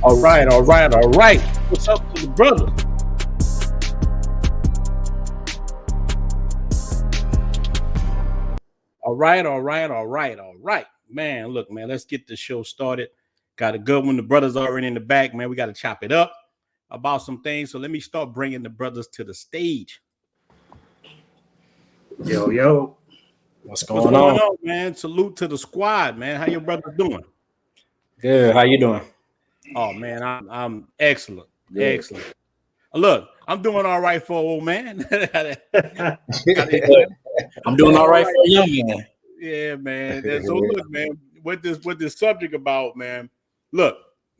All right. What's up to the brothers? All right. Man, look, man, let's get the show started. Got a good one. The brothers already in the back, man. We got to chop it up about some things. So let me start bringing the brothers to the stage. Yo. What's going on, man? Salute to the squad, man. How your brothers doing? Good. How you doing? Oh, man, I'm excellent. Good. Excellent. Look, I'm doing all right for old man. I'm doing all right for a young man. Yeah, man. So look, man, what this subject about, man? Look,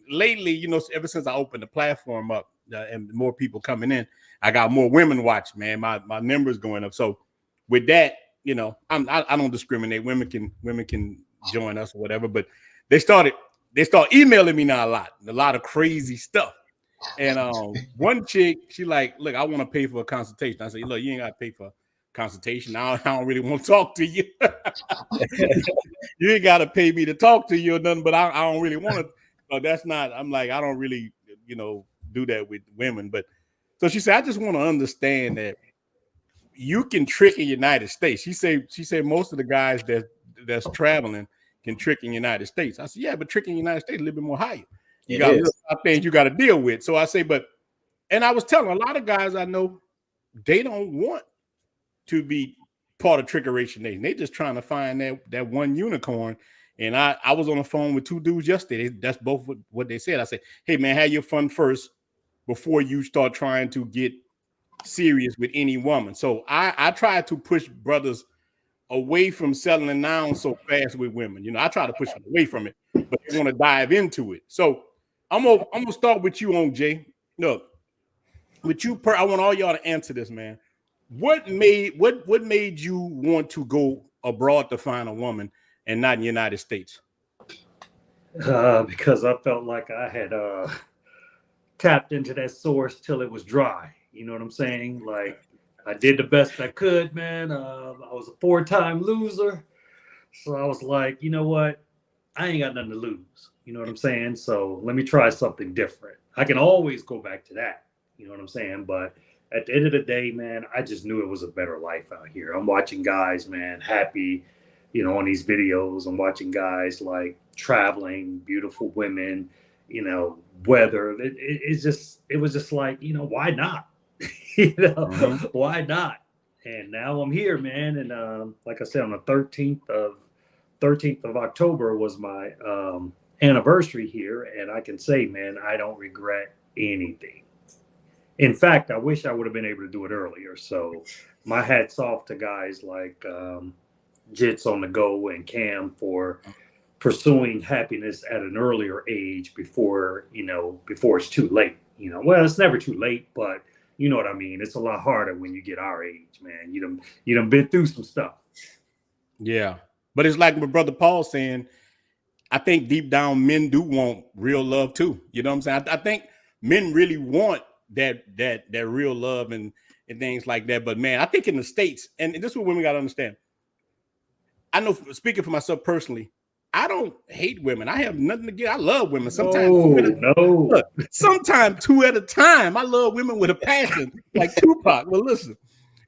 lately, you know, ever since I opened the platform up and more people coming in, I got more women watch, man. My numbers going up. So with that, you know, I don't discriminate. Women can join us or whatever, but they start emailing me now a lot of crazy stuff. And one chick, she like, look, I want to pay for a consultation. I said, look, you ain't got to pay for a consultation. I don't really want to talk to you. You ain't got to pay me to talk to you or nothing, but I don't really want to. So that's not, I'm like, I don't really, you know, do that with women. But so she said, I just want to understand that you can trick in the United States. She said most of the guys that's traveling can trick in the United States. I said, yeah, but tricking in the United States is a little bit more higher. You got a lot of things you got to deal with. So I say, and I was telling a lot of guys I know, they don't want to be part of Trickeration Nation. They just trying to find that one unicorn. And I was on the phone with two dudes yesterday. That's both what they said. I said, hey, man, have your fun first before you start trying to get serious with any woman. So I try to push brothers away from settling down so fast with women. You know, I try to push them away from it, but they want to dive into it. So I'm gonna start with you, on Jay. Look, with you, I want all y'all to answer this, man. What made you want to go abroad to find a woman and not in the United States? Because I felt like I had tapped into that source till it was dry. You know what I'm saying? Like, I did the best I could, man. I was a 4-time loser. So I was like, you know what? I ain't got nothing to lose. You know what I'm saying? So let me try something different. I can always go back to that. You know what I'm saying? But at the end of the day, man, I just knew it was a better life out here. I'm watching guys, man, happy, you know, on these videos. I'm watching guys like traveling, beautiful women, you know, weather. It was just like, you know, why not? You know, why not? And now I'm here, man. And like I said, on the 13th of October was my anniversary here. And I can say, man, I don't regret anything. In fact, I wish I would have been able to do it earlier. So my hat's off to guys like Jits on the Go and Cam for pursuing happiness at an earlier age before it's too late. You know, well, it's never too late, but you know what I mean? It's a lot harder when you get our age, man. You done been through some stuff. Yeah. But it's like my brother Paul saying, I think deep down men do want real love too. You know what I'm saying? I think men really want that real love and things like that. But man, I think in the States, and this is what women got to understand. I know, speaking for myself personally, I don't hate women. I have nothing to get. I love women. Sometimes two at a time. I love women with a passion, like Tupac. Well, listen,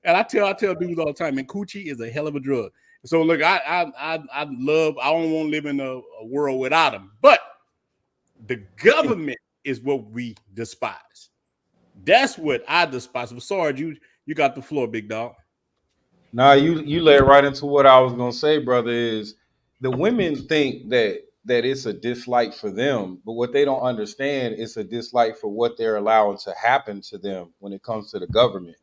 and I tell dudes all the time, man, coochie is a hell of a drug. So look, I don't want to live in a world without them. But the government is what we despise. That's what I despise. I'm sorry, you got the floor, big dog. Nah, you led right into what I was gonna say, brother. Is the women think that it's a dislike for them, but what they don't understand is a dislike for what they're allowing to happen to them when it comes to the government.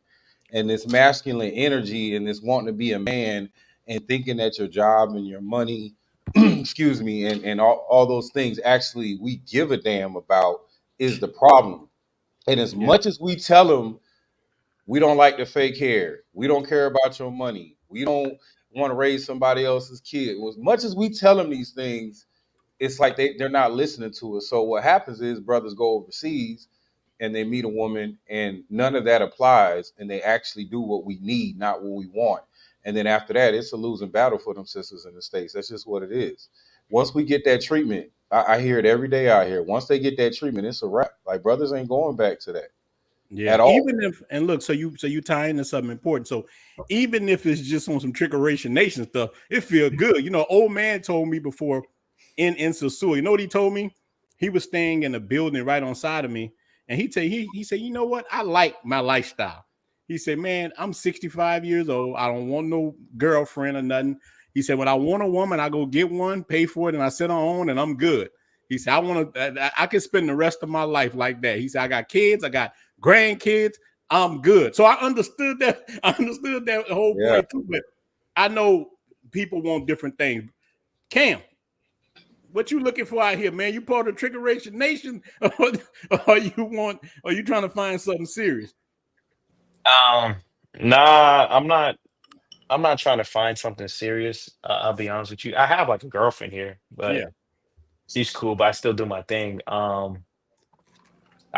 And this masculine energy and this wanting to be a man and thinking that your job and your money, excuse me, and all those things actually we give a damn about is the problem. And as much as we tell them we don't like the fake hair, we don't care about your money, we don't want to raise somebody else's kid, as much as we tell them these things, it's like they're not listening to us. So what happens is brothers go overseas and they meet a woman and none of that applies and they actually do what we need, not what we want. And then after that, it's a losing battle for them sisters in the States. That's just what it is. Once we get that treatment, I hear it every day out here. Once they get that treatment, it's a wrap. Like brothers ain't going back to that. Yeah, at all. even if, and look, so you tie into something important. So even if it's just on some Trickeration Nation stuff, it feels good. You know, old man told me before in Sasua, you know what he told me? He was staying in a building right on side of me, and he said, you know what? I like my lifestyle. He said, man, I'm 65 years old. I don't want no girlfriend or nothing. He said, when I want a woman, I go get one, pay for it, and I sit on, and I'm good. He said, I can spend the rest of my life like that. He said, I got kids, I got grandkids, I'm good. So I understood that. I understood that whole point too. But I know people want different things. Cam, what you looking for out here, man? You part of the Trickeration Nation, or you trying to find something serious? Nah, I'm not trying to find something serious. I'll be honest with you. I have like a girlfriend here, but she's cool. But I still do my thing.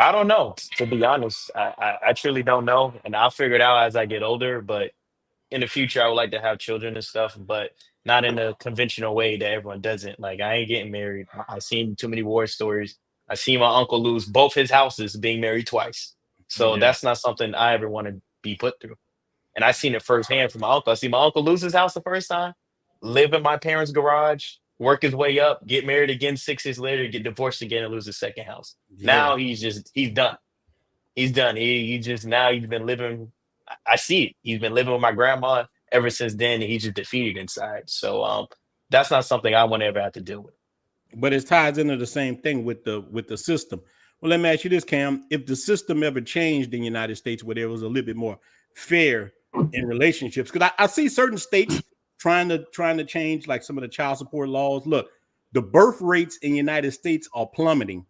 I don't know. To be honest, I truly don't know, and I'll figure it out as I get older. But in the future, I would like to have children and stuff, but not in a conventional way that everyone doesn't. Like I ain't getting married. I've seen too many war stories. I seen my uncle lose both his houses being married twice. So that's not something I ever want to be put through. And I seen it firsthand from my uncle. I see my uncle lose his house the first time, live in my parents' garage, work his way up, get married again 6 years later, get divorced again, and lose his second house. Now he's done. He's done. He just now he's been living. I see it. He's been living with my grandma ever since then, and he's just defeated inside. So that's not something I want to ever have to deal with. But it ties into the same thing with the system. Well, let me ask you this, Cam. If the system ever changed in the United States where there was a little bit more fair in relationships, because I see certain states trying to change like some of the child support laws. Look, the birth rates in the United States are plummeting.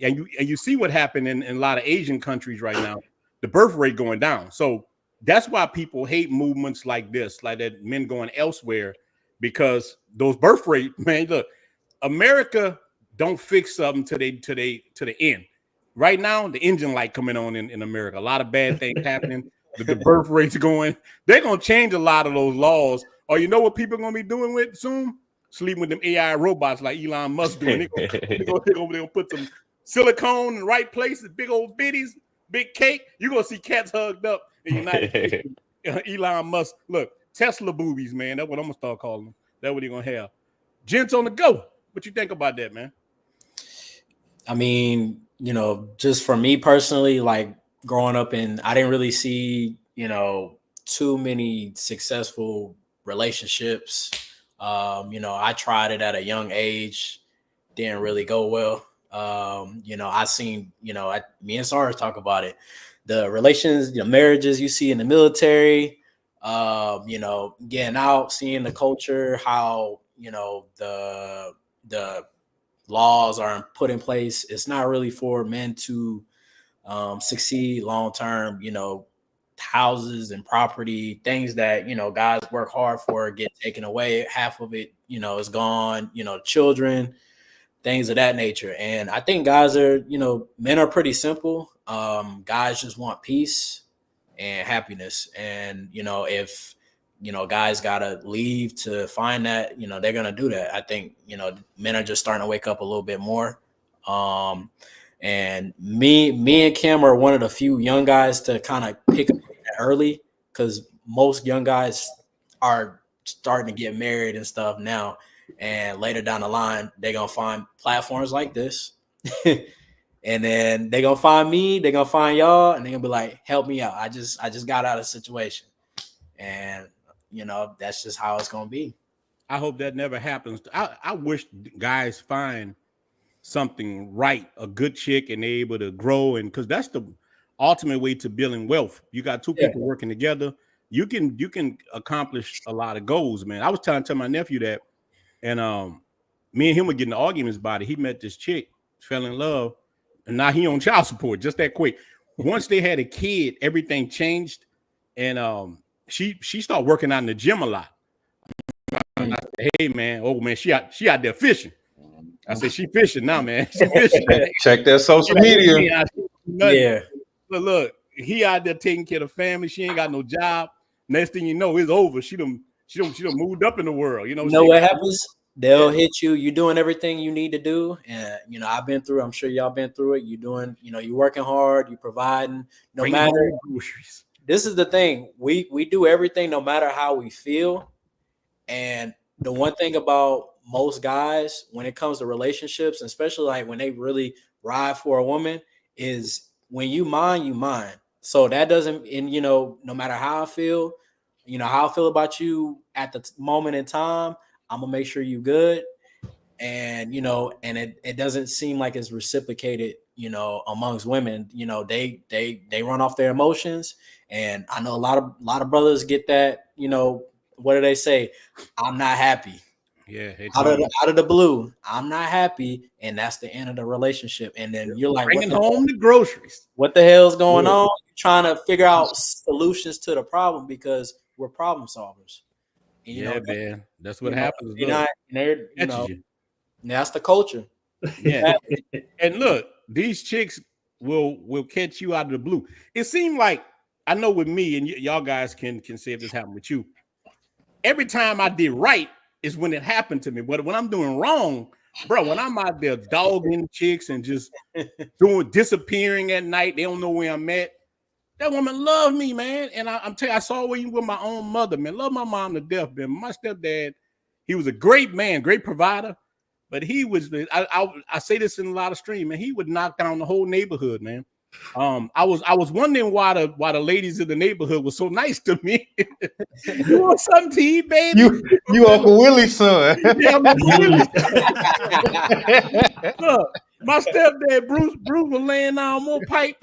And you see what happened in a lot of Asian countries right now, the birth rate going down. So that's why people hate movements like this, like that men going elsewhere, because those birth rate, man, look, America don't fix something to the end. Right now, the engine light coming on in America. A lot of bad things happening. The birth rates going. They're going to change a lot of those laws. Or you know what people are going to be doing with soon? Sleeping with them AI robots like Elon Musk doing. They're going to put some silicone in the right places, big old bitties, big cake. You're going to see cats hugged up in the United States. Elon Musk. Look, Tesla boobies, man. That's what I'm going to start calling them. That's what they're going to have. Gents on the go. What you think about that, man? I mean, you know, just for me personally, like growing up I didn't really see, you know, too many successful relationships. You know, I tried it at a young age, didn't really go well. You know, I seen, you know, me and Sarah talk about it. The relations, the marriages you see in the military, you know, getting out, seeing the culture, how, you know, the laws are put in place. It's not really for men to succeed long term. You know, houses and property, things that, you know, guys work hard for get taken away. Half of it, you know, is gone. You know, children, things of that nature. And I think guys are, you know, men are pretty simple. Guys just want peace and happiness. And, you know, if, you know, guys got to leave to find that, you know, they're going to do that. I think, you know, men are just starting to wake up a little bit more. And me and Cam are one of the few young guys to kind of pick up early, because most young guys are starting to get married and stuff now. And later down the line, they're going to find platforms like this. And then they're going to find me, they're going to find y'all, and they're going to be like, help me out. I just got out of a situation. And, you know, that's just how it's going to be. I hope that never happens. I wish guys find something right, a good chick, and they're able to grow. And because that's the ultimate way to building wealth. You got two people working together. You can accomplish a lot of goals, man. I was telling my nephew that, and me and him were getting arguments about it. He met this chick, fell in love, and now he on child support just that quick. Once they had a kid, everything changed, and she started working out in the gym a lot. I said, hey man, oh man, she out there fishing. I said, she fishing now, man. She fishing. Check that social media. Yeah. Look, he out there taking care of the family. She ain't got no job. Next thing you know, it's over. She done moved up in the world. You know what happens? They'll hit you. You're doing everything you need to do, and I've been through. I'm sure y'all been through it. You're doing. You're working hard. You're providing. No Bringing matter. home groceries. This is the thing. We do everything no matter how we feel, and the one thing about most guys when it comes to relationships, especially like when they really ride for a woman, is when you mind, you mind. So that doesn't, and no matter how I feel, how I feel about you at the moment in time, I'm gonna make sure you good. And and it doesn't seem like it's reciprocated, amongst women. They run off their emotions, and I know a lot of brothers get that. What do they say? I'm not happy. Yeah, Out of the blue, I'm not happy, and that's the end of the relationship. And then you're like, bringing home the groceries. what the hell's going on? You're trying to figure out solutions to the problem because we're problem solvers. And, man, that's what happens. That's the culture. Yeah, and look, these chicks will catch you out of the blue. It seemed like, I know with me, and y'all guys can say if this happened with you. Every time I did right is when it happened to me. But when I'm doing wrong, bro, when I'm out there dogging chicks and just disappearing at night, they don't know where I'm at. That woman loved me, man. And I'm telling you, I saw her with my own mother, man. Love my mom to death, man. My stepdad, he was a great man, great provider. But he was, I say this in a lot of streams, man. He would knock down the whole neighborhood, man. I was wondering why the ladies in the neighborhood were so nice to me. You want something to eat, baby? You Uncle Willie's son. Yeah, I'm Uncle Willie. Look, my stepdad Bruce was laying down more pipe.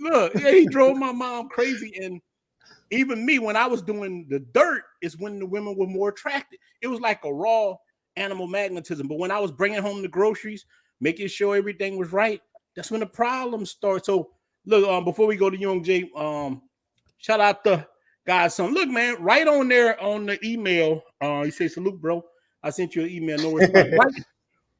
But he drove my mom crazy, and even me, when I was doing the dirt, is when the women were more attracted. It was like a raw animal magnetism. But when I was bringing home the groceries, making sure everything was right, that's when the problems start. So look, before we go to Young Jay, shout out to Godson. Look, man, right on there on the email, you say salute, bro. I sent you an email. No response.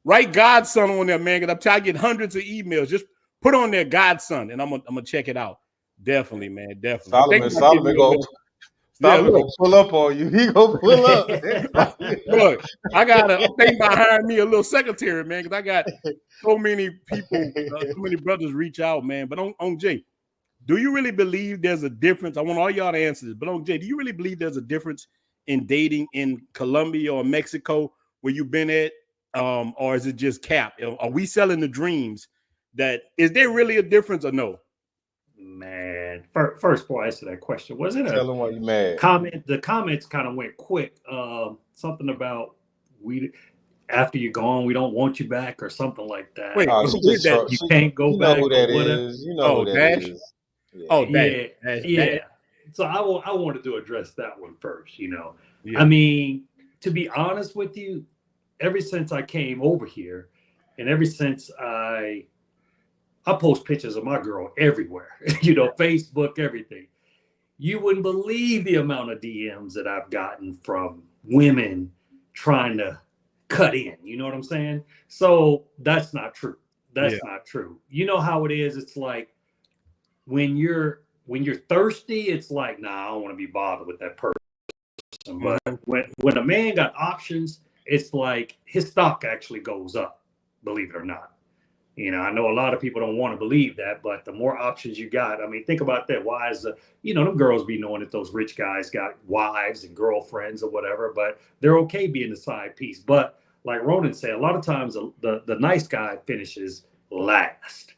Right, Godson on there, man. Because I'm trying to get hundreds of emails. Just put on there Godson, and I'm gonna check it out. Definitely, man. Definitely. Solomon go pull up on you. He go pull up. Look, I gotta think about hiring me a little secretary, man, because I got so many people, so many brothers reach out, man. But on Jay, do you really believe there's a difference? I want all y'all to answer this. But on Jay, do you really believe there's a difference in dating in Colombia or Mexico where you've been at, or is it just cap? Are we selling the dreams? Is there really a difference or no? Man, first before I answer that question, was it Tell them why you mad? comment? The comments kind of went quick. Something about after you're gone, we don't want you back, or something like that. Wait, you can't go back. Who that is? You know who that is. Yeah. Oh, yeah. So I wanted to address that one first. Yeah. I mean, to be honest with you, ever since I came over here, and ever since I post pictures of my girl everywhere, Facebook, everything. You wouldn't believe the amount of DMs that I've gotten from women trying to cut in. You know what I'm saying? So that's not true. That's not true. You know how it is. It's like when you're thirsty, it's like, nah, I don't want to be bothered with that person. But when a man got options, it's like his stock actually goes up, believe it or not. I know a lot of people don't want to believe that, but the more options you got, I mean, think about that. Why is them girls be knowing that those rich guys got wives and girlfriends or whatever, but they're okay being the side piece. But like Ronin said, a lot of times the nice guy finishes last.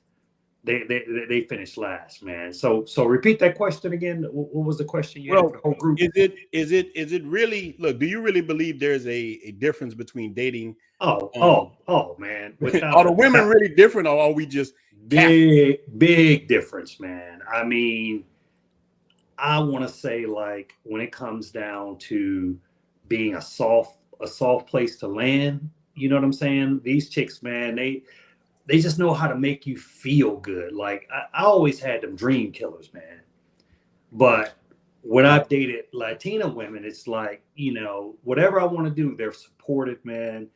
They finish last, man. So repeat that question again. What was the question you had for the whole group? Is it really? Look, do you really believe there's a difference between dating? Oh, man. Are the women really different, or are we just big difference, man? I mean, I want to say, like, when it comes down to being a soft place to land, you know what I'm saying? These chicks, man, they just know how to make you feel good. Like, I always had them dream killers, man. But when I've dated Latina women, it's like, whatever I want to do, they're supportive, man.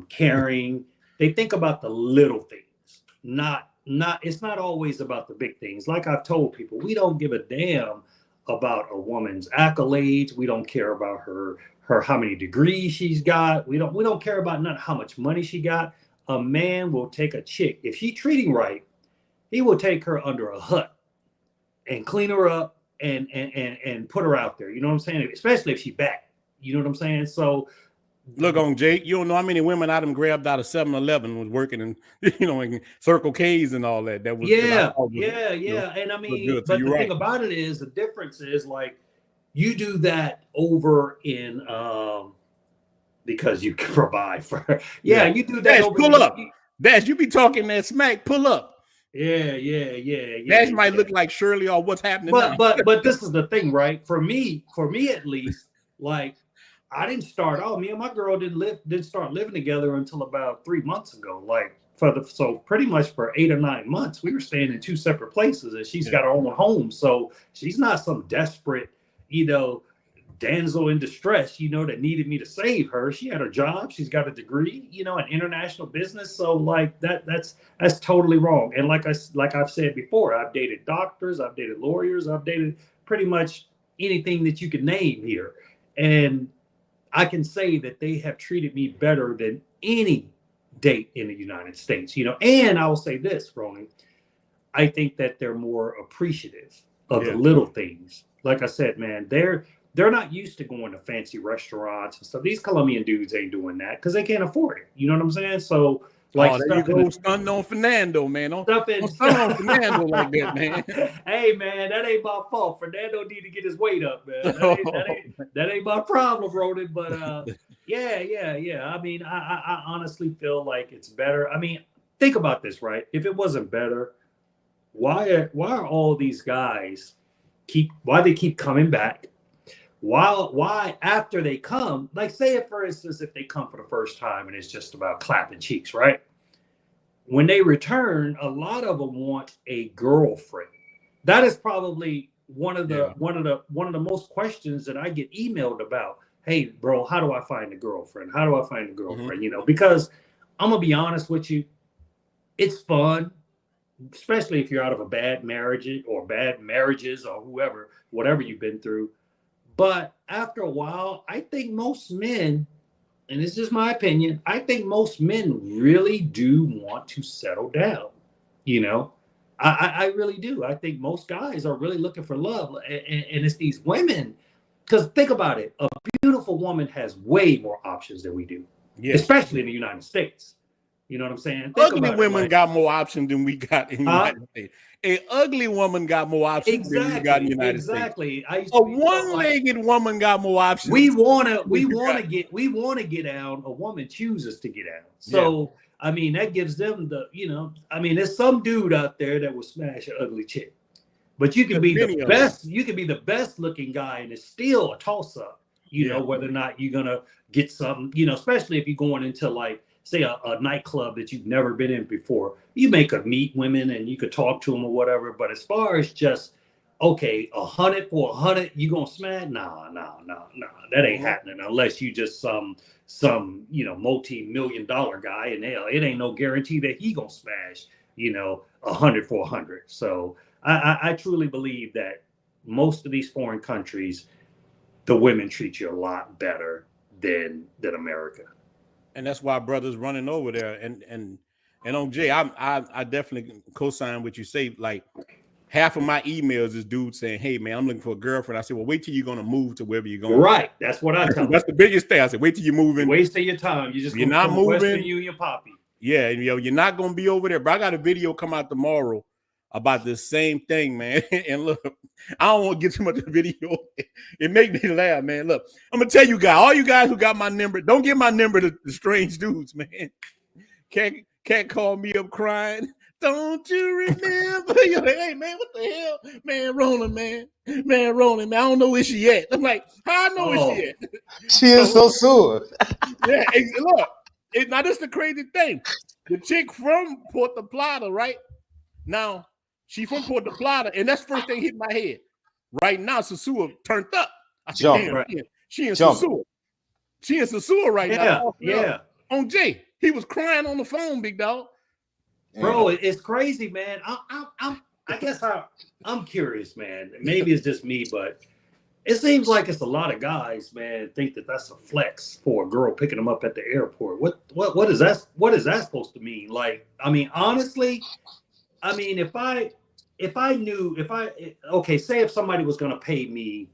Caring. They think about the little things. It's not always about the big things. Like I've told people, we don't give a damn about a woman's accolades. We don't care about her how many degrees she's got. We don't care about how much money she got. A man will take a chick if she's treating right. He will take her under a hut and clean her up and put her out there. You know what I'm saying? Especially if she back. You know what I'm saying? So. Look on Jake, you don't know how many women I done grabbed out of 7-Eleven was working in, in Circle K's and all that. That was yeah. And I mean, good. but the thing about it is, the difference is like you do that over in because you can provide for her. Yeah, you do that. Dash, over pull up. Dash, you be talking that smack. Pull up. Yeah. Dash might look like Shirley or what's happening. But this is the thing, right? For me at least, like. I didn't start out. Me and my girl didn't start living together until about 3 months ago. Like so pretty much for 8 or 9 months, we were staying in 2 separate places, and she's got her own home. So she's not some desperate, damsel in distress, that needed me to save her. She had her job. She's got a degree, in international business. So like that's totally wrong. And like I've said before, I've dated doctors, I've dated lawyers, I've dated pretty much anything that you could name here, and I can say that they have treated me better than any date in the United States, and I will say this, Ronin, I think that they're more appreciative of the little things. Like I said, man, they're not used to going to fancy restaurants and stuff. These Colombian dudes ain't doing that because they can't afford it. You know what I'm saying? So like, there you go, stunting on Fernando, man. Don't stun on Fernando like that, man. Hey, man, that ain't my fault. Fernando need to get his weight up, man. That ain't my problem, Ronin. But yeah. I mean, I honestly feel like it's better. I mean, think about this, right? If it wasn't better, why are all these guys keep coming back? Why after they come, like say if for instance, if they come for the first time and it's just about clapping cheeks, right? When they return, a lot of them want a girlfriend. That is probably one of the most questions that I get emailed about. Hey, bro, how do I find a girlfriend? How do I find a girlfriend? Because I'm gonna be honest with you, it's fun, especially if you're out of a bad marriage or bad marriages or whatever you've been through. But after a while, I think most men, and it's just my opinion, I think most men really do want to settle down. I really do. I think most guys are really looking for love. And it's these women, because think about it, a beautiful woman has way more options than we do, especially in the United States. You know what I'm saying? Ugly women got more options than we got in the United States. An ugly woman got more options than we got in the United States. Exactly. A one-legged woman got more options. We wanna get down. A woman chooses to get down. So I mean, that gives them there's some dude out there that will smash an ugly chick, but you can be the best. You can be the best looking guy, and it's still a toss up. Whether or not you're gonna get something. Especially if you're going into like, say a nightclub that you've never been in before. You may could meet women and you could talk to them or whatever. But as far as just, okay, 100 for 100, you gonna smash? Nah. That ain't happening unless you just some multi-million-dollar guy, and it ain't no guarantee that he gonna smash 100 for 100. So I truly believe that most of these foreign countries, the women treat you a lot better than America. And that's why brothers running over there. And on Jay, I definitely co-sign what you say. Like half of my emails is dudes saying, "Hey man, I'm looking for a girlfriend." I said, "Well, wait till you're gonna move to wherever you're going." Right. That's what I tell them. That's the biggest thing. I said, wait till you're moving. Wasting your time. You're not moving. Western Union Poppy. Yeah, you're not gonna be over there. But I got a video come out tomorrow about the same thing, man. And look, I don't want to get too much of the video. It make me laugh, man. Look, I'm gonna tell you guys, all you guys who got my number, don't give my number to the strange dudes, man. Can't call me up crying. Don't you remember? You're like, hey man, what the hell, man? Ronin, man. I don't know where she at. I'm like, how I know where she at? She is so sure. Yeah, look. Now this is the crazy thing. The chick from Puerto Plata, right? Now she from Puerto Plata, and that's the first thing hit my head. Right now, Sosua turned up. I said, damn, right. She in Sosua. She in Sosua right now. Yeah. On Jay, he was crying on the phone, big dog. Bro, it's crazy, man. I guess I'm curious, man. Maybe it's just me, but it seems like it's a lot of guys, man, think that that's a flex for a girl picking them up at the airport. What is that? What is that supposed to mean? Like, I mean, honestly, I mean, if I say if somebody was going to pay me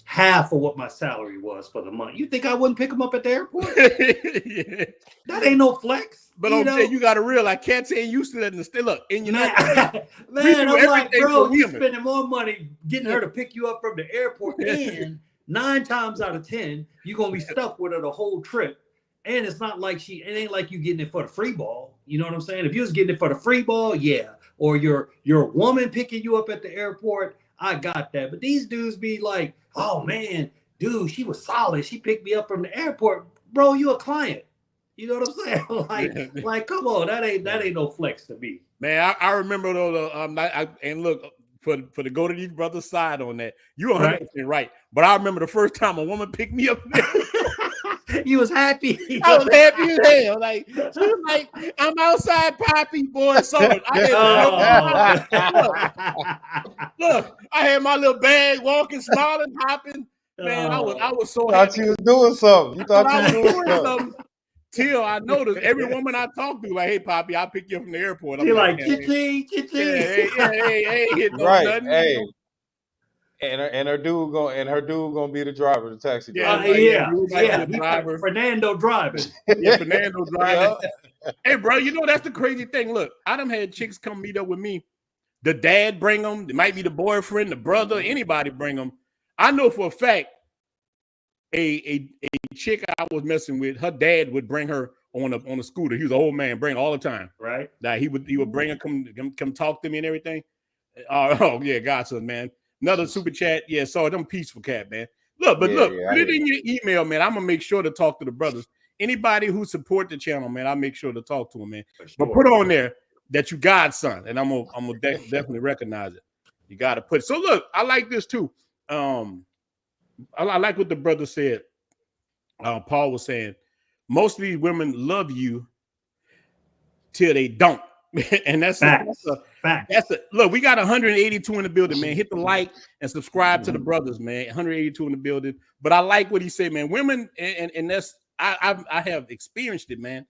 half of what my salary was for the month, you think I wouldn't pick them up at the airport? Yeah. That ain't no flex. But I'm saying you got to realize cats ain't used to that. And look, in United States, man, I'm like, bro, you women. spending more money getting her to pick you up from the airport, and 9 times out of 10, you're gonna be stuck with her the whole trip. And it's not like it ain't like you getting it for the free ball. You know what I'm saying? If you was getting it for the free ball, yeah. Or your woman picking you up at the airport, I got that. But these dudes be like, oh man, dude, she was solid. She picked me up from the airport. Bro, you a client. You know what I'm saying? Like, come on, that ain't no flex to me. Man, I remember though. And look, for the go to these brothers' side on that, you're 100% right. But I remember the first time a woman picked me up. You was happy. I was happy as hell. Like, she was like, I'm outside popping, boy. So look, I had my little bag, walking, smiling, hopping. Man, I was so happy. Thought you was doing something. You thought you was doing something. Till I noticed every woman I talked to, like, hey, Poppy, I'll pick you up from the airport. I'm You're like, ching. Hey, right, nothing, hey. And her dude gonna be the driver, the taxi driver. The driver. Fernando driving. Yeah, Fernando driving. Hey, bro, you know that's the crazy thing. Look, I done had chicks come meet up with me. The dad bring them. It might be the boyfriend, the brother, anybody bring them. I know for a fact a chick I was messing with, her dad would bring her on a scooter. He was an old man, bring her all the time. Right. Like he would bring her, come talk to me and everything. Oh yeah, godson, man. Another super chat. Yeah, sorry, them peaceful cat, man. Look, put it in your email, man. I'm gonna make sure to talk to the brothers. Anybody who support the channel, man, I'll make sure to talk to them, man. Sure. But put on there that you godson, and I'm gonna definitely recognize it. You gotta put it. So look, I like this too. I like what the brother said. Paul was saying, most of these women love you till they don't. And that's a fact. Look, we got 182 in the building, man. Hit the like and subscribe to the brothers, man. 182 in the building. But I like what he said, man. Women, and that's I have experienced it, man.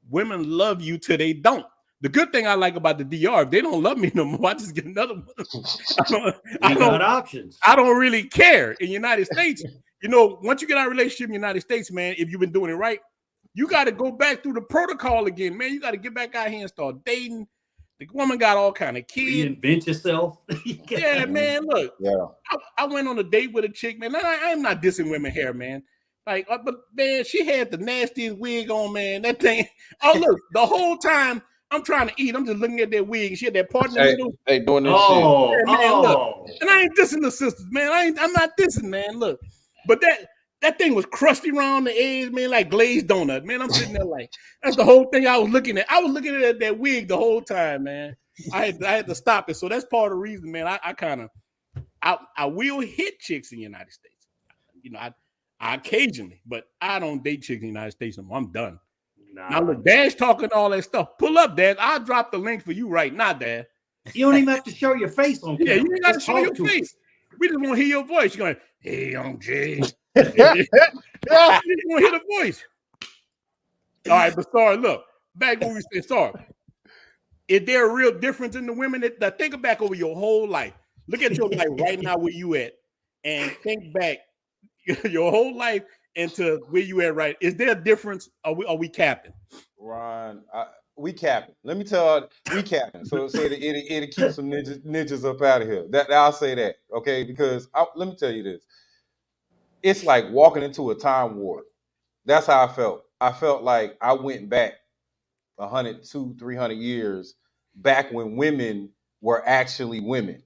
Women love you till they don't. The good thing I like about the DR, if they don't love me no more, I just get another one. I don't options. I don't really care. In the United States, you know, once you get out of a relationship in the United States, man, if you've been doing it right, you got to go back through the protocol again, man. You got to get back out here and start dating. The woman got all kind of kids. Reinvent yourself. Yeah, man. Look, I went on a date with a chick, man. I'm not dissing women hair, man. Like, but man, she had the nastiest wig on, man. That thing. Oh, look, the whole time I'm trying to eat, I'm just looking at that wig. She had that part in the middle. They doing this shit. Yeah, man, look. And I ain't dissing the sisters, man. I'm not dissing, man. Look, but that thing was crusty around the edge, man, like glazed donut, man. I'm sitting there like, that's the whole thing I was looking at. I was looking at that wig the whole time, man. I had to stop it. So that's part of the reason, man. I will hit chicks in the United States. You know, I occasionally, but I don't date chicks in the United States anymore. I'm done. Nah. Now look, Dad's talking all that stuff. Pull up, Dad. I'll drop the link for you right now, Dad. You don't even have to show your face on camera. Yeah, you ain't got to show your face. We just want to hear your voice. You're going, hey, I'm Jay. You want to hear the voice. All right, but sorry, look, back when we said sorry. Is there a real difference in the women that think back over your whole life? Look at your life right now where you at and think back your whole life into where you at right. Is there a difference? Are we capping? Ron, we capping. Let me tell you, we capping. So it'll keep some ninjas up out of here. That I'll say that, okay? Because let me tell you this. It's like walking into a time warp. That's how I felt. I felt like I went back 100, 200, 300 years back when women were actually women.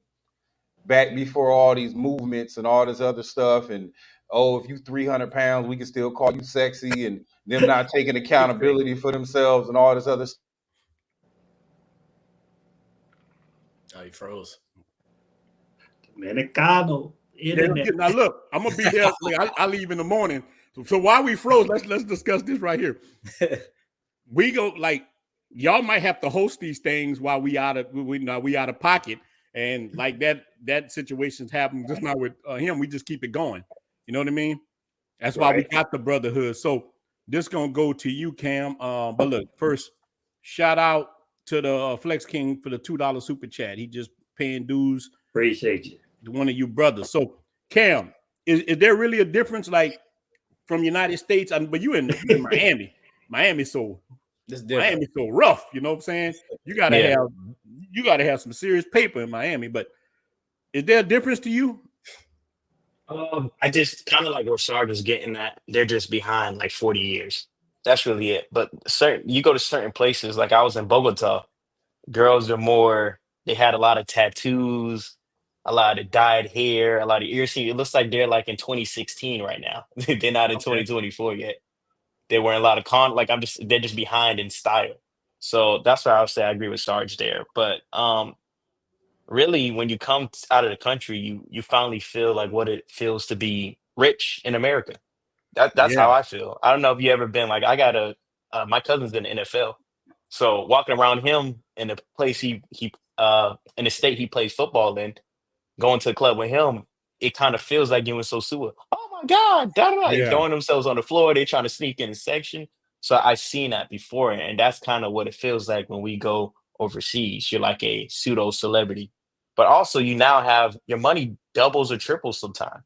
Back before all these movements and all this other stuff. And, oh, if you 300 pounds, we can still call you sexy, and them not taking accountability for themselves and all this other stuff. Oh, he froze. Dominicano. Now look, I'm gonna be there. I leave in the morning. So while we froze, let's discuss this right here. We go like y'all might have to host these things while we out of pocket, and like that situation's happened just now with him. We just keep it going. You know what I mean? That's why we got the brotherhood. So this gonna go to you, Cam. But look, first shout out to the Flex King for the $2 super chat. He just paying dues. Appreciate you. One of you brothers. So Cam, is there really a difference, like from United States? But you in Miami. Miami's so rough. You know what I'm saying? You gotta have some serious paper in Miami. But is there a difference to you? I just kind of like where Sarge is getting at. They're just behind like 40 years. That's really it. But you go to certain places, like I was in Bogota, girls are more, they had a lot of tattoos, a lot of dyed hair, a lot of ear seam. It looks like they're like in 2016 right now. They're not in 2024 yet. They're wearing a lot of they're just behind in style. So that's why I would say I agree with Sarge there. But really, when you come out of the country, you finally feel like what it feels to be rich in America. That's how I feel. I don't know if you ever been like, I got my cousin's in the NFL, so walking around him in the place he in the state he plays football in, going to the club with him, it kind of feels like you in Sosua. Oh my God, They're throwing themselves on the floor. They're trying to sneak in the section. So I've seen that before, and that's kind of what it feels like when we go overseas. You're like a pseudo celebrity, but also you now have your money doubles or triples sometimes.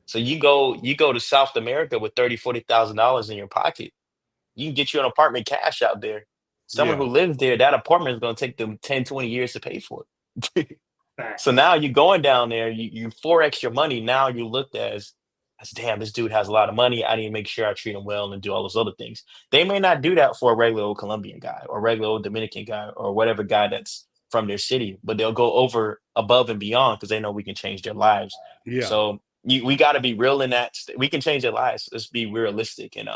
So you go to South America with $30,000-$40,000 in your pocket. You can get you an apartment cash out there. Someone who lives there, that apartment is going to take them 10, 20 years to pay for it. So now you're going down there, you 4x your money. Now you looked as damn, this dude has a lot of money. I need to make sure I treat him well and do all those other things. They may not do that for a regular old Colombian guy or regular old Dominican guy or whatever guy that's from their city, but they'll go over above and beyond because they know we can change their lives. Yeah. So we got to be real in that. We can change their lives. Let's be realistic, and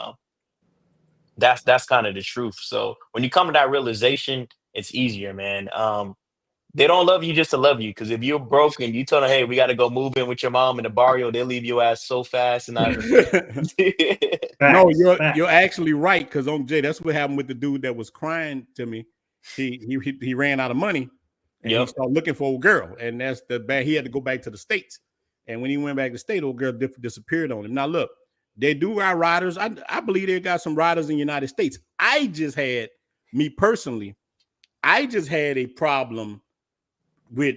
that's kind of the truth. So when you come to that realization, it's easier, man. They don't love you just to love you, because if you're broke and you tell them, hey, we got to go move in with your mom in the barrio, they'll leave your ass so fast and not even No, you're actually right, because on Jay, that's what happened with the dude that was crying to me. He ran out of money and he started looking for a girl, and that's the bad. He had to go back to the States, and when he went back to the state, old girl disappeared on him. Now look, they do got riders. I believe they got some riders in the United States. I just had a problem with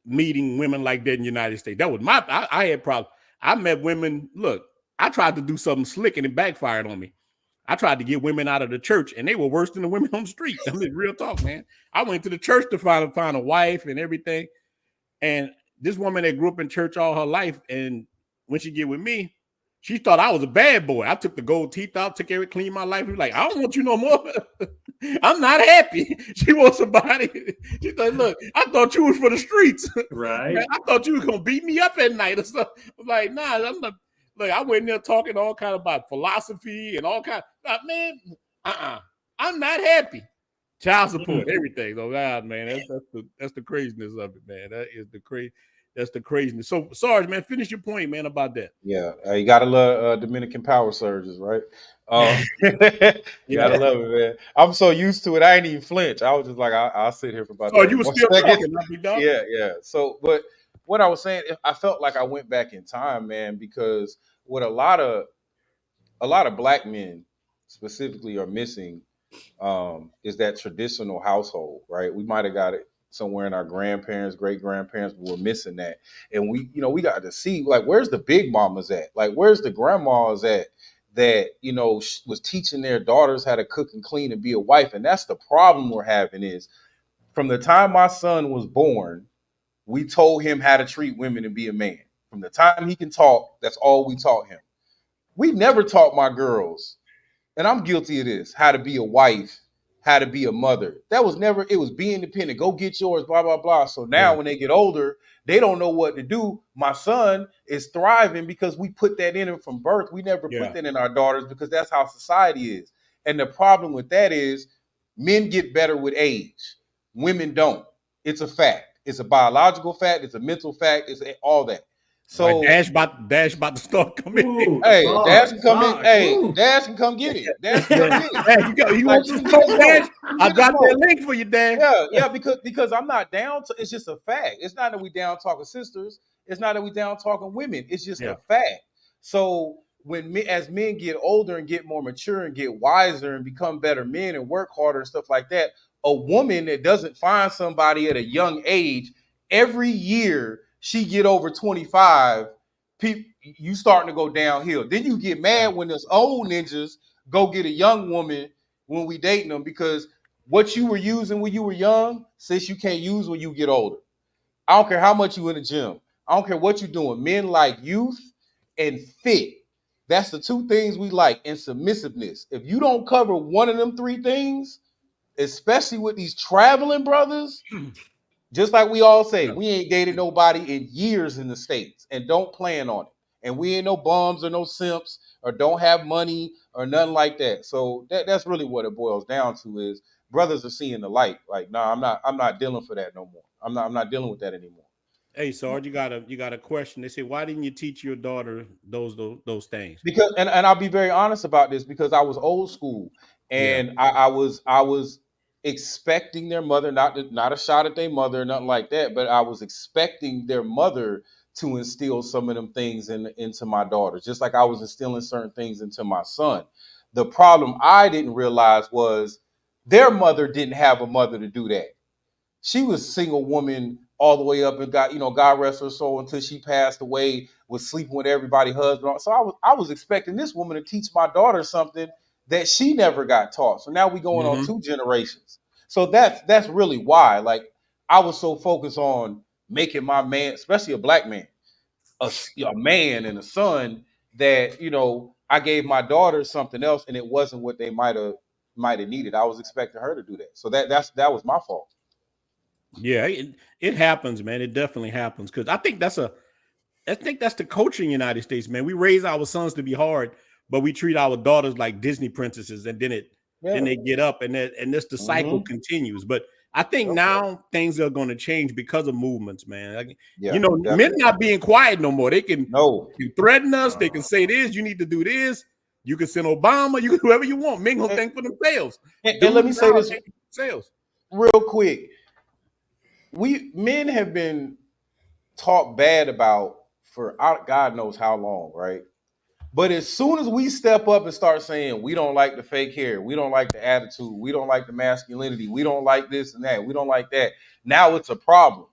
meeting women like that in the United States. That was I had problems. I met women. Look, I tried to do something slick and it backfired on me. I tried to get women out of the church and they were worse than the women on the street. I mean, real talk, man. I went to the church to find a wife and everything. And this woman that grew up in church all her life, and when she get with me, she thought I was a bad boy. I took the gold teeth out, took everything, cleaned my life. She was like, I don't want you no more. I'm not happy. She wants somebody. She thought, look, I thought you was for the streets. Right. I thought you was gonna beat me up at night or stuff. I'm like, nah, I'm not. Look, I went in there talking all kind of about philosophy and all kind of, man, I'm not happy. Child support, everything. Oh God, man, that's the craziness of it, man. That's the craziness. So, Sarge, man, finish your point, man, about that. Yeah, you gotta love Dominican power surges, right? You gotta love it, man. I'm so used to it, I ain't even flinch. I was just like, I'll sit here for about. Oh, you were still talking, yeah. So, but what I was saying, I felt like I went back in time, man, because what a lot of black men specifically are missing is that traditional household, right? We might have got it somewhere in our grandparents, great grandparents, but we're missing that. And we got to see, like, where's the big mamas at? Like, where's the grandmas at that, was teaching their daughters how to cook and clean and be a wife? And that's the problem we're having is from the time my son was born, we told him how to treat women and be a man. From the time he can talk, that's all we taught him. We never taught my girls, and I'm guilty of this, how to be a wife, how to be a mother. That was never, it was be independent, go get yours, blah, blah, blah. So now when they get older, they don't know what to do. My son is thriving because we put that in him from birth. We never put that in our daughters because that's how society is. And the problem with that is men get better with age. Women don't. It's a fact. It's a biological fact. It's a mental fact. It's all that. So Dash about to start coming. Ooh, hey, sorry, Dash can come in. sorry. Hey, Ooh. Dash can come get it. Dash can come get it. Dash, you Like want she some can get the smoke, Dash? smoke. She can I get the dropped that smoke. link for you, Dash. Yeah, because I'm not down to. It's just a fact. It's not that we down talking sisters. It's not that we down talking women. It's just a fact. So when as men get older and get more mature and get wiser and become better men and work harder and stuff like that, a woman that doesn't find somebody at a young age, every year she get over 25, you starting to go downhill. Then you get mad when those old ninjas go get a young woman when we dating them, because what you were using when you were young, sis, you can't use when you get older. I don't care how much you in the gym. I don't care what you're doing. Men like youth and fit. That's the two things we like, and submissiveness. If you don't cover one of them three things, especially with these traveling brothers, just like we all say, we ain't dated nobody in years in the States and don't plan on it. And we ain't no bums or no simps or don't have money or nothing like that. So that's really what it boils down to, is brothers are seeing the light. Like, nah, I'm not dealing for that no more. I'm not dealing with that anymore. Hey, Sarge, you got a question. They say, why didn't you teach your daughter those things? Because and I'll be very honest about this, because I was old school and I was expecting their mother, not a shot at their mother or nothing like that, but I was expecting their mother to instill some of them things into my daughter, just like I was instilling certain things into my son. The problem I didn't realize was their mother didn't have a mother to do that. She was a single woman all the way up and God rest her soul, until she passed away, was sleeping with everybody's husband. So I was expecting this woman to teach my daughter something that she never got taught. So now we going on 2 generations. So that's really why, like, I was so focused on making my man, especially a black man, a man and a son, that I gave my daughter something else, and it wasn't what they might have needed. I was expecting her to do that. So that was my fault. Yeah, it happens, man. It definitely happens, because I think that's the culture in the United States, man. We raise our sons to be hard, but we treat our daughters like Disney princesses, and then they get up, and this the cycle continues. But I think now things are going to change because of movements, man. Definitely. Men not being quiet no more. They can threaten us. They can say this. You need to do this. You can send Obama. You can do whoever you want. Men gonna think for themselves. And let me say this real quick. Men have been talked bad about for God knows how long, right? But as soon as we step up and start saying we don't like the fake hair, we don't like the attitude, we don't like the masculinity, we don't like this and that, we don't like that, now it's a problem.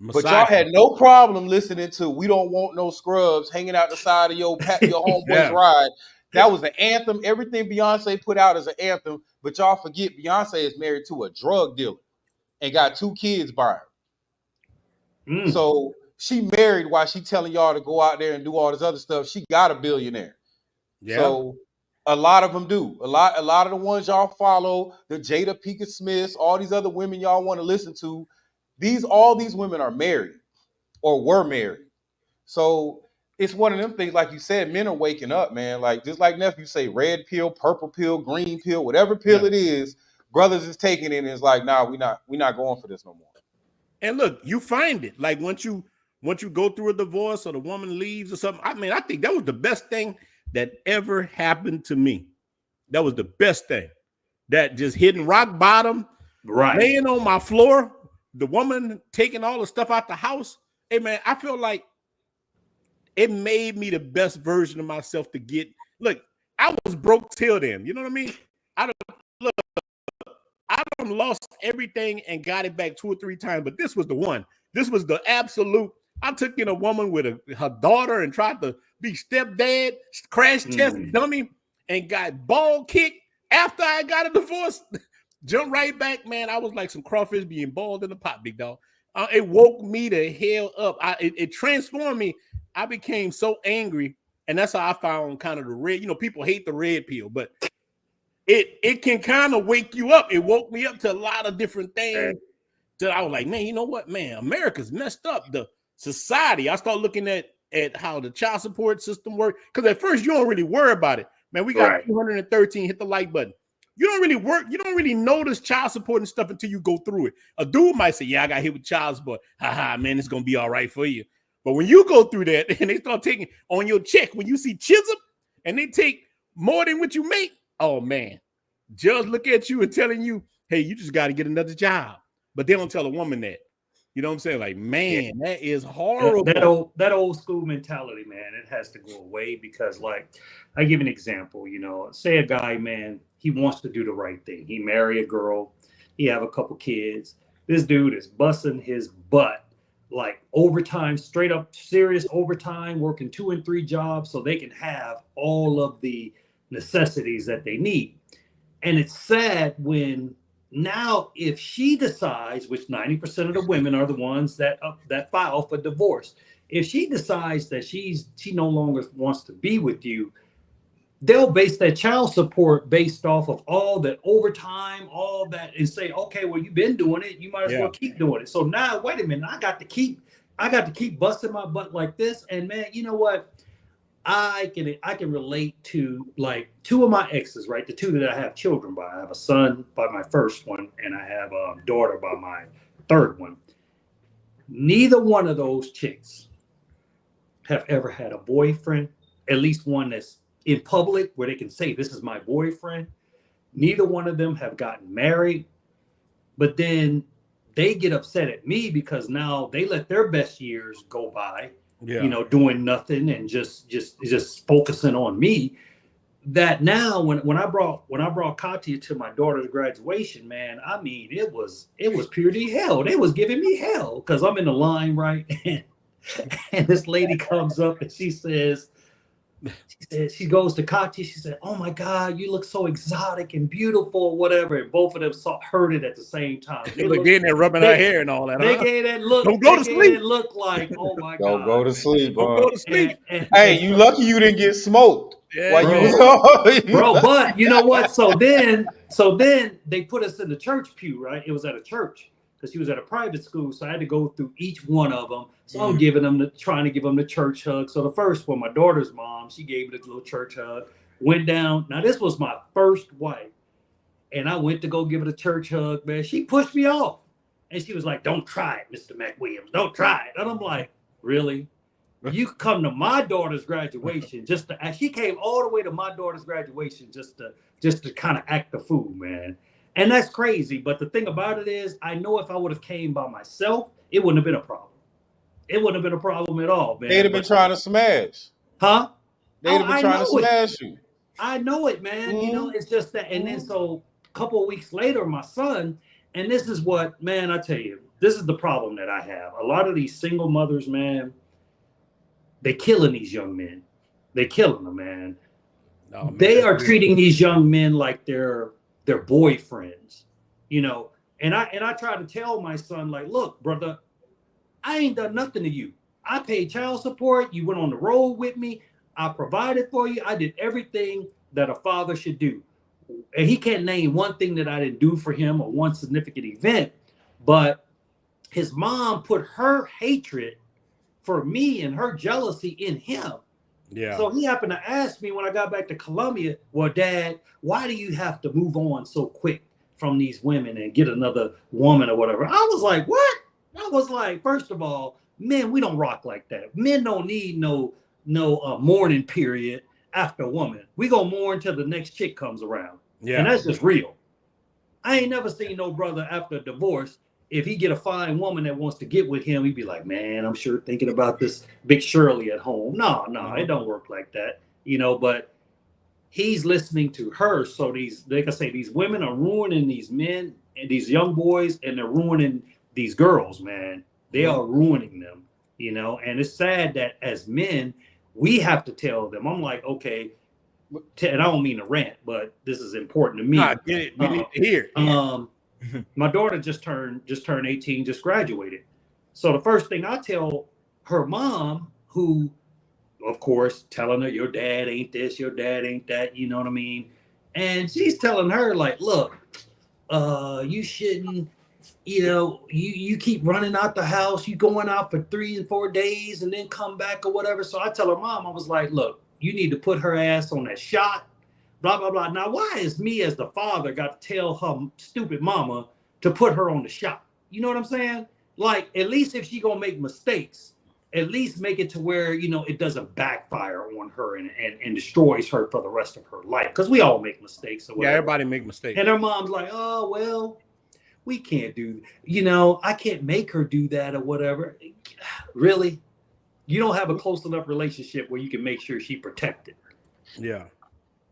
But y'all had no problem listening to "We Don't Want No Scrubs" hanging out the side of your homeboy's ride. That was the anthem. Everything Beyonce put out as an anthem, but y'all forget Beyonce is married to a drug dealer and got 2 kids by her. So she married while she telling y'all to go out there and do all this other stuff. She got a billionaire. Yeah. So a lot of them do. A lot of the ones y'all follow, the Jada Pinkett Smiths, all these other women y'all want to listen to, all these women are married or were married. So it's one of them things, like you said, men are waking up, man. Like, just like nephew say, red pill, purple pill, green pill, whatever pill it is, brothers is taking it and it's like, nah, we not going for this no more. And look, you find it. Like once you go through a divorce or the woman leaves or something, I mean, I think that was the best thing that ever happened to me. That was the best thing. That just hitting rock bottom, laying on my floor, the woman taking all the stuff out the house. Hey, man, I feel like it made me the best version of myself to get. Look, I was broke till then. You know what I mean? I done lost everything and got it back 2 or 3 times, but this was the one. This was the absolute. I took in a woman with her daughter and tried to be stepdad, crash test dummy, and got ball kicked after I got a divorce. Jumped right back, man. I was like some crawfish being boiled in the pot, big dog. It woke me the hell up. It transformed me. I became so angry, and that's how I found kind of the red. People hate the red pill, but it can kind of wake you up. It woke me up to a lot of different things that I was like, man, you know what, man, America's messed up. The society. I start looking at how the child support system works. Because at first you don't really worry about it. Man, we got 213, hit the like button. You don't really notice child support and stuff until you go through it. A dude might say, yeah, I got hit with child support. Ha, man, it's going to be all right for you. But when you go through that and they start taking on your check, when you see Chisholm and they take more than what you make, oh man, judge look at you and telling you, hey, you just got to get another job. But they don't tell a woman that. You know what I'm saying? Like, man, that is horrible. That old school mentality, man, it has to go away because, like, I give an example, say a guy, man, he wants to do the right thing. He marry a girl, he have a couple kids. This dude is busting his butt, like overtime, straight up serious overtime, working 2 and 3 jobs so they can have all of the necessities that they need. And it's sad when now if she decides, which 90% of the women are the ones that file for divorce, if she decides that she no longer wants to be with you, they'll base that child support based off of all that overtime, all that, and say, okay, well, you've been doing it, you might as well keep doing it. So now, wait a minute, I got to keep busting my butt like this. And man, you know what? I can relate to like 2 of my exes, right? The 2 that I have children by. I have a son by my first one, and I have a daughter by my third one. Neither one of those chicks have ever had a boyfriend, at least one that's in public where they can say, this is my boyfriend. Neither one of them have gotten married, but then they get upset at me because now they let their best years go by, doing nothing and just focusing on me. That now when I brought Katya to my daughter's graduation, man, I mean, it was purely hell. They was giving me hell because I'm in the line, right? And this lady comes up and she goes to Katya. She said, "Oh my God, you look so exotic and beautiful," whatever. And both of them heard it at the same time. They look in there rubbing her hair and all that. They gave that look. Don't go to sleep. Look like, oh my God. Don't go to sleep, bro. Don't go to sleep. Hey, you lucky you didn't get smoked. Yeah, bro. But you know what? So then they put us in the church pew, right? It was at a church because she was at a private school, so I had to go through each one of them. So I'm trying to give them the church hug. So the first one, my daughter's mom, she gave me the little church hug. Went down. Now this was my first wife, and I went to go give her the church hug. Man, she pushed me off, and she was like, "Don't try it, Mr. McWilliams. Don't try it." And I'm like, "Really? You come to my daughter's graduation she came all the way to my daughter's graduation just to kind of act the fool, man." And that's crazy. But the thing about it is, I know if I would have came by myself, it wouldn't have been a problem. It wouldn't have been a problem at all, man. They'd have been trying to smash. Huh? They'd have been trying to smash you. I know it, man. Mm-hmm. It's just that. And then so a couple of weeks later, my son, and this is what, man, I tell you, this is the problem that I have. A lot of these single mothers, man, they're killing these young men. They're killing them, man. No, man, they are treating these young men like they're boyfriends, And I try to tell my son, like, look, brother, I ain't done nothing to you. I paid child support. You went on the road with me. I provided for you. I did everything that a father should do. And he can't name one thing that I didn't do for him or one significant event. But his mom put her hatred for me and her jealousy in him. Yeah. So he happened to ask me when I got back to Colombia, well, Dad, why do you have to move on so quick from these women and get another woman or whatever? I was like, what? I was like, first of all, men, we don't rock like that. Men don't need no mourning period after a woman. We gonna mourn till the next chick comes around. Yeah. And that's just real. I ain't never seen no brother after a divorce, if he get a fine woman that wants to get with him, he'd be like, man, I'm sure thinking about this Big Shirley at home. No, it don't work like that. But he's listening to her. So these women are ruining these men and these young boys, and they're ruining these girls, man. They are ruining them, and it's sad that as men, we have to tell them. I'm like, okay, and I don't mean to rant, but this is important to me. Nah, get it. We need to hear. My daughter just turned 18, just graduated. So the first thing I tell her mom, who, of course, telling her, your dad ain't this, your dad ain't that, you know what I mean? And she's telling her, like, look, you shouldn't, you keep running out the house, you going out for 3 and 4 days and then come back or whatever. So I tell her mom, I was like, look, you need to put her ass on that shot, blah, blah, blah. Now, why is me as the father got to tell her stupid mama to put her on the shot? You know what I'm saying? Like, at least if she gonna make mistakes, at least make it to where, you know, it doesn't backfire on her and destroys her for the rest of her life. Because we all make mistakes. Or yeah, everybody make mistakes. And her mom's like, oh, well, we can't do, you know, I can't make her do that or whatever. Really? You don't have a close enough relationship where you can make sure she protected. Yeah.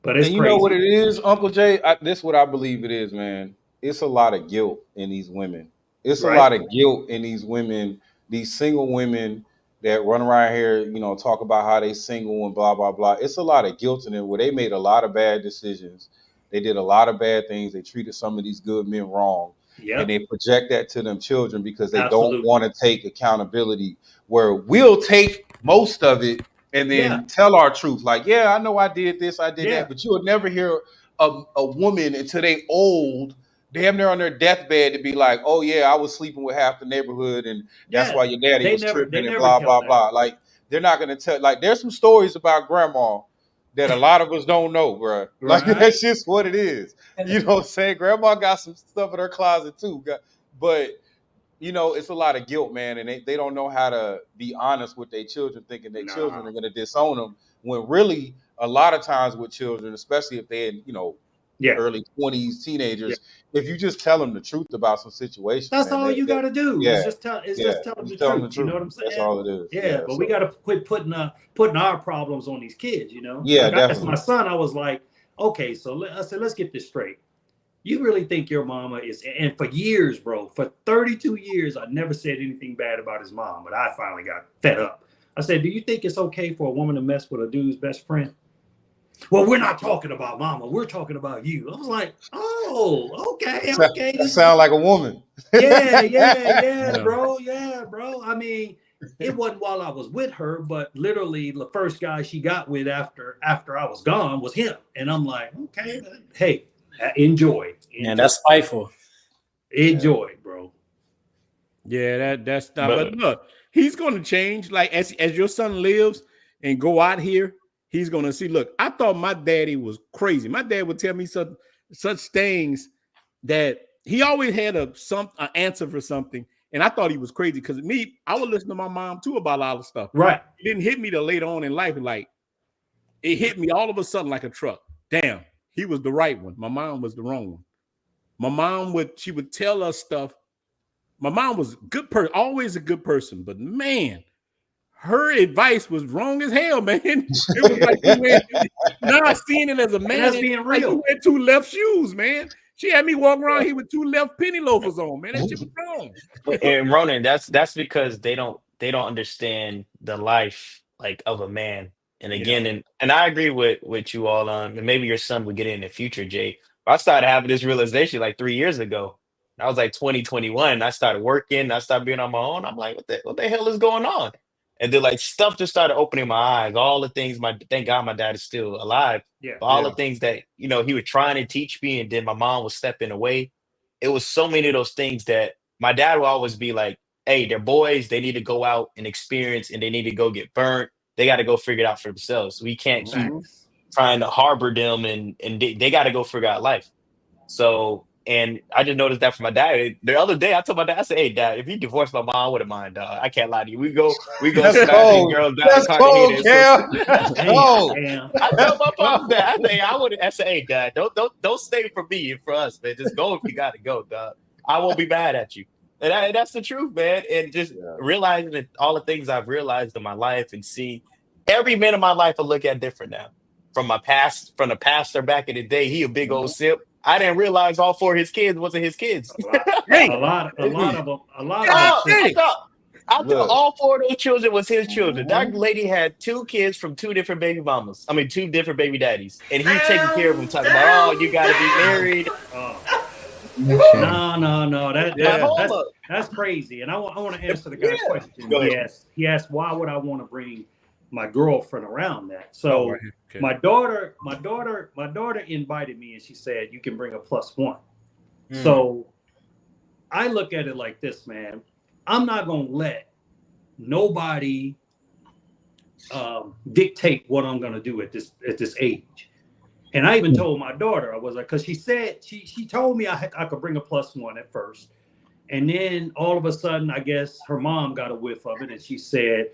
But it's and you crazy. know what it is, Uncle Jay? This is what I believe it is, man. It's a lot of guilt in these women. It's a lot of guilt in these women, these single women that run around here, you know, talk about how they single and blah, blah, blah. It's a lot of guilt in them where they made a lot of bad decisions. They did a lot of bad things. They treated some of these good men wrong. Yep. And they project that to them children because they don't want to take accountability, where we'll take most of it and then tell our truth. Like, yeah, I know I did this, I did that, but you will never hear a woman until they old, damn near on their deathbed, to be like, oh yeah, I was sleeping with half the neighborhood and that's why your daddy was tripping and blah, blah, blah. Like, they're not going to tell. Like, there's some stories about grandma that a lot of us don't know, bro. Like, that's just what it is. You know what I'm saying? Grandma got some stuff in her closet too. But, you know, it's a lot of guilt, man. And they don't know how to be honest with their children, thinking their children are going to disown them. When really, a lot of times with children, especially if they're in, you know, early 20s, teenagers, if you just tell them the truth about some situation, that's all you got to do. Is just tell them the truth. You know what I'm saying? That's all it is. Yeah, but we got to quit putting our problems on these kids. You know? Yeah, like definitely. I asked my son, I was like, okay, so I said, let's get this straight. You really think your mama is? And for years, bro, for 32 years, I never said anything bad about his mom, but I finally got fed up. I said, do you think it's okay for a woman to mess with a dude's best friend? Well, we're not talking about mama. We're talking about you. I was like, oh, okay. That sound like a woman. Yeah, bro. Yeah, bro. I mean, it wasn't while I was with her, but literally the first guy she got with after I was gone was him. And I'm like, okay, hey, enjoy. Man, that's spiteful. Enjoy, bro. Yeah, that's not. But look, he's going to change. Like as your son lives and go out here, he's going to see, look, I thought my daddy was crazy. My dad would tell me such things that he always had an answer for something. And I thought he was crazy because I would listen to my mom too about a lot of stuff. Right. It didn't hit me till later on in life. Like, it hit me all of a sudden like a truck. Damn, he was the right one. My mom was the wrong one. My mom she would tell us stuff. My mom was a good person, always a good person. But man, her advice was wrong as hell, man. It was like now I seen it as a man. That's being real. Like you wear two left shoes, man. She had me walking around here with two left penny loafers on, man. That shit was wrong. And Ronan, that's because they don't understand the life like of a man. And again, and I agree with you all on, and maybe your son would get it in the future, Jay. But I started having this realization like 3 years ago. I was like 2021. I started working. I started being on my own. I'm like, what the hell is going on? And then like stuff just started opening my eyes. All the things thank God my dad is still alive. Yeah. But all the things that, you know, he was trying to teach me, and then my mom was stepping away. It was so many of those things that my dad would always be like, hey, they're boys. They need to go out and experience, and they need to go get burnt. They got to go figure it out for themselves. We can't keep trying to harbor them, and they got to go figure out life. So, and I just noticed that from my dad. The other day, I told my dad, I said, hey, Dad, if you divorced my mom, I wouldn't mind, dog. I can't lie to you. We go smash these girls down the Cartagena. That's cold. I tell my mom that. I say, hey, Dad, don't stay for me and for us, man. Just go if you got to go, dog. I won't be mad at you. And that's the truth, man. And just realizing that all the things I've realized in my life and see every man in my life I look at different now. From the pastor back in the day, he a big old sip. I didn't realize all four of his kids wasn't his kids. A lot of them. I thought all four of those children was his children. That lady had two kids from two different baby mamas. I mean, two different baby daddies. And he's taking care of them, talking about, you got to be married. No. That's crazy. And I want to answer the guy's question. He asked, why would I want to bring my girlfriend around that? So my daughter invited me, and she said, you can bring a +1. So I look at it like this, man. I'm not going to let nobody dictate what I'm going to do at this age. And I even told my daughter, I was like, because she said, she told me I could bring a +1 at first. And then all of a sudden, I guess her mom got a whiff of it, and she said,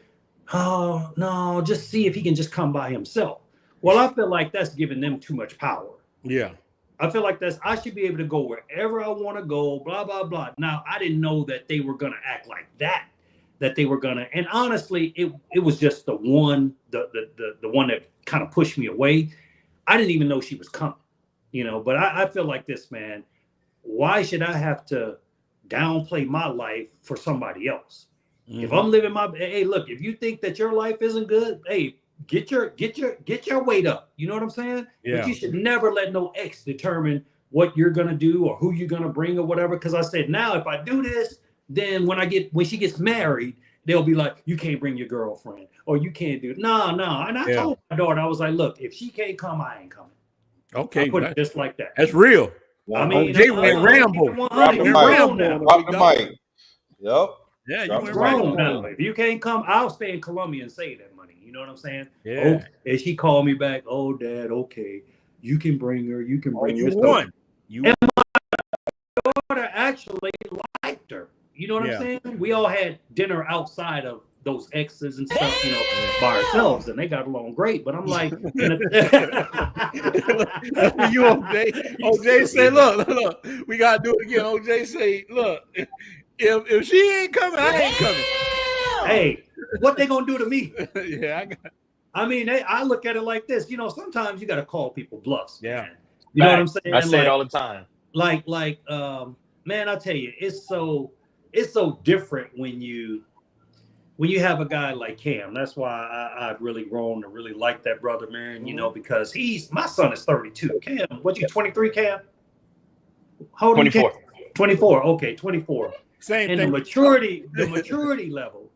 oh no, just see if he can just come by himself. Well, I feel like that's giving them too much power. Yeah. I feel like I should be able to go wherever I want to go, blah, blah, blah. Now, I didn't know that they were going to act like that they were going to, and honestly, it was just the one that kind of pushed me away. I didn't even know she was coming, but I feel like this, man, why should I have to downplay my life for somebody else? Mm-hmm. If I'm living hey, look, if you think that your life isn't good, hey, get your weight up. You know what I'm saying? Yeah. But you should never let no ex determine what you're gonna do or who you're gonna bring or whatever. Because I said, now if I do this, then when she gets married, they'll be like, you can't bring your girlfriend or you can't do it. No. And I told my daughter, I was like, look, if she can't come, I ain't coming. Okay, I put it just like that. That's real. I mean, they went Rambo. Drop the mic. Yep. Yeah, you went grown now. If you can't come, I'll stay in Colombia and save that money. You know what I'm saying? Yeah. Oh, and she called me back. Oh, Dad, okay. You can bring her. You can bring her. And my daughter actually liked her. You know what I'm saying? We all had dinner outside of those exes and stuff, by ourselves, and they got along great. But I'm like, you, OJ say, look, we gotta do it again. OJ say, look, if she ain't coming, I ain't coming. Hey, what they gonna do to me? Yeah, I look at it like this. Sometimes you gotta call people bluffs. Yeah, man. You know what I'm saying? I say it all the time. Man, I tell you, it's so different when you have a guy like Cam. That's why I've really grown to really like that brother, man. Because my son is 32. Cam, what you 23, Cam? How old 24. 24. Okay, 24. Same and thing. The maturity level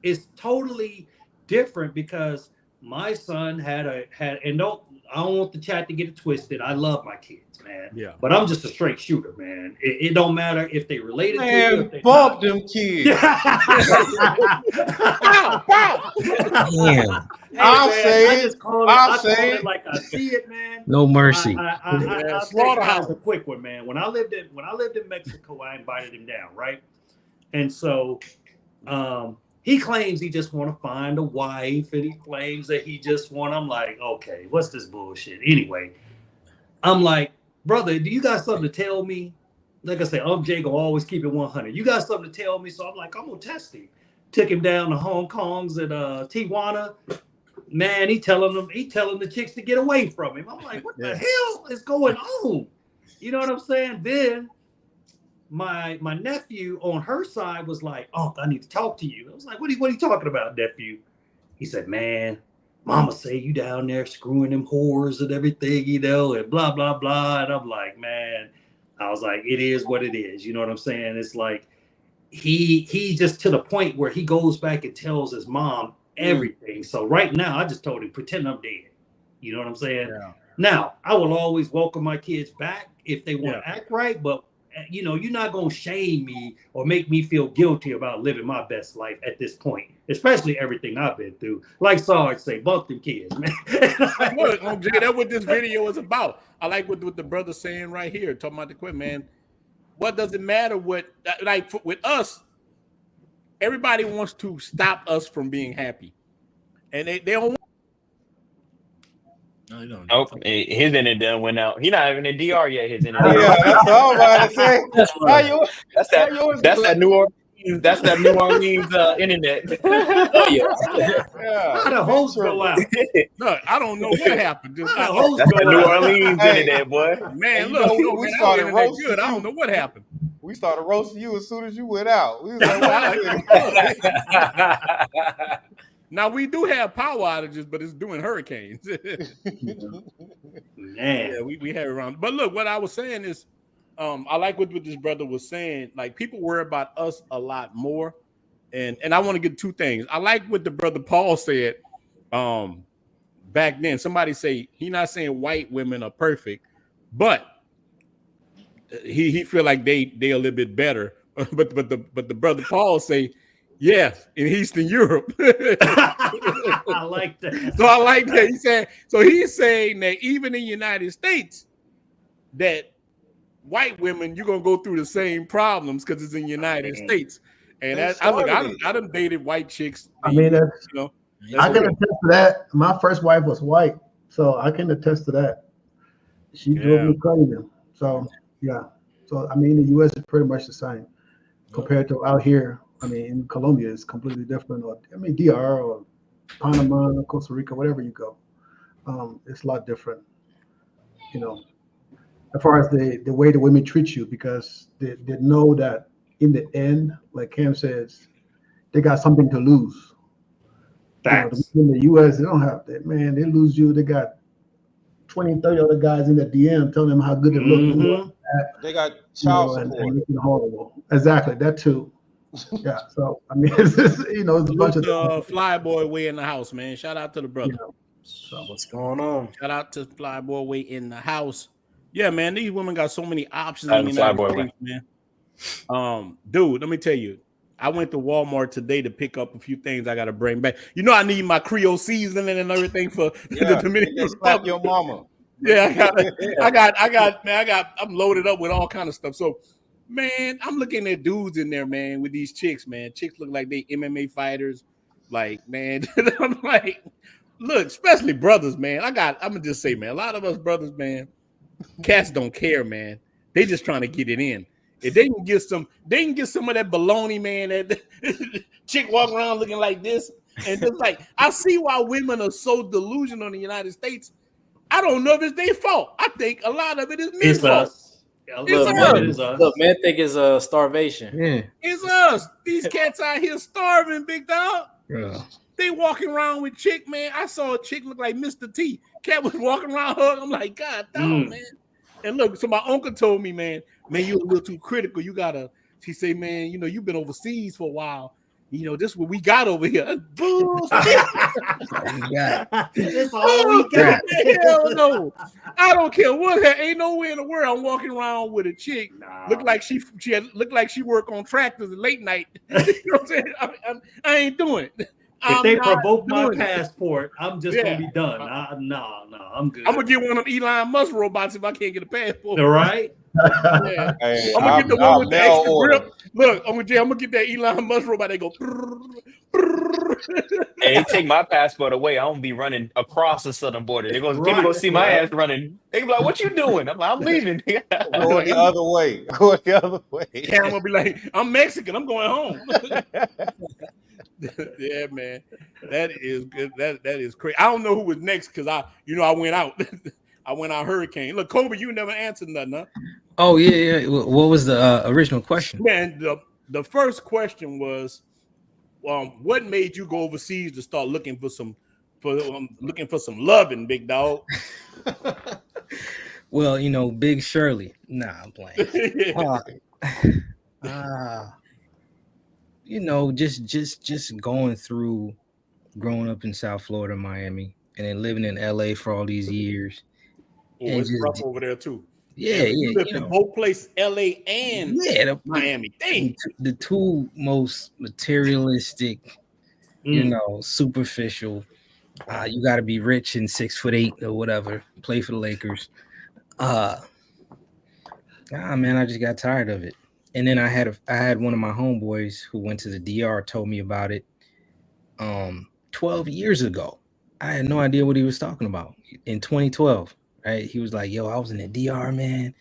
is totally different because my son I don't want the chat to get it twisted. I love my kids, man. Yeah. But I'm just a straight shooter, man. It don't matter if they related to you. Man, bump them kids. Pow. Damn. I'll say it like I see it, man. No mercy. I'll slaughterhouse a quick one, man. When I lived in Mexico, I invited him down, right? And so he claims he just want to find a wife, and he claims that he just want. I'm like, okay, what's this bullshit? Anyway, I'm like, brother, do you got something to tell me? Like I said, Jay gonna always keep it 100. You got something to tell me? So I'm like, I'm gonna test him. Took him down to Hong Kong's at Tijuana. Man, he telling the chicks to get away from him. I'm like, what the hell is going on? You know what I'm saying? Then my nephew on her side was like, oh, I need to talk to you. I was like, what are you talking about, nephew? He said, man, mama say you down there screwing them whores and everything, and blah, blah, blah. And I'm like, man, I was like, it is what it is. You know what I'm saying? It's like, he just to the point where he goes back and tells his mom everything. So right now, I just told him, pretend I'm dead. You know what I'm saying? Yeah. Now, I will always welcome my kids back if they want to act right, but you're not going to shame me or make me feel guilty about living my best life at this point, especially everything I've been through. Like Sarge say, bump them kids, man. Look, OJ, that's what this video is about. I like what the brother's saying right here, talking about the quit, man. What does it matter with us? Everybody wants to stop us from being happy, and they don't want. No, don't. Oh, his internet done went out. He's not even in DR yet. His internet. Yeah, that's what I was about to say. That's that New Orleans. That's that New Orleans internet. How the host go out? Look, I don't know what happened. That's the New Orleans internet, boy. Man, look, we started roasting. Good. I don't know what happened. We started roasting you as soon as you went out. We was like, now we do have power outages, but it's doing hurricanes. Man. Yeah, we have it around. But look, what I was saying is, I like what this brother was saying. Like, people worry about us a lot more, and I want to get two things. I like what the brother Paul said. Back then, somebody say he not saying white women are perfect, but he feel like they a little bit better. But the brother Paul say, yes, in Eastern Europe. I like that. So I like that. He's saying that even in the United States, that white women, you're gonna go through the same problems because it's in the United States. And I done dated white chicks. I can attest to that. My first wife was white, so I can attest to that. She drove me crazy. So yeah. So I mean, the U.S. is pretty much the same compared to out here. I mean, in Colombia, it's completely different. Or I mean, DR or Panama, Costa Rica, wherever you go, it's a lot different. You know, as far as the way the women treat you, because they know that in the end, like Cam says, they got something to lose. Facts. In the U.S., they don't have that. Man, they lose you. They got 20, 30 other guys in the DM telling them how good they look. They got child support. And looking horrible. Exactly, that too. Yeah. So I mean, it's just, it's a bunch of Flyboy Way in the house, man. Shout out to the brother. So what's going on? Shout out to Flyboy Way in the house. Yeah, man. These women got so many options in the United States, man. Dude, let me tell you. I went to Walmart today to pick up a few things I got to bring back. You know, I need my Creole seasoning and everything for the Dominican Republic. Your mama. Yeah, I'm loaded up with all kind of stuff. So, man, I'm looking at dudes in there, man, with these chicks, man. Chicks look like they MMA fighters. Like, man, I'm like, look, especially brothers, man. I'm gonna just say, man, a lot of us brothers, man, cats don't care, man. They just trying to get it in. If they can get some of that baloney, man. That chick walking around looking like this, and just like I see why women are so delusional in the United States. I don't know if it's their fault. I think a lot of it is men's fault. Look, man, think it's starvation. Yeah, it's us. These cats out here starving, big dog. Yeah. They walking around with chick, man. I saw a chick look like Mr. T. Cat was walking around hugging. I'm like, God damn, man. And look, so my uncle told me, man, you're a little too critical. You gotta. He say, man, you've been overseas for a while. This is what we got over here. Bullshit. That's all we got. Hell no. I don't care what. Ain't nowhere in the world I'm walking around with a chick. Look like she looked like she work on tractors at late night. You know what I'm saying? I ain't doing it. If they provoke my passport, I'm just gonna be done. No, I'm good. I'm gonna get one of them Elon Musk robots if I can't get a passport. All right. Yeah. Hey, I'm gonna get the one with the extra grip. Look, I'm gonna get that Elon Musk robot. They go. Hey, they take my passport away. I'm gonna be running across the southern border. They're gonna people gonna see my ass running. They be like, "What you doing?" I'm like, "I'm leaving." Going the other way. Going the other way. Cam will be like, "I'm Mexican. I'm going home." Yeah, man, that is good. That is crazy. I don't know who was next because I went out. I went out hurricane. Look, Kobe, you never answered nothing, huh? Oh yeah. What was the original question? Man, the first question was, what made you go overseas to start looking for some loving, big dog? Well, Big Shirley. Nah, I'm playing. Just going through growing up in South Florida, Miami, and then living in LA for all these years. It's rough over there too. Yeah. You lived in both places, LA and Miami. Dang. The two most materialistic, superficial. You got to be rich and 6'8" or whatever. Play for the Lakers. Man, I just got tired of it. And then I had one of my homeboys who went to the DR told me about it 12 years ago. I had no idea what he was talking about in 2012, right? He was like, yo, I was in the DR, man.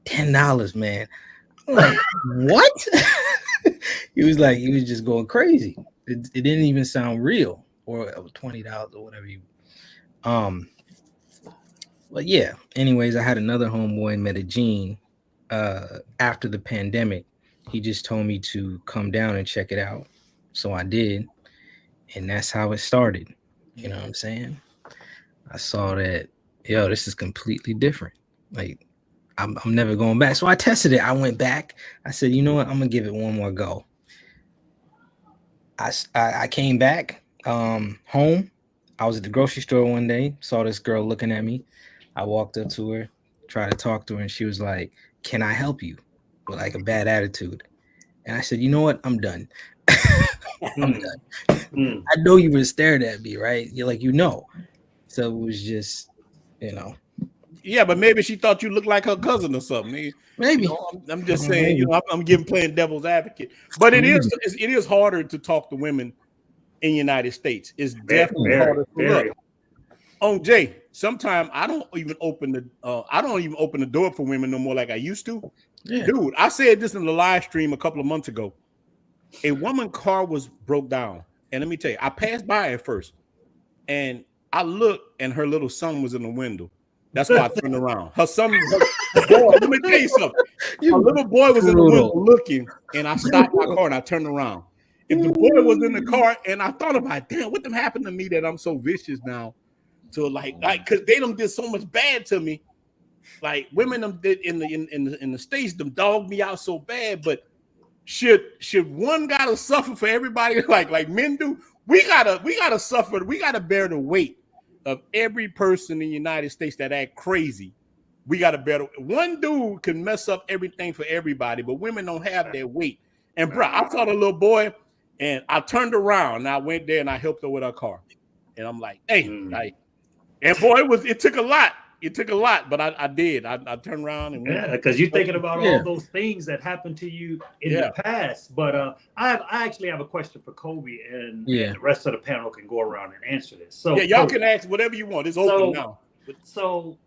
$10, man. I'm like, what? He was just going crazy. It didn't even sound real, or it was $20 or whatever. But yeah, anyways, I had another homeboy in Medellin. After the pandemic, he just told me to come down and check it out. So I did. And that's how it started. You know what I'm saying? I saw that, this is completely different. Like, I'm never going back. So I tested it. I went back. I said, you know what? I'm going to give it one more go. I came back home. I was at the grocery store one day, saw this girl looking at me. I walked up to her, tried to talk to her, and she was like, can I help you? With like a bad attitude. And I said, you know what? I'm done. I'm done. I know you were staring at me, right? You're like, So it was just, Yeah, but maybe she thought you looked like her cousin or something. Maybe. I'm just saying, I'm playing devil's advocate. But it is harder to talk to women in the United States. It's definitely harder to look. On Jay, sometimes I don't even open the door for women no more like I used to. Yeah. Dude, I said this in the live stream a couple of months ago. A woman's car was broke down. And let me tell you, I passed by it first. And I looked and her little son was in the window. That's why I turned around. Her son, boy, let me tell you something. Her little boy was in the window looking, and I stopped my car and I turned around. If the boy was in the car, and I thought about, damn, what them happened to me that I'm so vicious now? So like, because they done did so much bad to me. Like women them did in the States, them dogged me out so bad. But should one gotta suffer for everybody like men do? We gotta suffer. We gotta bear the weight of every person in the United States that act crazy. We gotta bear the one dude can mess up everything for everybody, but women don't have that weight. And bro, I saw the little boy, and I turned around and I went there and I helped her with her car. And I'm like, hey, like, and boy, it took a lot. It took a lot, but I did. I turned around and went. Yeah, because you're thinking about all those things that happened to you in the past. But I actually have a question for Kobe, and the rest of the panel can go around and answer this. So y'all can ask whatever you want. It's open now. So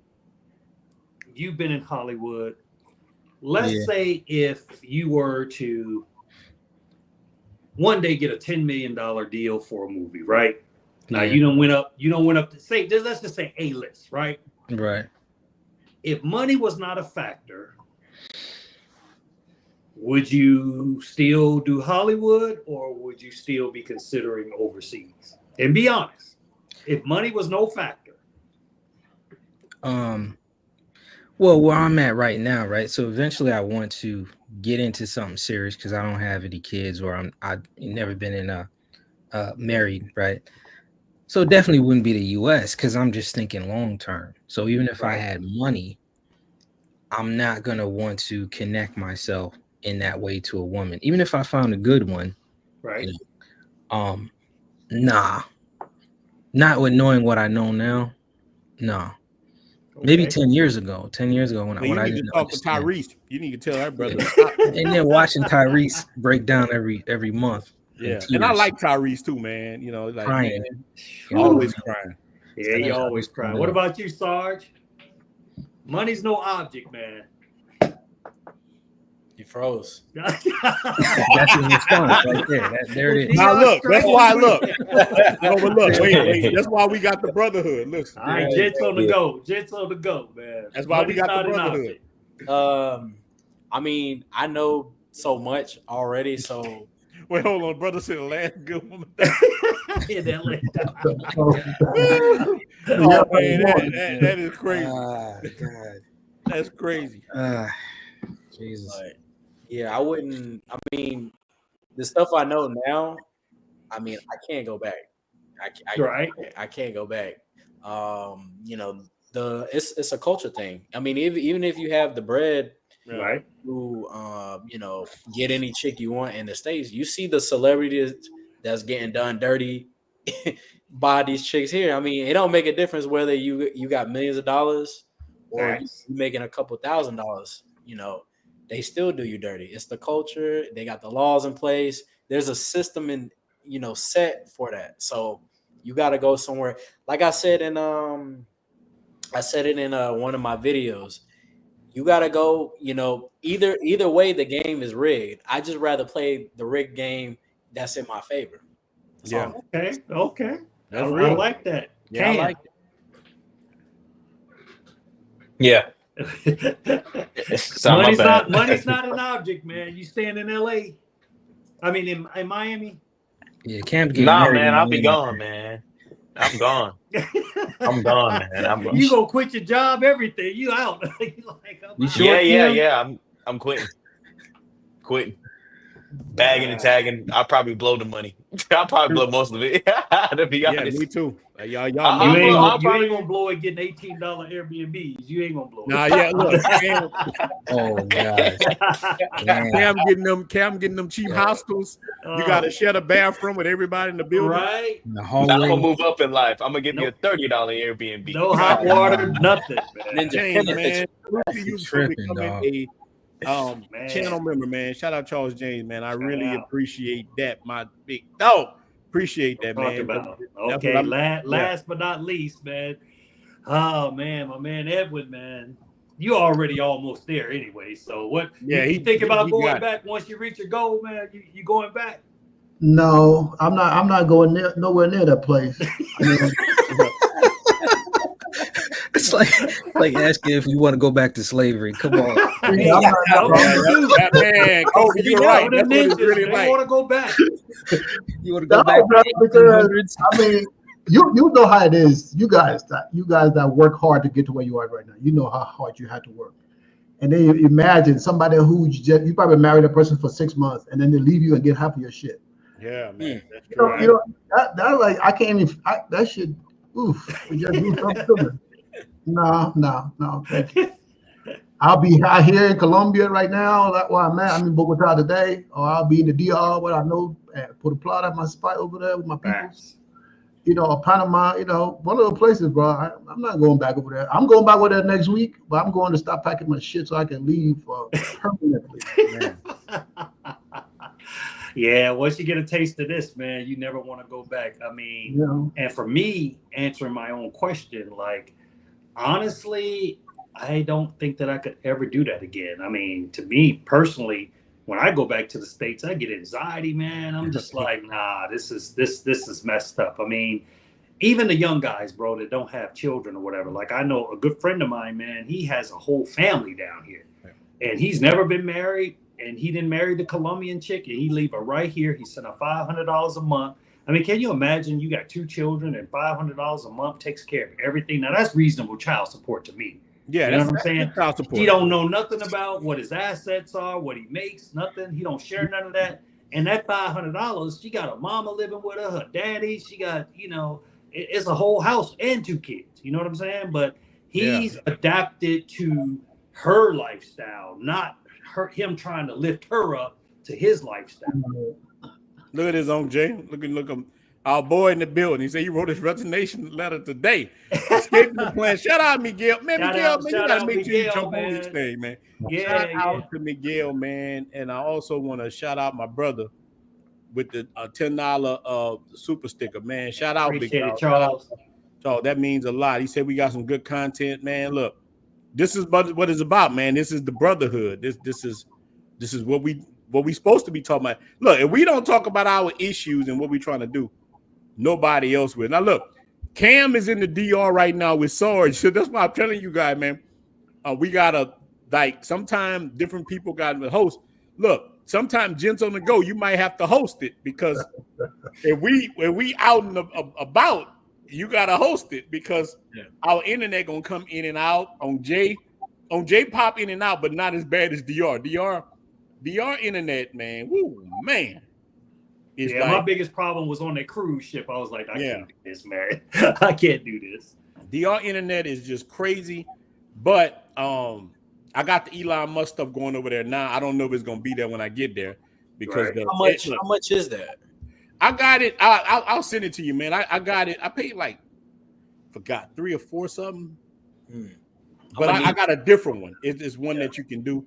you've been in Hollywood. Let's say if you were to one day get a $10 million deal for a movie, right? Now you don't went up to say, let's just say A-list, right? Right. If money was not a factor, would you still do Hollywood or would you still be considering overseas? And be honest, if money was no factor. Well, where I'm at right now, right? So eventually I want to get into something serious because I don't have any kids or I've never been in a married, right? So it definitely wouldn't be the US because I'm just thinking long term. So even if I had money, I'm not gonna want to connect myself in that way to a woman. Even if I found a good one, right? You know, nah. Not with knowing what I know now. No. Maybe 10 years ago. 10 years ago when I need didn't to talk to Tyrese. You need to tell her brother. And then watching Tyrese break down every month. Yeah, and I like Tyrese too, man. You know, like crying. Man, always crying. Yeah, you always crying. What about you, Sarge? Money's no object, man. You froze. That's his response right there. There it is. Now look, that's why. Look, wait. That's why we got the brotherhood. Listen, all right, Jets on the go. Jets on the go, man. That's why we got the brotherhood. I mean, I know so much already, so. Wait, hold on, brother. Said the last good woman. Yeah, that last oh man, that is crazy. God. That's crazy. Jesus. Yeah, I wouldn't. I mean, the stuff I know now. I mean, I can't go back. I can't go back. You know, it's a culture thing. I mean, even if you have the bread. Right. To you know, get any chick you want in the States, you see the celebrities that's getting done dirty by these chicks here. I mean, it don't make a difference whether you got millions of dollars or you making a couple $1,000s. You know, they still do you dirty. It's the culture. They got the laws in place. There's a system set for that. So you got to go somewhere. Like I said in one of my videos. You gotta go, you know, either way the game is rigged. I just rather play the rigged game that's in my favor. Yeah. Okay. I like that. Yeah, I like it. Yeah. Money's not an object, man. You staying in LA? I mean in Miami? Yeah, Cam. Nah, man, I'll be gone, man. I'm gone. I'm gone, man. I'm gone. You gonna quit your job, everything. You out. Yeah. I'm quitting. Bagging and tagging. I'll probably blow the money. I'll probably blow most of it. To be honest. Yeah, me too. Y'all you ain't gonna blow it getting $18 Airbnbs. You ain't gonna blow it. Nah, yeah, look. Oh God. Cam getting them cheap hostels. You gotta share the bathroom with everybody in the building. Right. I'm gonna move up in life. I'm gonna give you a $30 Airbnb. No hot water, nothing, man. James, man. You tripping, dog. Channel member, man. Shout out Charles James, man. I really appreciate that. My big dog. Appreciate that, Talk man. about. That's Okay, what last but not least, man. Oh man, my man Edwin, man. You already almost there anyway. So what you think about going back once you reach your goal, man? You going back? No, I'm not. I'm not going nowhere near that place. I mean, It's like asking if you want to go back to slavery. Come on. yeah, I'm not, man, Kobe, you're right. That's what it's really they like. want to go back. You want to go back bro, to because 1800s? I mean, you know how it is. You guys that work hard to get to where you are right now. You know how hard you had to work. And then you imagine somebody who you probably married a person for 6 months, and then they leave you and get half of your shit. Yeah, man. That's You true. know that like I can't even. That shit. Oof. We just do something to me. No. Thank you. I'll be out here in Colombia right now. That's where I'm at. I'm in Bogota today, or I'll be in the DR, where I know, put a plot at my spot over there with my people. You know, or Panama. You know, one of the places, bro. I'm not going back over there. I'm going back over there next week, but I'm going to stop packing my shit so I can leave permanently. Yeah, once you get a taste of this, man, you never want to go back. I mean, and for me, answering my own question, like, honestly, I don't think that I could ever do that again. I mean, to me personally, when I go back to the States, I get anxiety, man. I'm just like, nah, this is messed up. I mean, even the young guys, bro, that don't have children or whatever. Like, I know a good friend of mine, man, he has a whole family down here, and he's never been married. And he didn't marry the Colombian chick, and he leave her right here. He sent her $500 a month. I mean, can you imagine? You got 2 children, and $500 a month takes care of everything. Now that's reasonable child support to me. Yeah, you know what I'm saying? Child support. He don't know nothing about what his assets are, what he makes, nothing. He don't share none of that. And that $500, she got a mama living with her daddy. She got, it's a whole house and 2 kids. You know what I'm saying? But he's adapted to her lifestyle, not him trying to lift her up to his lifestyle. Look at his own Jay. Look at our boy in the building. He said he wrote his resignation letter today. Escaping the plan. Shout out Miguel. Man, Miguel, man, you gotta make sure you jump on this thing, man. Shout out to Miguel, man. And I also want to shout out my brother with the $10 super sticker, man. Shout out, Appreciate it, Charles. So that means a lot. He said we got some good content, man. Look. This is what it's about, man. This is the brotherhood. This is what we supposed to be talking about. Look, if we don't talk about our issues and what we're trying to do, nobody else will. Now, look, Cam is in the DR right now with Sarge. So that's why I'm telling you guys, man. We gotta sometimes different people got to host. Look, sometimes Gents on the Go, you might have to host it because if we out and about. You gotta host it because our internet gonna come in and out on J pop in and out, but not as bad as DR. DR internet, man. Woo, man. My biggest problem was on that cruise ship. I was like, I can't do this, man. I can't do this. DR internet is just crazy, but I got the Elon Musk stuff going over there now. I don't know if it's gonna be there when I get there because how much is that? I got it. I'll send it to you, man. I got it. I paid forgot 3 or 4 something. But I got a different one. It's one that you can do.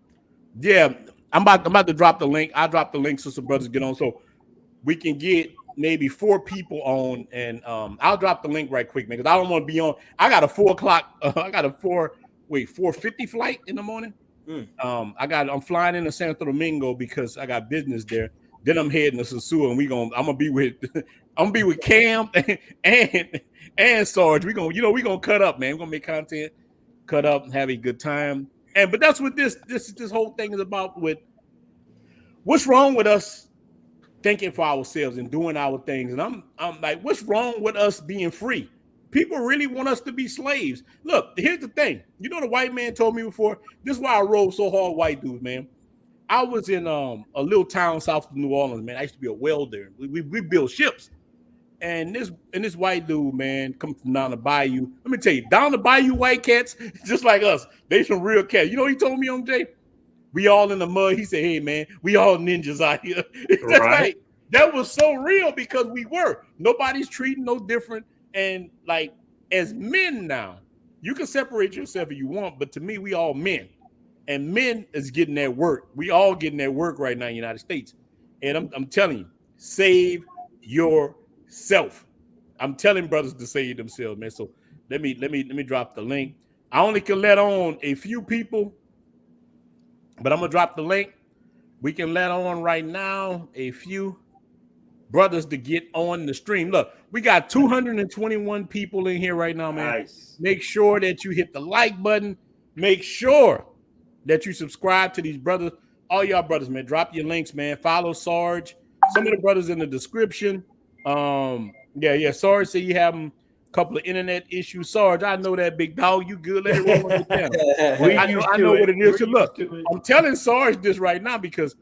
Yeah, I'm about to drop the link. I'll drop the link so some brothers get on so we can get maybe 4 people on, and I'll drop the link right quick, man, because I don't want to be on. I got a 4 o'clock. I got a 4:50 flight in the morning. I'm flying into Santo Domingo because I got business there. Then I'm heading to Sosua, and I'm gonna be with Cam and Sarge. We're gonna cut up, man. We're gonna make content, cut up, and have a good time. But that's what this whole thing is about. With what's wrong with us thinking for ourselves and doing our things, and I'm like, what's wrong with us being free? People really want us to be slaves. Look, here's the thing. You know, the white man told me before. This is why I roll so hard, white dudes, man. I was in a little town south of New Orleans, man. I used to be a welder. We built ships. And this white dude, man, come from down the bayou. Let me tell you, down the bayou white cats, just like us, they some real cats. You know what he told me on Jay? We all in the mud. He said, hey, man, we all ninjas out here. Right. That was so real because we were. Nobody's treating no different. And like as men now, you can separate yourself if you want, but to me, we all men. And men is getting that work. We all getting that work right now in the United States. And I'm telling you, save your self. I'm telling brothers to save themselves, man. So let me drop the link. I only can let on a few people, but I'm gonna drop the link. We can let on right now a few brothers to get on the stream. Look, we got 221 people in here right now, man. Nice. Make sure that you hit the like button. Make sure that you subscribe to these brothers. All y'all brothers, man, drop your links, man. Follow Sarge. Some of the brothers in the description. Sarge said you have a couple of internet issues. Sarge, I know that, big dog. You good? Let it roll on your channel. I know what it is. So look, I'm telling Sarge this right now because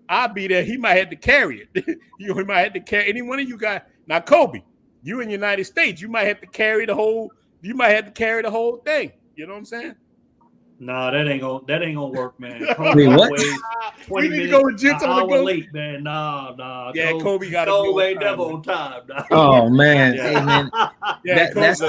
I'll be there. He might have to carry it. He might have to carry any one of you guys. Now, Kobe, you in the United States, you might have to carry the whole. You might have to carry the whole thing. You know what I'm saying? Nah, that ain't gonna work, man. Wait, what? We need to go with Jits on the go. Late, man. Nah. Yeah, Kobe got to be ain't never on time. Nah. Oh man, Yeah. hey man, Yeah, that's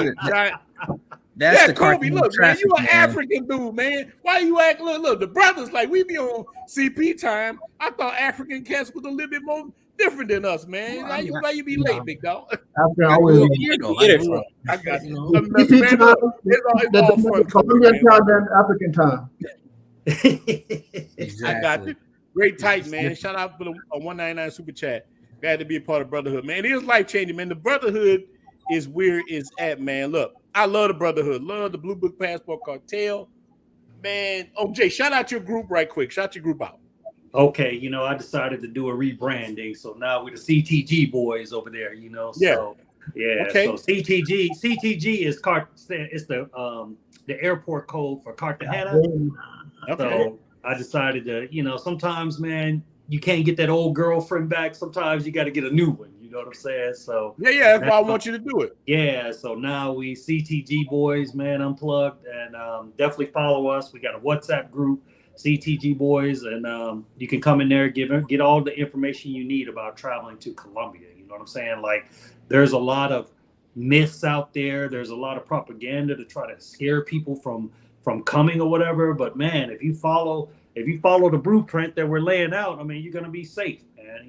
the Kobe. Look, man, you an man. African dude, man. Why you act? Look, the brothers like we be on CP time. I thought African cats was a little bit more different than us, man. Why you be late, big dog? After always I got you. It's all fun. Colombian time and African time. Exactly. I got you. Great tight, man. Shout out for the 199 super chat. Glad to be a part of brotherhood, man. It is life changing, man. The brotherhood is where it's at, man. Look, I love the brotherhood. Love the Blue Book Passport Cartel, man. Oh, Jay, shout out your group right quick. Shout your group out. Okay, I decided to do a rebranding, so now we're the CTG boys over there. So Okay. So CTG is the airport code for Cartagena. Okay. So I decided to, sometimes, man, you can't get that old girlfriend back. Sometimes you got to get a new one. You know what I'm saying? So that's why I want you to do it. Yeah. So now we CTG boys, man, unplugged, and definitely follow us. We got a WhatsApp group, CTG boys, and you can come in there, get all the information you need about traveling to Colombia. You know what I'm saying? Like, there's a lot of myths out there. There's a lot of propaganda to try to scare people from coming or whatever. But man, if you follow the blueprint that we're laying out, I mean, you're gonna be safe. And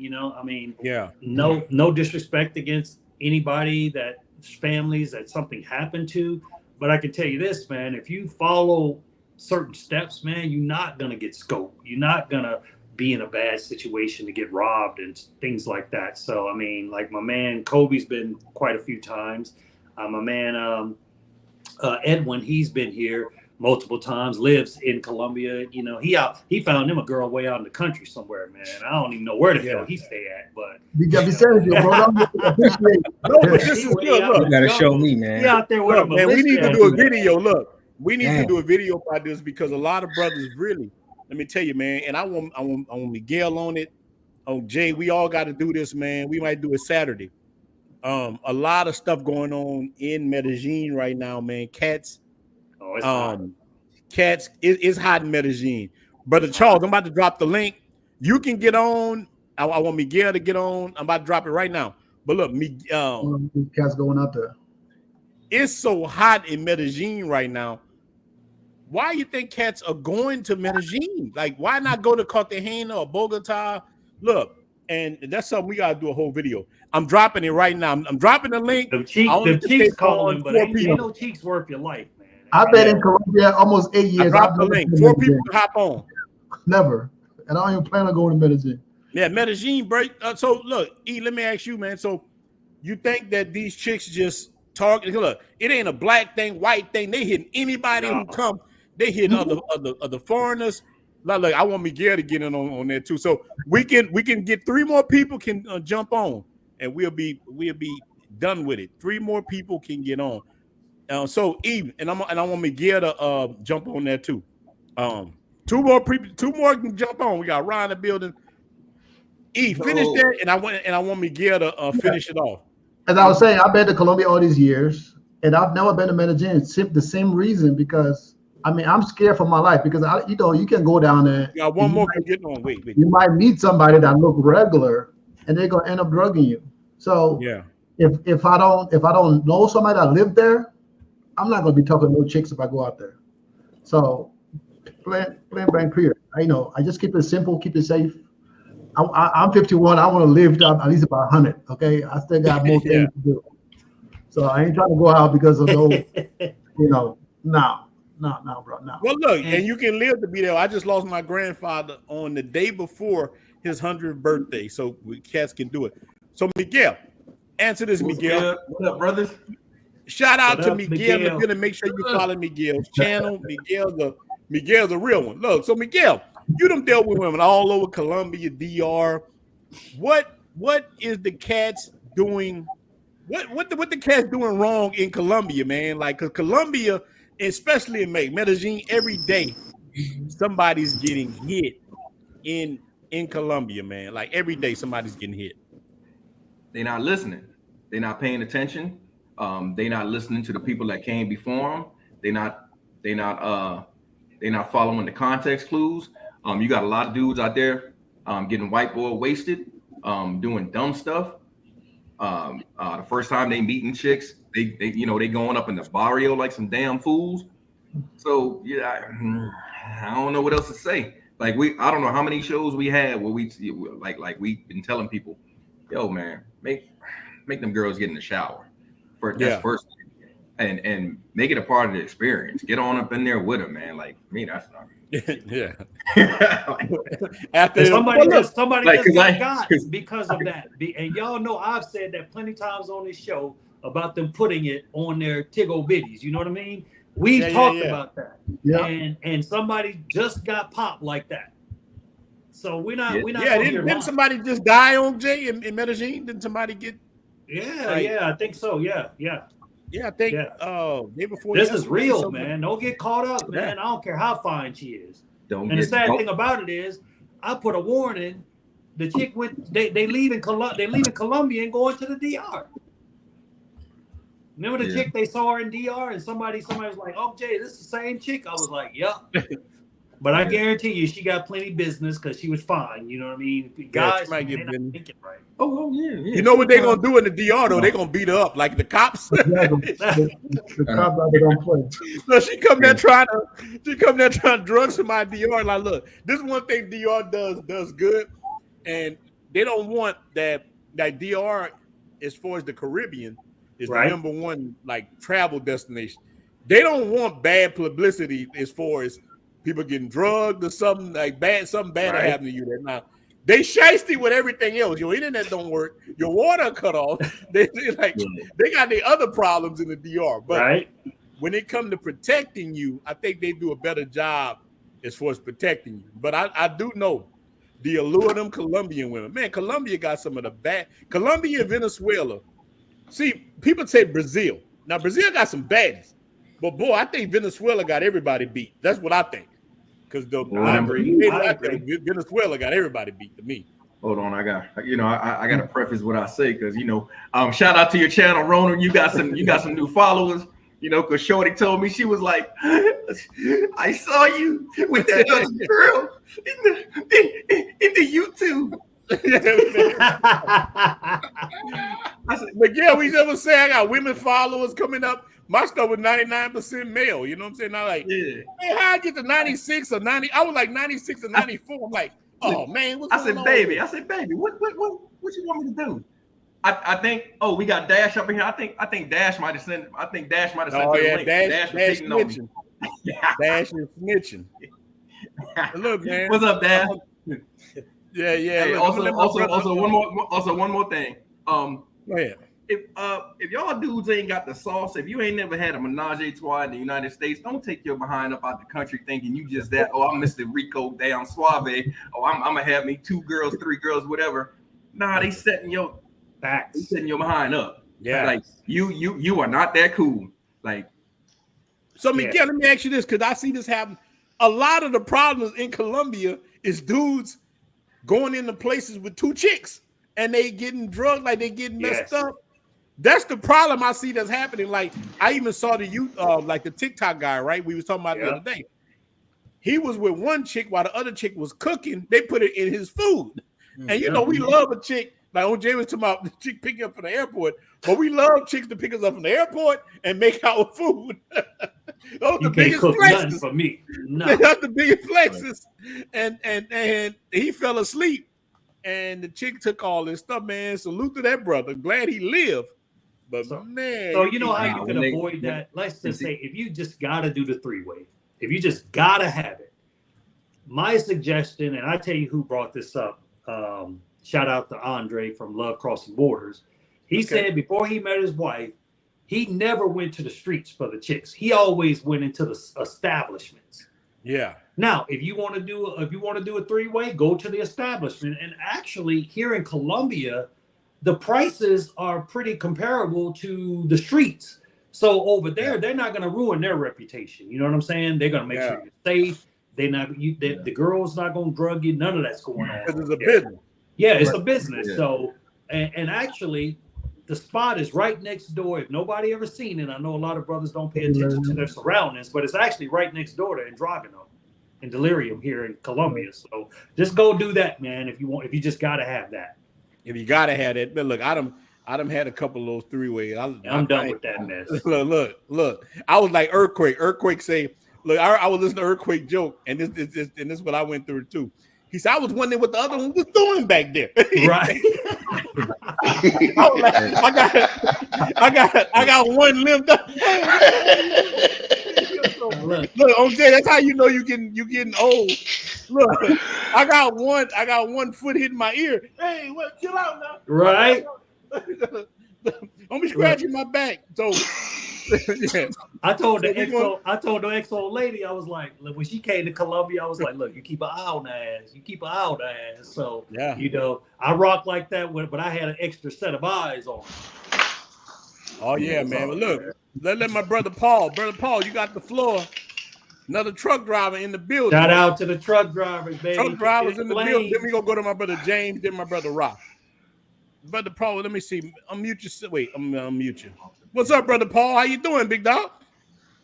no disrespect against anybody families that something happened to, but I can tell you this, man, if you follow certain steps, man, you're not gonna get scoped. You're not gonna be in a bad situation to get robbed and things like that. So I mean, like my man Kobe's been quite a few times. My man Edwin, he's been here multiple times, lives in Colombia. He found him a girl way out in the country somewhere, man. I don't even know where the hell he stay at, but You got to be serious, bro. But this is good. Look, You gotta show me, man. He out there with man, we need to do a video. Look, we need to do a video about this because a lot of brothers really. Let me tell you, man. And I want Miguel on it. Oh, Jay, we all got to do this, man. We might do it Saturday. A lot of stuff going on in Medellin right now, man. Cats. it's hot. Cats is hot in Medellin. Brother Charles, I'm about to drop the link. You can get on. I want Miguel to get on. I'm about to drop it right now. But look, Cats going out there. It's so hot in Medellin right now. Why you think cats are going to Medellin? Like, why not go to Cartagena or Bogota? Look, and that's something we gotta do a whole video. I'm dropping it right now. I'm dropping the link. The cheeks calling, but ain't no cheeks worth your life, man. I've been in Colombia almost 8 years. I dropped the link. 4 people can hop on. Never. And I don't even plan on going to Medellin. Yeah, Medellin, bro. So look, E, let me ask you, man. So you think that these chicks just target? Look, it ain't a black thing, white thing. They hitting anybody who come. They hitting other foreigners. Look, I want Miguel to get in on there too. So we can get 3 more people can jump on, and we'll be done with it. 3 more people can get on. So E, and I want Miguel to jump on there too. 2 more can jump on. We got Ryan in the building. E, finish that, and I want Miguel to finish it off. As I was saying, I've been to Colombia all these years, and I've never been to Medellin. The same reason, because I mean, I'm scared for my life because you can go down there. You got one more getting on. Wait. You might meet somebody that look regular, and they're gonna end up drugging you. So yeah, if I don't know somebody that lived there, I'm not gonna be talking to no chicks if I go out there. So plain blank clear. I just keep it simple, keep it safe. I'm 51. I want to live up at least about 100. Okay, I still got more things to do. So I ain't trying to go out because of those. No, bro, no. Well, look, and you can live to be there. I just lost my grandfather on the day before his 100th birthday, so we cats can do it. So Miguel, answer this, Miguel. What up, brothers? Shout out to Miguel. Make sure you follow Miguel's channel. Miguel's a real one. Look, so Miguel, you done dealt with women all over Colombia, DR. What is the cats doing? What the cats doing wrong in Colombia, man? Like, cause Colombia, especially in Medellin, every day somebody's getting hit in Colombia, man. Like every day somebody's getting hit. They're not listening. They're not paying attention. They're not listening to the people that came before them. They're not following the context clues. You got a lot of dudes out there getting white boy wasted, doing dumb stuff. The first time they meeting chicks, they going up in the barrio like some damn fools. So yeah, I don't know what else to say. Like I don't know how many shows we had where we like we've been telling people, yo man, make them girls get in the shower. That's first thing. And make it a part of the experience. Get on up in there with them, man. Like me, that's not. Yeah. After somebody just got because of that. And y'all know I've said that plenty of times on this show about them putting it on their Tiggo biddies. You know what I mean? We've talked about that. Yeah. And somebody just got popped like that. So we're not. Didn't somebody just die on Jay in Medellin? Didn't somebody get? Yeah, I think so. Yeah, I think day before. This is real, man. Don't get caught up, man. I don't care how fine she is. The sad thing about it is, I put a warning. The chick went. They leaving Colombia and going to the DR. Remember the chick they saw her in DR, and somebody was like, "Oh, Jay, this is the same chick." I was like, "Yep." But I guarantee you, she got plenty of business because she was fine. You know what I mean? Guys might get thinking right. Oh yeah. You know what they're gonna do in the DR though? They're gonna beat her up like the cops. the cops don't play. So she come there trying to drug somebody DR. Like, look, this is one thing DR does good, and they don't want that DR as far as the Caribbean is the number one like travel destination. They don't want bad publicity as far as people getting drugged or something bad happened to you. That now they shiesty with everything else. Your internet don't work. Your water cut off. They got the other problems in the DR. But when it comes to protecting you, I think they do a better job as far as protecting you. But I do know the allure of them Colombian women. Man, Colombia got some of the bad. Colombia and Venezuela. See, people say Brazil. Now, Brazil got some baddies. But, boy, I think Venezuela got everybody beat. That's what I think. Because Venezuela got everybody beat to me. Hold on, I got to preface what I say because shout out to your channel, Ronan. You got some new followers. Because Shorty told me she was like, I saw you with that other girl in the YouTube. I said, Miguel, we ever say I got women followers coming up. My stuff was 99% male. You know what I'm saying? I like, man, how I get to 96 or 90? I was like 96 or 94. I'm like, oh man, what's going on? I said, baby, what you want me to do? I think. Oh, we got Dash up in here. I think Dash might have sent. Oh yeah, Dash is snitching. Dash is snitching. Look, man. What's up, Dash? Yeah. Hey, also one more thing. If y'all dudes ain't got the sauce, if you ain't never had a menage a trois in the United States, don't take your behind up out the country thinking you just that. Oh, I'm Mr. Rico down suave. Oh, I'm gonna have me 2 girls, 3 girls, whatever. Nah, they setting your behind up. Yeah, like you are not that cool. Like, so Miguel, let me ask you this because I see this happen. A lot of the problems in Colombia is dudes going into places with 2 chicks and they getting drugged, like they getting messed up. That's the problem I see that's happening. Like I even saw like the TikTok guy, right? We was talking about the other day. He was with one chick while the other chick was cooking. They put it in his food. And we love a chick. Like OJ was talking about the chick picking up from the airport, but we love chicks to pick us up from the airport and make our food. Those the biggest flexes for me. No. That's the biggest flexes. And he fell asleep and the chick took all this stuff, man. Salute to that brother. Glad he lived. But man, so you know how you can avoid that? Let's just say if you just gotta do the 3-way, if you just gotta have it. My suggestion, and I tell you who brought this up. Shout out to Andre from Love Crossing Borders. He said before he met his wife, he never went to the streets for the chicks. He always went into the establishments. Yeah. Now, if you want to do a 3-way, go to the establishment. And actually, here in Colombia, the prices are pretty comparable to the streets. So over there, they're not going to ruin their reputation. You know what I'm saying? They're going to make sure you're safe. They're not. The girl's not going to drug you. None of that's going on. Because it's a business. Yeah, it's a business. Yeah. So, and actually, the spot is right next door. If nobody ever seen it, I know a lot of brothers don't pay attention to their surroundings, but it's actually right next door to Androgano and Delirium here in Colombia. So just go do that, man. If you just gotta have that. If you gotta have that, but look, I done had a couple of those 3-ways. I'm done with that mess. Look. I was like Earthquake. Earthquake say, look, I was listening to Earthquake joke, and this is what I went through too. He said, I was wondering what the other one was doing back there. Right. I was like, I got one limb done. Look, OJ, that's how you know you getting old. Look, I got one foot hitting my ear. Hey, what? Chill out now. Right. Don't be scratching my back. So yeah. I told the ex-old lady, I was like, look, when she came to Colombia, I was like, look, you keep an eye on the ass. You keep an eye on the ass. So you know, I rock like that but I had an extra set of eyes on. Oh yeah, man. But look, let my brother Paul. Brother Paul, you got the floor. Another truck driver in the building. Shout out to the truck drivers, baby. Truck drivers in the building. Then we gonna go to my brother James, then my brother Rock. Brother Paul, let me see. Unmute you. Wait, I'm unmute you. What's up, brother Paul? How you doing, big dog?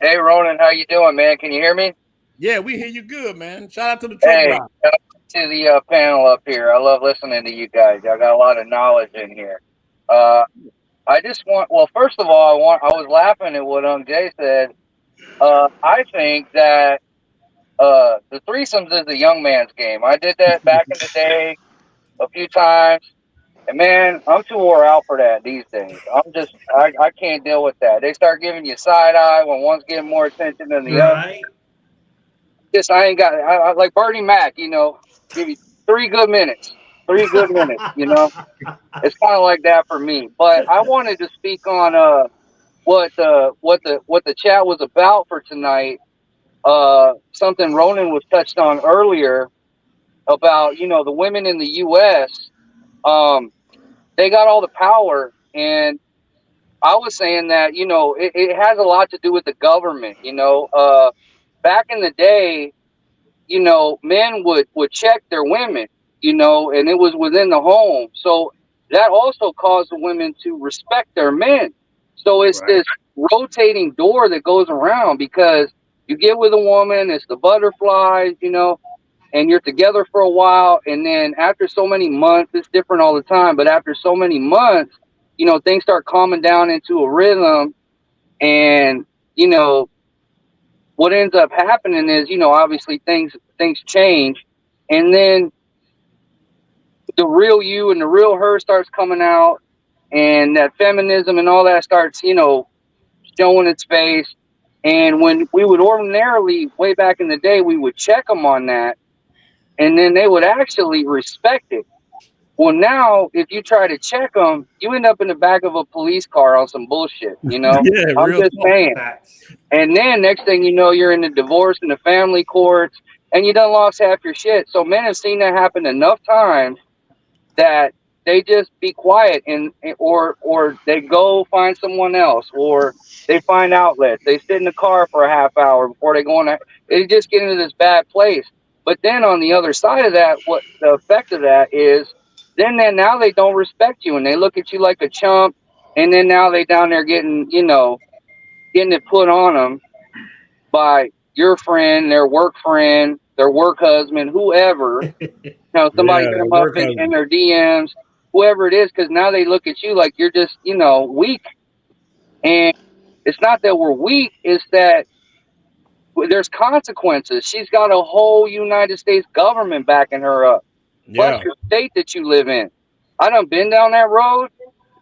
Hey, Ronin, how you doing, man? Can you hear me? Yeah, we hear you good, man. Shout out to the truck driver. Shout out to the panel up here. I love listening to you guys. I got a lot of knowledge in here. I just want. Well, first of all, I was laughing at what Jay said. I think that the threesomes is a young man's game. I did that back in the day a few times. And man, I'm too wore out for that these days. I can't deal with that. They start giving you side eye when one's getting more attention than the other. I ain't got. I like Bernie Mac. You know, give you 3 good minutes. 3 good minutes. You know, it's kind of like that for me. But I wanted to speak on what the chat was about for tonight. Something Ronin was touched on earlier about the women in the U.S. They got all the power, and I was saying that, it has a lot to do with the government. Back in the day, men would check their women, and it was within the home. So that also caused the women to respect their men. So it's this rotating door that goes around, because you get with a woman, it's the butterflies, and you're together for a while, and then after so many months, it's different all the time, but after so many months, things start calming down into a rhythm, and what ends up happening is, obviously things change, and then the real you and the real her starts coming out, and that feminism and all that starts, showing its face. And when we would ordinarily, way back in the day, we would check them on that, and then they would actually respect it. Well, now, if you try to check them, you end up in the back of a police car on some bullshit, Yeah, I'm just saying. And then next thing you know, you're in the divorce and the family courts, and you done lost half your shit. So men have seen that happen enough times that they just be quiet, or they go find someone else, or they find outlets. They sit in the car for a half hour before they go on. They just get into this bad place. But then on the other side of that, what the effect of that is, then now they don't respect you, and they look at you like a chump, and then now they down there getting it put on them by your friend, their work husband, whoever. Somebody hit them up in their DMs, whoever it is, because now they look at you like you're just weak. And it's not that we're weak; it's that there's consequences. She's got a whole United States government backing her up. plus your state that you live in. I done been down that road,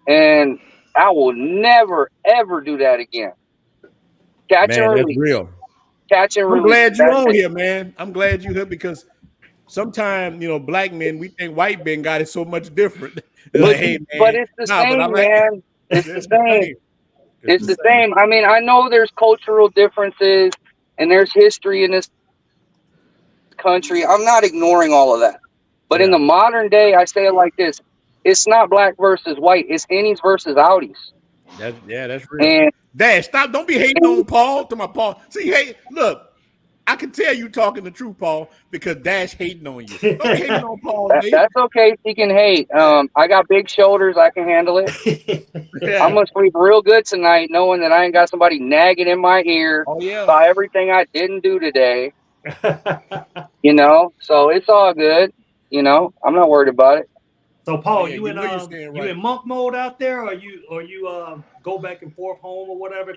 and I will never ever do that again. Catch and Man, that's release. real. Catch and I'm release. glad you That's on it. here, man. I'm glad you here because sometimes, you know, black men, we think white men got it so much different. They're like, hey, man. But it's the Nah, but I same, like man. It's the same. It's the same. same. I mean, I know there's cultural differences and there's history in this country. I'm not ignoring all of that. But in the modern day, I say it like this. It's not black versus white. It's innies versus outies. That's real. And Dash, stop. Don't be hating on Paul. To my Paul. See, hey, look, I can tell you talking the truth, Paul, because Dash hating on you. Don't be hating on Paul. that's okay. He can hate. I got big shoulders. I can handle it. I'm gonna sleep real good tonight, knowing that I ain't got somebody nagging in my ear about everything I didn't do today. You know, so it's all good. You know, I'm not worried about it. So Paul, you in monk mode out there, or you go back and forth home or whatever?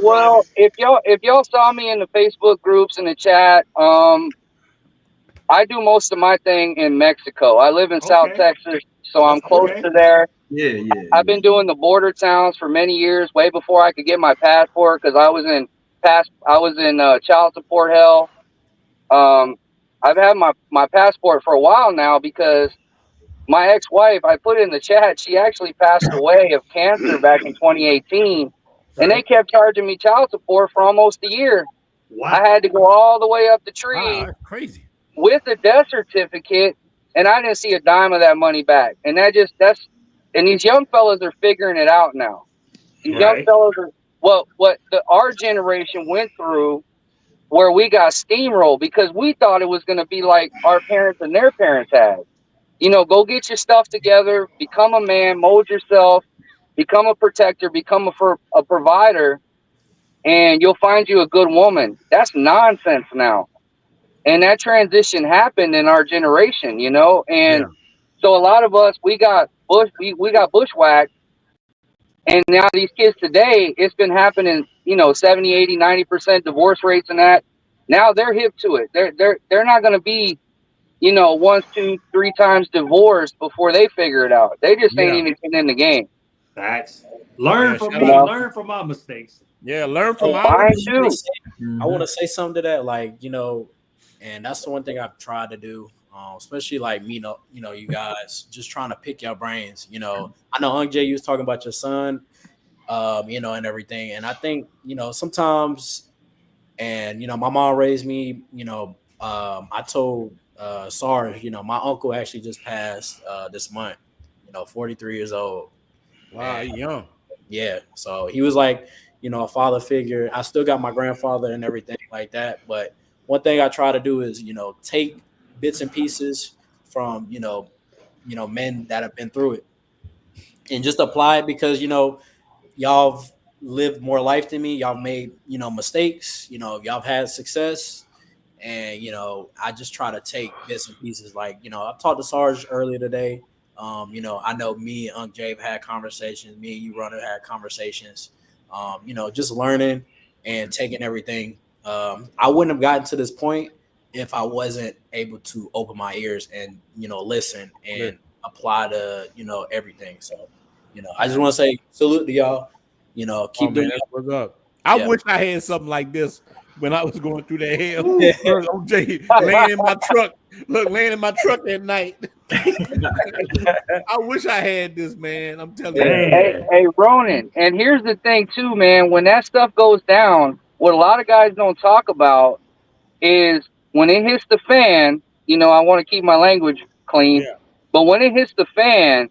Well, if y'all saw me in the Facebook groups in the chat, I do most of my thing in Mexico. I live in South Texas, so I'm close to there. Yeah. I've been doing the border towns for many years, way before I could get my passport, because I was in child support hell. I've had my passport for a while now because my ex-wife, I put in the chat, she actually passed away of cancer back in 2018, and they kept charging me child support for almost a year. Wow. I had to go all the way up the tree that's crazy. with a death certificate, and I didn't see a dime of that money back. And and these young fellas are figuring it out now. These young fellas are what our generation went through, where we got steamrolled because we thought it was going to be like our parents and their parents had. You know, go get your stuff together, become a man, mold yourself, become a protector, become a provider, and you'll find you a good woman. That's nonsense now. And that transition happened in our generation, you know, and so a lot of us, we got bushwhacked. And now these kids today, it's been happening, you know, 70, 80, 90% divorce rates and that. Now they're hip to it. They're not going to be, you know, 1, 2, 3 times divorced before they figure it out. They just ain't even getting in the game. That's learn from me. Learn from my mistakes. Yeah, learn from mine too. I want to say something to that, like, you know, and that's the one thing I've tried to do, especially like me, you know, you guys just trying to pick your brains. You know, I know Unc J, you was talking about your son, you know, and everything, and I think, you know, sometimes, and you know, my mom raised me. You know, I told Sarge, you know, my uncle actually just passed this month. You know, 43 years old. Wow, he's young. Yeah, so he was like, you know, a father figure. I still got my grandfather and everything like that, but one thing I try to do is, you know, take bits and pieces from, you know, men that have been through it and just apply it because, you know, y'all have lived more life than me. Y'all made, you know, mistakes, you know, y'all have had success. And, you know, I just try to take bits and pieces. Like, you know, I've talked to Sarge earlier today. You know, I know me and Unc Jay have had conversations. Me and you, Runner, had conversations. You know, just learning and taking everything. I wouldn't have gotten to this point if I wasn't able to open my ears and, you know, listen and apply to, you know, everything. So, you know, I just want to say salute to y'all. You know, keep doing that's what's up. I wish I had something like this when I was going through that hell. OJ laying in my truck. Look, laying in my truck at night. I wish I had this, man. I'm telling you. Hey, Ronin. And here's the thing, too, man. When that stuff goes down, what a lot of guys don't talk about is when it hits the fan, you know, I want to keep my language clean, but when it hits the fan,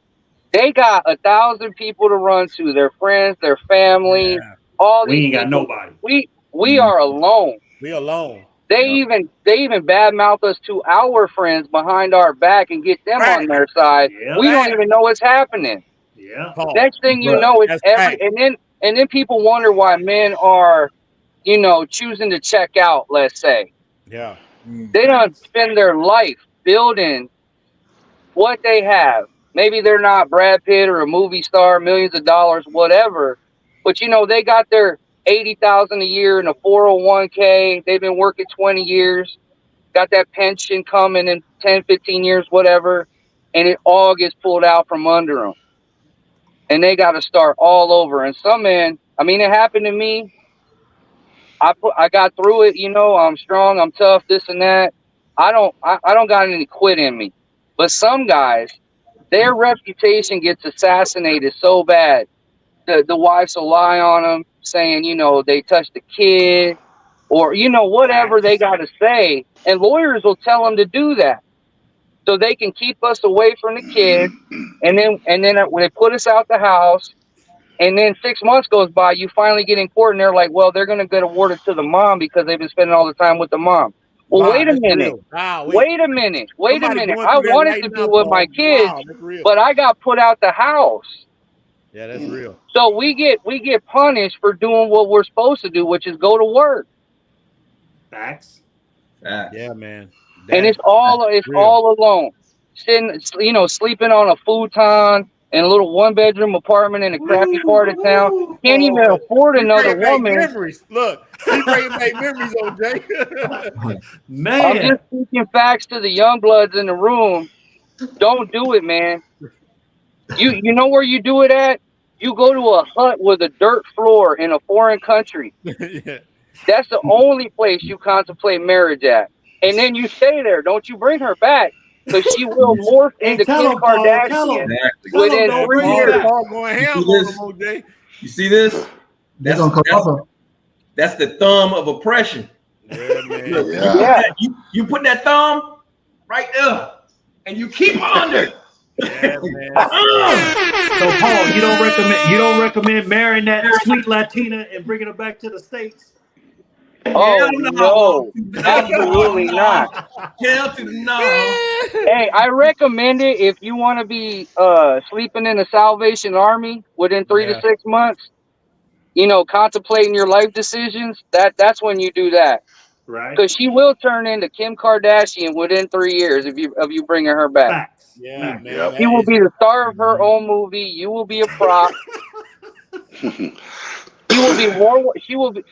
they got 1,000 people to run to, their friends, their family, all these ain't got people. nobody. We are alone. We alone. They even badmouth us to our friends behind our back and get them on their side. We don't even know what's happening. Yeah. Next thing you know, it's and then people wonder why men are, you know, choosing to check out, let's say. Yeah. They don't spend their life building what they have. Maybe they're not Brad Pitt or a movie star, millions of dollars, whatever. But you know, they got their $80,000 a year in a 401k. They've been working 20 years. got that pension coming in 10, 15 years, whatever, and it all gets pulled out from under them. And they got to start all over. And some men, I mean, it happened to me. I got through it, you know, I'm strong, I'm tough, this and that. I don't got any quit in me. But some guys, their reputation gets assassinated so bad. The wives will lie on them saying, you know, they touched the kid or, you know, whatever they got to say. And lawyers will tell them to do that so they can keep us away from the kid. And then when they put us out the house, and then 6 months goes by, you finally get in court and they're like, well, they're going to get awarded to the mom because they've been spending all the time with the mom. Well, Wow, wait a that's minute. real. Wow, Wait a minute. Wait a Somebody minute. going I through that wanted right to now, be with Paul. my kids, Wow, that's real. but I got put out the house. Yeah, that's real. So we get punished for doing what we're supposed to do, which is go to work. Facts. Yeah, man. And it's real. all alone. Sitting, you know, sleeping on a futon in a little 1-bedroom apartment in a crappy part of town. Can't even afford another woman. Memories. Look, he bringing back memories, OJ. Man, I'm just speaking facts to the young bloods in the room. Don't do it, man. You know where you do it at? You go to a hut with a dirt floor in a foreign country. Yeah. That's the only place you contemplate marriage at. And then you stay there. Don't you bring her back. Because she will morph into Kim Kardashian within 3 years. Paul going ham on them, OJ. You see this? That's the thumb of oppression. Yeah, man. Look, you put that thumb right there, and you keep under. Yeah, man. So Paul, you don't recommend marrying that sweet Latina and bringing her back to the States? Oh no, absolutely not. Hell to no. Hey, I recommend it if you want to be sleeping in the Salvation Army within 3 to 6 months. You know, contemplating your life decisions. That's when you do that. Right. Because she will turn into Kim Kardashian within 3 years if you bringing her back. Facts. Yeah, man. She will be the star of her own movie. You will be a prop. She will be more.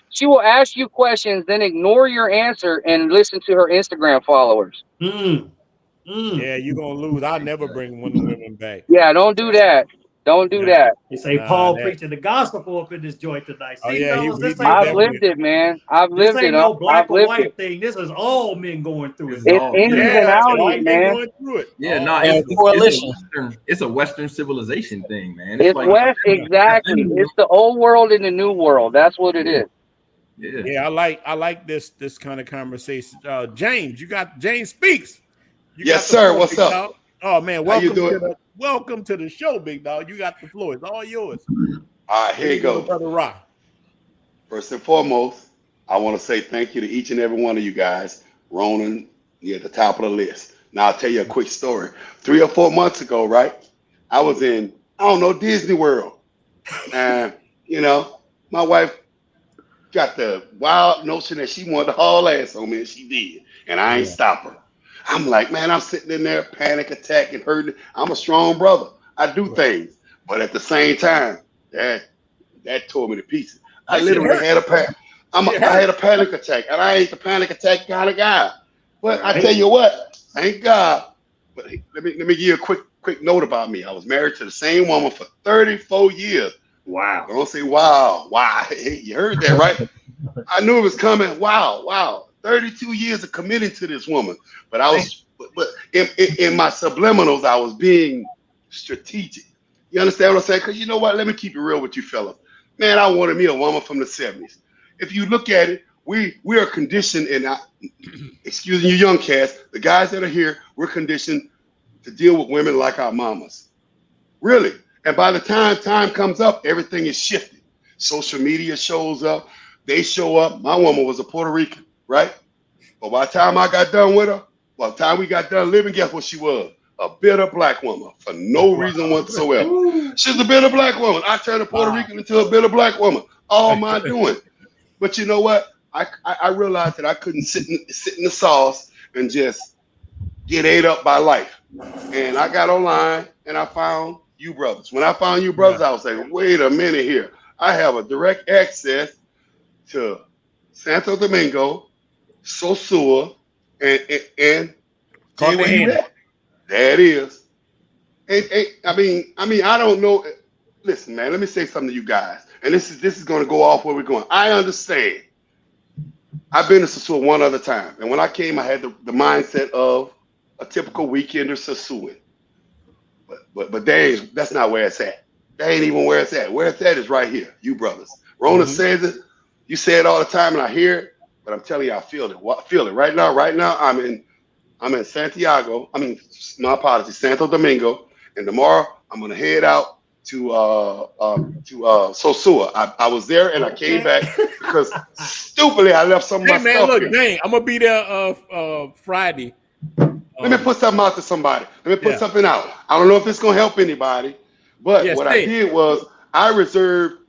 She will ask you questions, then ignore your answer and listen to her Instagram followers. Yeah, you're gonna lose. I'll never bring one of the women back. Yeah, don't do that. Don't do that. You say Paul preaching the gospel up in this joint tonight. Oh, See, yeah, fellas, I've lived it, man. I've lived this it. ain't no black or white it. thing. This is all men going through it. It's injuries and outies, man. Going through it. Yeah, no, it's a Western civilization thing, man. It's like, West, exactly. It's the old world and the new world. That's what it is. Yeah, I like this kind of conversation. James, James Speaks. Yes, sir. What's up? Dog. Oh man, welcome to the show, big dog. You got the floor. It's all yours. All right, here you go. Brother Rock. First and foremost, I want to say thank you to each and every one of you guys. Ronan, you're at the top of the list. Now I'll tell you a quick story. 3 or 4 months ago, right? I was in, Disney World. And, my wife got the wild notion that she wanted to haul ass on me, and she did. And I ain't stop her. I'm like, man, I'm sitting in there, panic attack and hurting. I'm a strong brother. I do things. But at the same time, that tore me to pieces. I literally had I had a panic attack, and I ain't the panic attack kind of guy. But I tell you what, thank God. But let me give you a quick note about me. I was married to the same woman for 34 years. Wow. Don't say wow. Wow. You heard that, right? I knew it was coming. Wow. 32 years of committing to this woman. But I was, but in my subliminals, I was being strategic. You understand what I'm saying? Because you know what? Let me keep it real with you fellas. Man, I wanted me a woman from the 70s. If you look at it, we are conditioned, and excuse me, you young cats, the guys that are here, we're conditioned to deal with women like our mamas. Really. And by the time comes up, everything is shifted. Social media shows up. They show up. My woman was a Puerto Rican. Right? But by the time I got done with her, by the time we got done living, guess what she was? A bitter black woman for no reason whatsoever. She's a bitter black woman. I turned a Puerto Rican into a bitter black woman. All my doing. But you know what? I realized that I couldn't sit in the sauce and just get ate up by life. And I got online and I found you brothers. When I found you brothers, I was like, wait a minute here. I have a direct access to Santo Domingo, Sosua, And Caught the hand. There it is. And I mean, I don't know. Listen, man, let me say something to you guys. And this is going to go off where we're going. I understand. I've been to Sasua one other time. And when I came, I had the mindset of a typical weekender Sasuan. But that's not where it's at. That ain't even where it's at. Where it's at is right here, you brothers. Rona says it. You say it all the time, and I hear it. But I'm telling you, I feel it. Feel it right now. Right now, I'm in Santiago. My apologies, Santo Domingo. And tomorrow, I'm gonna head out to Sosua. I was there and I came back because stupidly I left some of my stuff look, here. dang, I'm gonna be there Friday. Let me put something out to somebody. Let me put something out. I don't know if it's gonna help anybody, but what I did was I reserved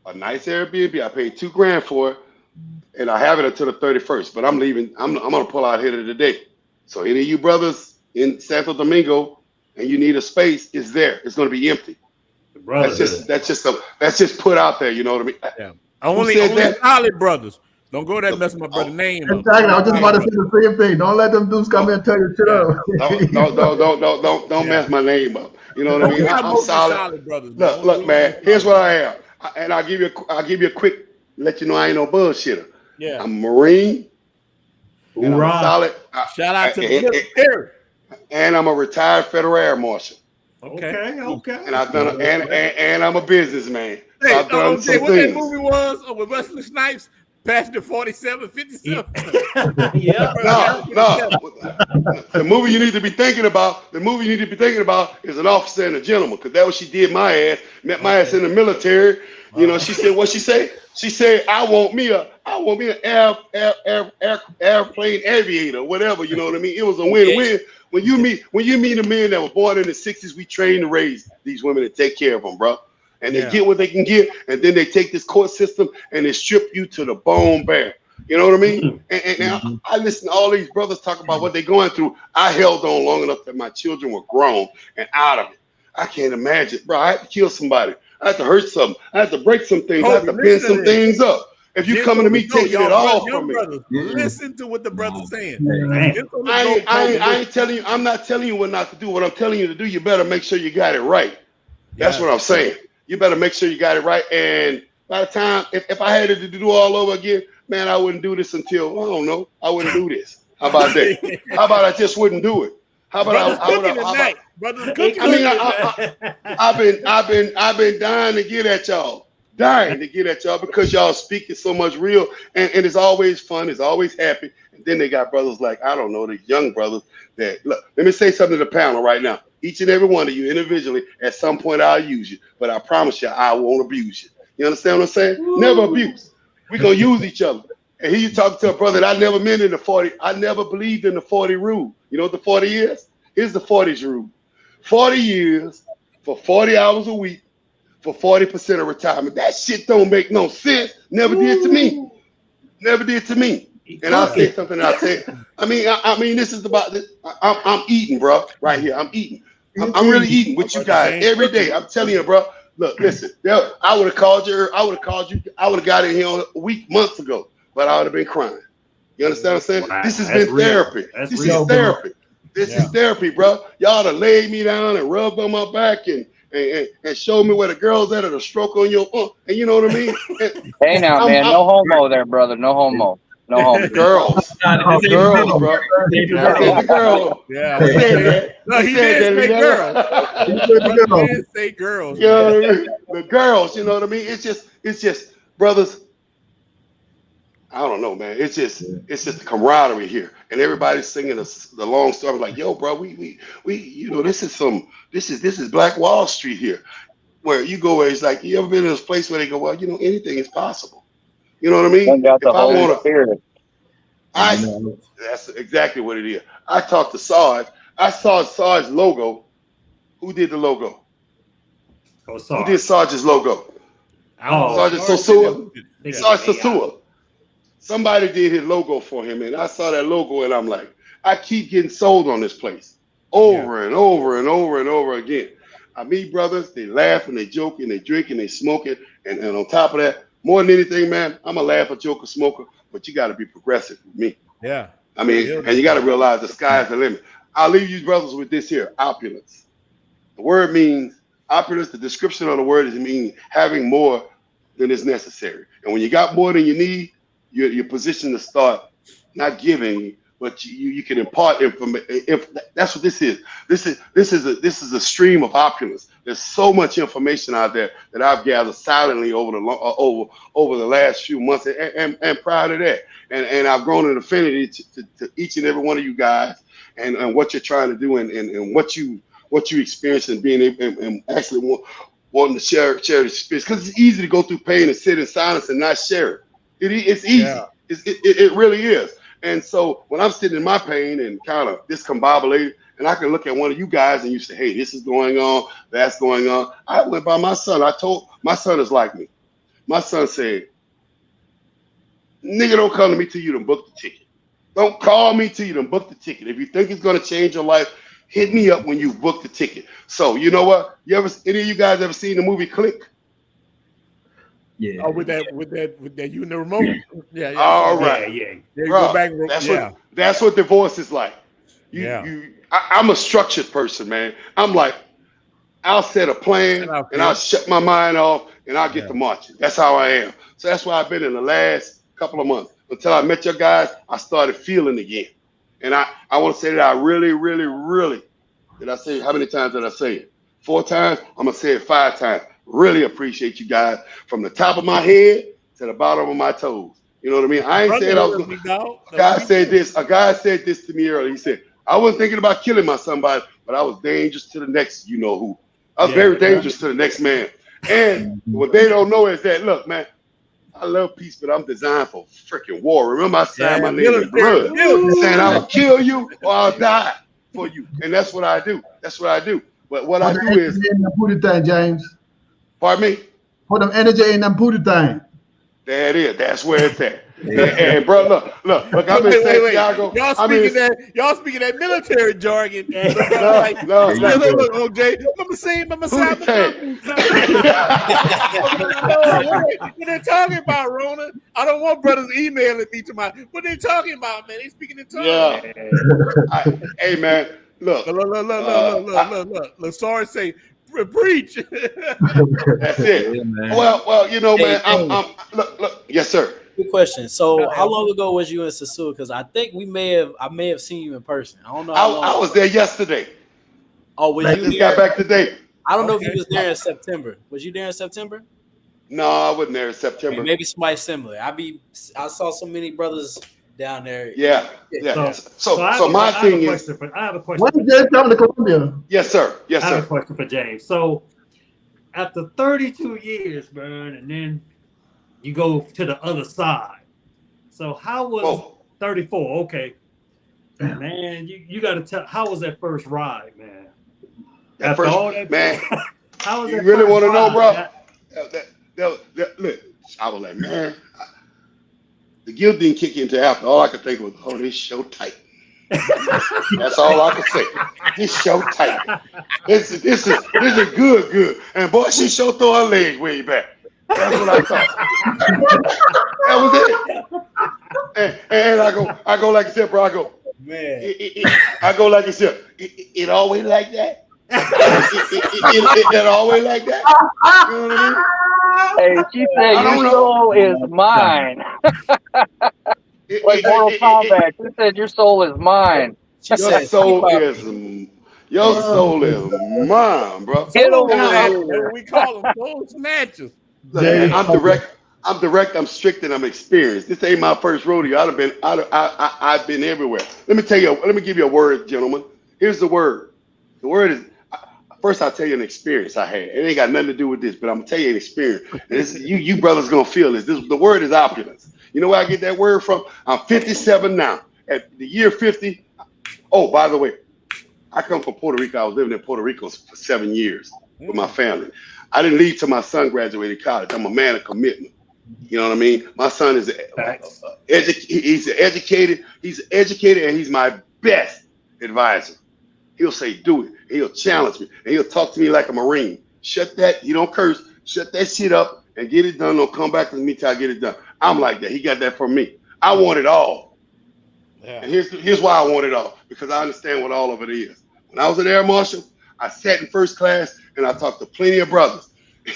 a nice Airbnb. I paid $2,000 for it, and I have it until the 31st. But I'm leaving. I'm gonna pull out here today. So any of you brothers in Santo Domingo and you need a space, it's there. It's gonna be empty. That's just put out there. You know what I mean? Yeah. Only solid brothers. Don't go there messing my brother's name up. Exactly. I was just about to say the same thing. Don't let them dudes come in and tell you shit up. Don't mess my name up. You know what I mean? I'm solid brothers. Look, man. Here's what I am, and I'll give you a quick. Let you know I ain't no bullshitter. Yeah. I'm a Marine. And I'm solid. Shout out to the military. And I'm a retired Federal Air Marshal. Okay. And I've done and I'm a businessman. Hey, so I've done what that movie was with Wesley Snipes? Passenger 4757. Yeah. No. The movie you need to be thinking about is An Officer and a Gentleman, because that's what she did my ass. Met my ass in the military. You know, she said what she say? She said, I want me an airplane aviator, whatever, you know what I mean? It was a win-win. When you meet a man that was born in the 60s, we train to raise these women and take care of them, bro. And they get what they can get, and then they take this court system and they strip you to the bone bare. You know what I mean? And now I listen to all these brothers talk about what they're going through. I held on long enough that my children were grown and out of it. I can't imagine, bro. I had to kill somebody. I had to hurt something. I had to break some things. I had to pin some things up. If you coming to me taking it all from me, listen to what the brother's saying. I ain't telling you. I'm not telling you what not to do. What I'm telling you to do, you better make sure you got it right. That's what I'm saying. You better make sure you got it right. And by the time, if I had to do all over again, man, I wouldn't do this until, I don't know, I wouldn't do this. How about that? How about I just wouldn't do it? How about I've been dying to get at y'all. Because y'all speaking so much real, and it's always fun, it's always happy. And then they got brothers like, I don't know, the young brothers that, look, let me say something to the panel right now. Each and every one of you individually, at some point I'll use you, but I promise you I won't abuse you. You understand what I'm saying? Woo. Never abuse. We're gonna use each other. And here you talking to a brother that I never meant in the 40. I never believed in the 40 rule. You know what the 40 is? Here's the 40s rule. 40 years for 40 hours a week for 40% of retirement. That shit don't make no sense. Never did to me. Never did to me. And I'll say something. I mean, this is about this. I'm eating, bro. Right here, I'm eating. I'm really eating with you guys every day. I'm telling you, bro. Look, listen. I would have called you. I would have got in here a week, months ago, but I would have been crying. You understand what I'm saying? Wow, this has been therapy. This is therapy. This is therapy, bro. Y'all to lay me down and rub on my back and show me where the girls at, or the stroke on your and you know what I mean? Hey now, man, no homo there, brother. No homo. No homo. Girls, bro. Girls. Yeah. No, he did say girls. He did say girls. You know what I mean? The girls, you know what I mean? It's just brothers. I don't know, man. It's just the camaraderie here, and everybody's singing the long story. Like, yo, bro, we you know, this is Black Wall Street here, where you go where it's like, you ever been in this place where they go, well, you know, anything is possible. You know what I mean? If I want to, that's exactly what it is. I talked to Sarge. I saw Sarge's logo. Who did the logo? Oh, Sarge. Who did Sarge's logo? Sarge Sosua. Sarge Sosua. Somebody did his logo for him, and I saw that logo, and I'm like, I keep getting sold on this place over and over and over and over again. I meet brothers, they laugh and they joke and they drink and they smoke it, and on top of that, more than anything, man, I'm a laugher, joker, smoker, but you got to be progressive with me. Yeah. I mean, and you got to realize the sky's the limit. I'll leave you brothers with this here: opulence. The word means opulence. The description of the word is mean having more than is necessary. And when you got more than you need, you're positioned to start not giving, but you can impart information. That's what this is. This is a stream of opulence. There's so much information out there that I've gathered silently over the last few months, and prior to that, and I've grown an affinity to each and every one of you guys, and what you're trying to do, and what you experience, and being able, and actually wanting to share the experience, because it's easy to go through pain and sit in silence and not share it. It's easy. Yeah. It really is. And so when I'm sitting in my pain and kind of discombobulated, and I can look at one of you guys and you say, hey, this is going on, that's going on. I went by my son. I told my son is like me. My son said, nigga, don't come to me till you done book the ticket. Don't call me till you done book the ticket. If you think it's going to change your life, hit me up when you've booked the ticket. So you know what? Any of you guys ever seen the movie Click? Yeah. Oh, with that you in the remote. Yeah. All right. Yeah. Bro, go back. That's what divorce is like. I'm a structured person, man. I'm like, I'll set a plan and I'll shut my mind off and I'll get to marching. That's how I am. So that's why I've been in the last couple of months. Until I met your guys, I started feeling again. And I want to say that I really, really, really, did I say, how many times did I say it? 4 times? I'm going to say it 5 times. Really appreciate you guys from the top of my head to the bottom of my toes. You know what I mean? I ain't saying I was going to. A guy said this to me earlier. He said, I wasn't thinking about killing my somebody, but I was dangerous to the next, you know who. I was very dangerous to the next man. And what they don't know is that, look, man, I love peace, but I'm designed for freaking war. Remember, I signed my name in blood, saying I will kill you or I'll die for you. And that's what I do. That's what I do. But what I do is. Put it down, James. Pardon me? Put them energy in them put it down. There it is. That's where it's at. And bro, look. I've been saying y'all speaking that military jargon. No, OJ. What they talking about, Rona? I don't want brothers emailing me to my. What they talking about, man? They speaking in tongues. Yeah. Hey, man. Look. Look. Sorry, say. Preach. That's it. Yeah, well, you know, man. I'm look. Yes, sir. Good question. So, how long ago was you in Sasua? Because I think I may have seen you in person. I don't know. I was there yesterday. Oh, was you? Just got back today. I don't know if you was there in September. Was you there in September? No, I wasn't there in September. Maybe somebody similar. I saw so many brothers down there. Yeah. So my thing is, I have a question. When did you come to Colombia? Yes, sir. I have a question for James. So, after 32 years, man, and then you go to the other side. So, how was 34? Okay, man, you got to tell. How was that first ride, man? Man, how was that? You really want to know, bro? Look, I was like, man. The guilt didn't kick into after. All I could think was, oh, this show tight. That's all I could say. This show tight. This is good. And boy, she sure throw her leg way back. That's what I thought. That was it. And I go like I said, bro. I go, man. I go like I said. It always like that. It always like that. You know what I mean? Hey, she said your soul is mine. Like Mortal Kombat, she said your soul is mine. Your soul is mine, bro. Get over there. We call them soul snatchers. I'm direct. I'm strict, and I'm experienced. This ain't my first rodeo. I've been everywhere. Let me give you a word, gentlemen. Here's the word. The word is. First, I'll tell you an experience I had. It ain't got nothing to do with this, but I'm gonna tell you an experience. And this, you brothers gonna feel this. The word is opulence. You know where I get that word from? I'm 57 now. At the year 50. Oh, by the way, I come from Puerto Rico. I was living in Puerto Rico for 7 years with my family. I didn't leave till my son graduated college. I'm a man of commitment. You know what I mean? My son is he's educated, and he's my best advisor. He'll say, do it. And he'll challenge me. And he'll talk to me like a Marine. Shut that. You don't curse. Shut that shit up and get it done. Don't come back to me till I get it done. I'm like that. He got that from me. I want it all. Yeah. And here's why I want it all, because I understand what all of it is. When I was an air marshal, I sat in first class and I talked to plenty of brothers.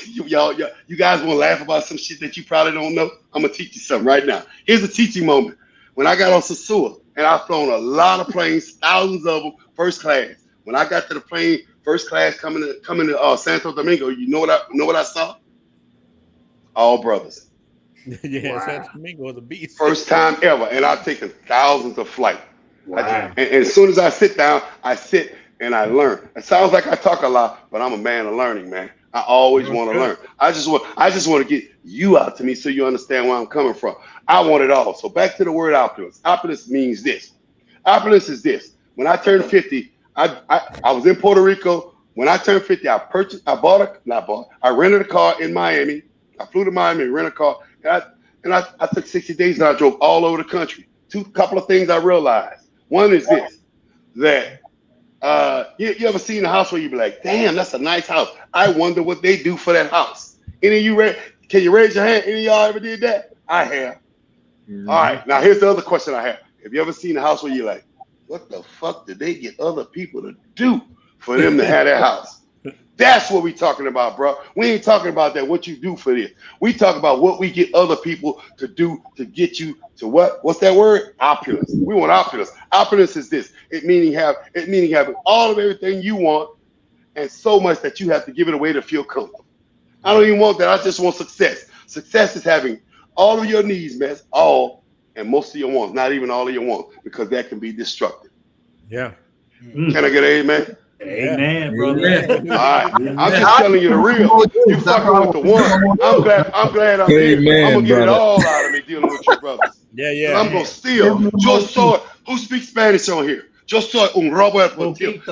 You guys want to laugh about some shit that you probably don't know? I'm gonna teach you something right now. Here's a teaching moment. When I got on Sasua, and I've flown a lot of planes, thousands of them, first class. When I got to the plane, first class coming to Santo Domingo, you know what I saw? All brothers. Yeah, wow. Santo Domingo is a beast. First time ever, and I've taken thousands of flights. Wow. And as soon as I sit down, I sit and I learn. It sounds like I talk a lot, but I'm a man of learning, man. I always want to learn. I just want to get you out to me so you understand where I'm coming from. I want it all. So back to the word opulence. Opulence means this. Opulence is this. When I turned 50, I was in Puerto Rico. When I turned 50, I rented a car in Miami. I flew to Miami, rented a car, and I took 60 days and I drove all over the country. Couple of things I realized. One is this, that you ever seen a house where you be like, damn, that's a nice house. I wonder what they do for that house. Any of you can you raise your hand? Any of y'all ever did that? I have. Mm-hmm. All right, now here's the other question I have. Have you ever seen a house where you're like, what the fuck did they get other people to do for them to have that house? That's what we talking about, bro. We ain't talking about that, what you do for this. We talk about what we get other people to do to get you to what? What's that word? Opulence. We want opulence. Opulence is this. It meaning having all of everything you want and so much that you have to give it away to feel comfortable. I don't even want that. I just want success. Success is having all of your needs met, all and most of your wants, not even all of your wants, because that can be destructive. Yeah. Can I get an amen? Amen, brother. All right. I'm just telling you the real. You fucking with the one. I'm glad I'm here. I'm gonna get it all out of me dealing with you brothers. Yeah. I'm gonna steal. Yo soy. Who speaks Spanish on here? Yo soy un Robert. Nothing you need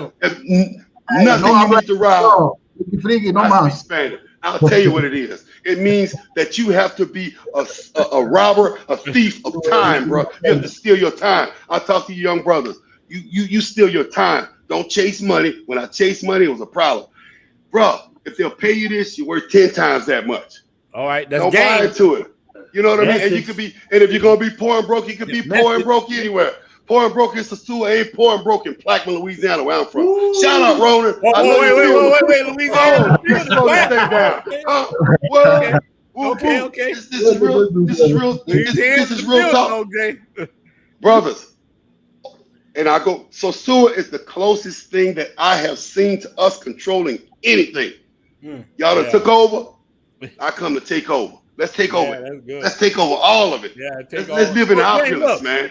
to rob. I speak Spanish. I'll tell you what it is. It means that you have to be a robber, a thief of time, bro. You have to steal your time. I'll talk to you young brothers. You steal your time. Don't chase money. When I chased money, it was a problem. Bro, if they'll pay you this, you're worth 10 times that much. All right, that's don't buy into it. You know what I mean? And you could be, and if you're gonna be poor and broke, you could be poor and broke anywhere. Poor and broke in Sasua, ain't poor and broke in Plaquemine, Louisiana, where I'm from. Ooh. Shout out, Ronin. Wait, Louisiana. Slow this thing down. Okay. This is real talk. Brothers. And I go, so sewer is the closest thing that I have seen to us controlling anything. Y'all done took over. I come to take over. Let's take over. That's good. Let's take over all of it. Yeah, let's live in opulence, man.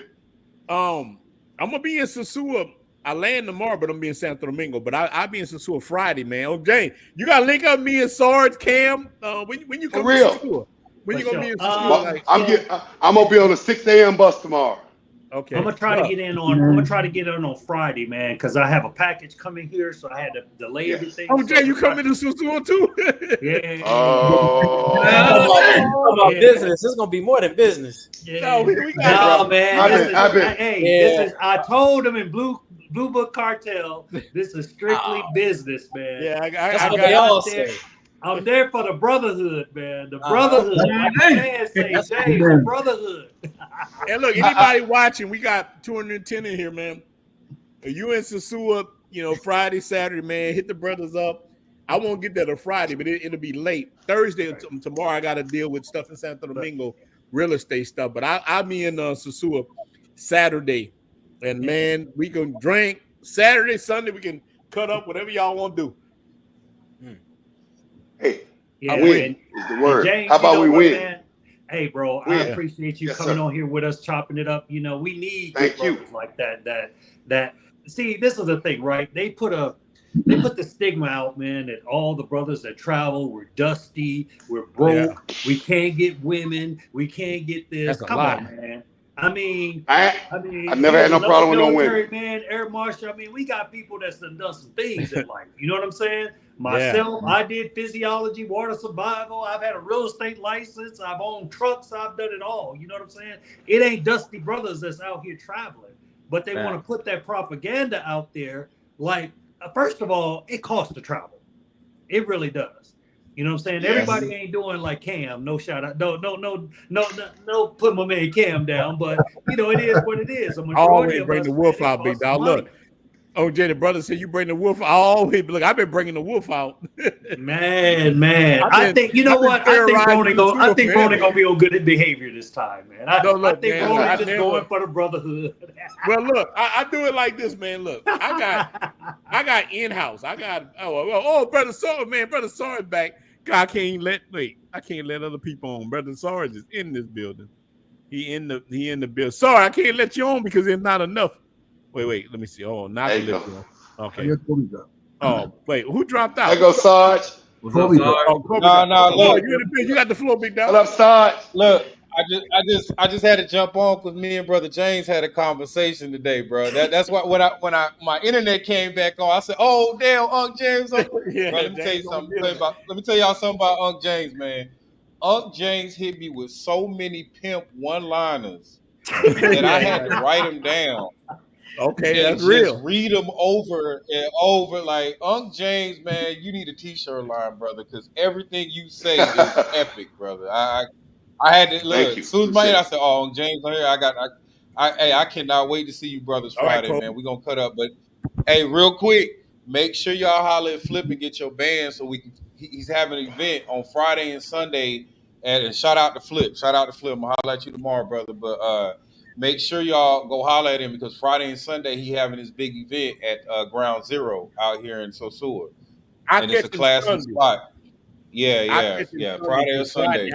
I'm gonna be in Sasua. I land tomorrow, but I'm be in Santo Domingo. But I'll be in Sasua Friday, man. Oh, Jay, you gotta link up me and Sarge Cam. When you come to Sasua? When you gonna be in Sasua? I'm gonna be on the 6 a.m. bus tomorrow. Okay. I'm gonna try to get in on Friday, man, because I have a package coming here, so I had to delay everything. Oh, Jay, you coming to Sasua too? Yeah. About business. It's gonna be more than business. Yeah. No, we got man. I told them in Blue Book Cartel, this is strictly business, man. Yeah, that's what they all say. I'm there for the brotherhood, man. The brotherhood. Like my man say, Jay, the brotherhood. And look, anybody watching, we got 210 in here, man. You in Sasua, Friday, Saturday, man. Hit the brothers up. I won't get there till Friday, but it'll be late. Thursday, tomorrow, I got to deal with stuff in Santo Domingo, real estate stuff. But I'll be in Sasua Saturday. And, man, we can drink. Saturday, Sunday, we can cut up, whatever y'all want to do. Hey, win is the word. James, how about we win? Man? Hey, bro, I appreciate you coming on here with us, chopping it up. We need brothers like that. See, this is the thing, right? They put the stigma out, man, that all the brothers that travel, we're dusty, we're broke, we can't get women, we can't get this. Come on, man. I mean, I've never had no problem with no women. Man, Air Marshal. I mean, we got people that's done some things in life. You know what I'm saying? Myself, I did physiology, water survival. I've had a real estate license. I've owned trucks. I've done it all. You know what I'm saying? It ain't dusty brothers that's out here traveling, but they want to put that propaganda out there. Like, first of all, it costs to travel. It really does. You know what I'm saying? Yes. Everybody ain't doing like Cam. No shout out. No. Put my man Cam down. But you know, it is what it is. A majority Always of bring us, the wolf man, it out, big costs dog. money. Look, OJ, the brother said you bring the wolf. Always look. I've been bringing the wolf out. Man. I think I've been terrorizing I think forever. Ronin gonna be on good behavior this time, man. I think man, Ronin I just never- going for the brotherhood. Well, look, I do it like this, man. Look, I got in-house. I got brother Sar, man, brother Sar is back. God, I can't let other people on. Brother Sar is in this building. He in the building. Sorry, I can't let you on because there's not enough. Wait, let me see. Oh, not There to you let go. you on. Okay. Your Kobe drop. Oh, wait, who dropped out? There go Sarge. What's up, Kobe Sarge? drop. Oh, Kobe No, dropped out. look. You in the building. You got the floor, big dog. What up, Sarge? Look, I just had to jump on because me and brother James had a conversation today, bro. That's why when my internet came back on, I said, "Oh damn, Unc James." Yeah, Bro, let me tell you James something. on business. Let me tell y'all something about Unc James, man. Unc James hit me with so many pimp one-liners that I had to write them down. Okay, And that's just real. read them over and over. Like Unc James, man, you need a t-shirt line, brother, because everything you say is epic, brother. I had to look. Thank you. As soon as my Appreciate I it. said, "Oh, Unc James on here." I cannot wait to see you brothers All right, Friday, Kobe. man. We're gonna cut up, but hey, real quick, make sure y'all holler at Flip and get your band so we can. He's having an event on Friday and Sunday, and shout out to Flip. Shout out to Flip. I'm gonna holler at you tomorrow, brother. But make sure y'all go holler at him because Friday and Sunday he having his big event at Ground Zero out here in Sosua, and it's a classy spot. Yeah. Friday or Sunday.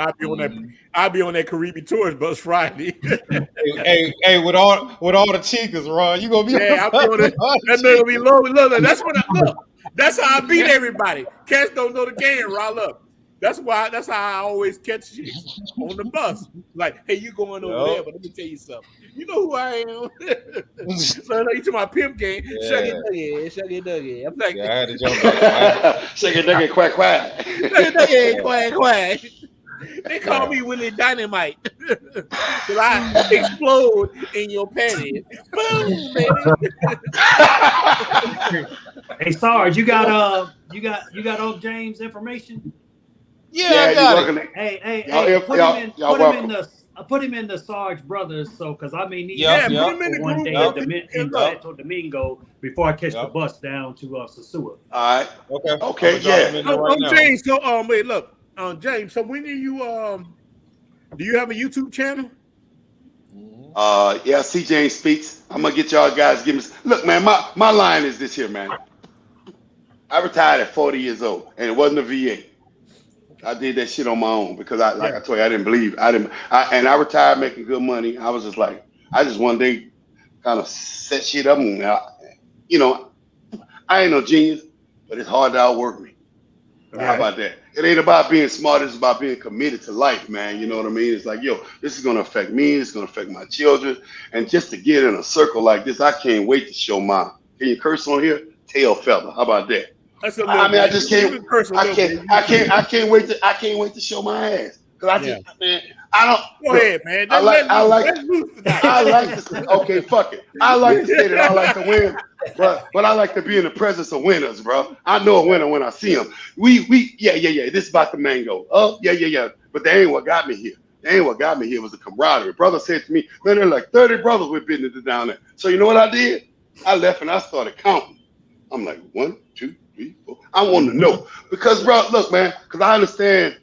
I'll be on that Caribbean tourist bus Friday. hey, with all the chicas, Ron, you gonna be Yeah, I'm doing it. That nigga be low. Look, that's when look. That's how I beat everybody. Cats don't know the game, roll up. That's how I always catch chicks on the bus. Like, hey, you going over there, but let me tell you something. You know who I am. So you to my pimp game. Yeah. Shuck it, nugget. I'm like, I had to jump back. Shake it, nugget, quack, quack. quack. They call me Willie Dynamite. Cause I explode in your panties. Boom, baby. Hey Sarge, you got Unc James information? Yeah, I got it. Hey, put him in the Sarge brothers, so because I may need put him in the one group. day in Santo Domingo before I catch the bus down to Sosua. All right. Okay. Yeah. James, so wait, look, James. So when do you have a YouTube channel? Yeah, C. James Speaks. I'm gonna get y'all guys. Look, man. My line is this here, man. I retired at 40 years old, and it wasn't a VA. I did that shit on my own because I told you, I didn't believe. And I retired making good money. I was just like, I just one day kind of set shit up. And I ain't no genius, but it's hard to outwork me. How about that? It ain't about being smart. It's about being committed to life, man. You know what I mean? It's like, yo, this is going to affect me. It's going to affect my children. And just to get in a circle like this, I can't wait to show my, can you curse on here? Tail feather. How about that? I just can't. I can't wait to show my ass. Cause Go ahead, man. Okay, fuck it. I like to say that I like to win, but I like to be in the presence of winners, bro. I know a winner when I see him. Yeah. This is about the mango. Oh, yeah. But that ain't what got me here. It was the camaraderie. Brother said to me, man, there are like 30 brothers with business down there. So you know what I did? I left and I started counting. I'm like 1, 2, 3, 4. I want to know because, bro, look, man, because I understand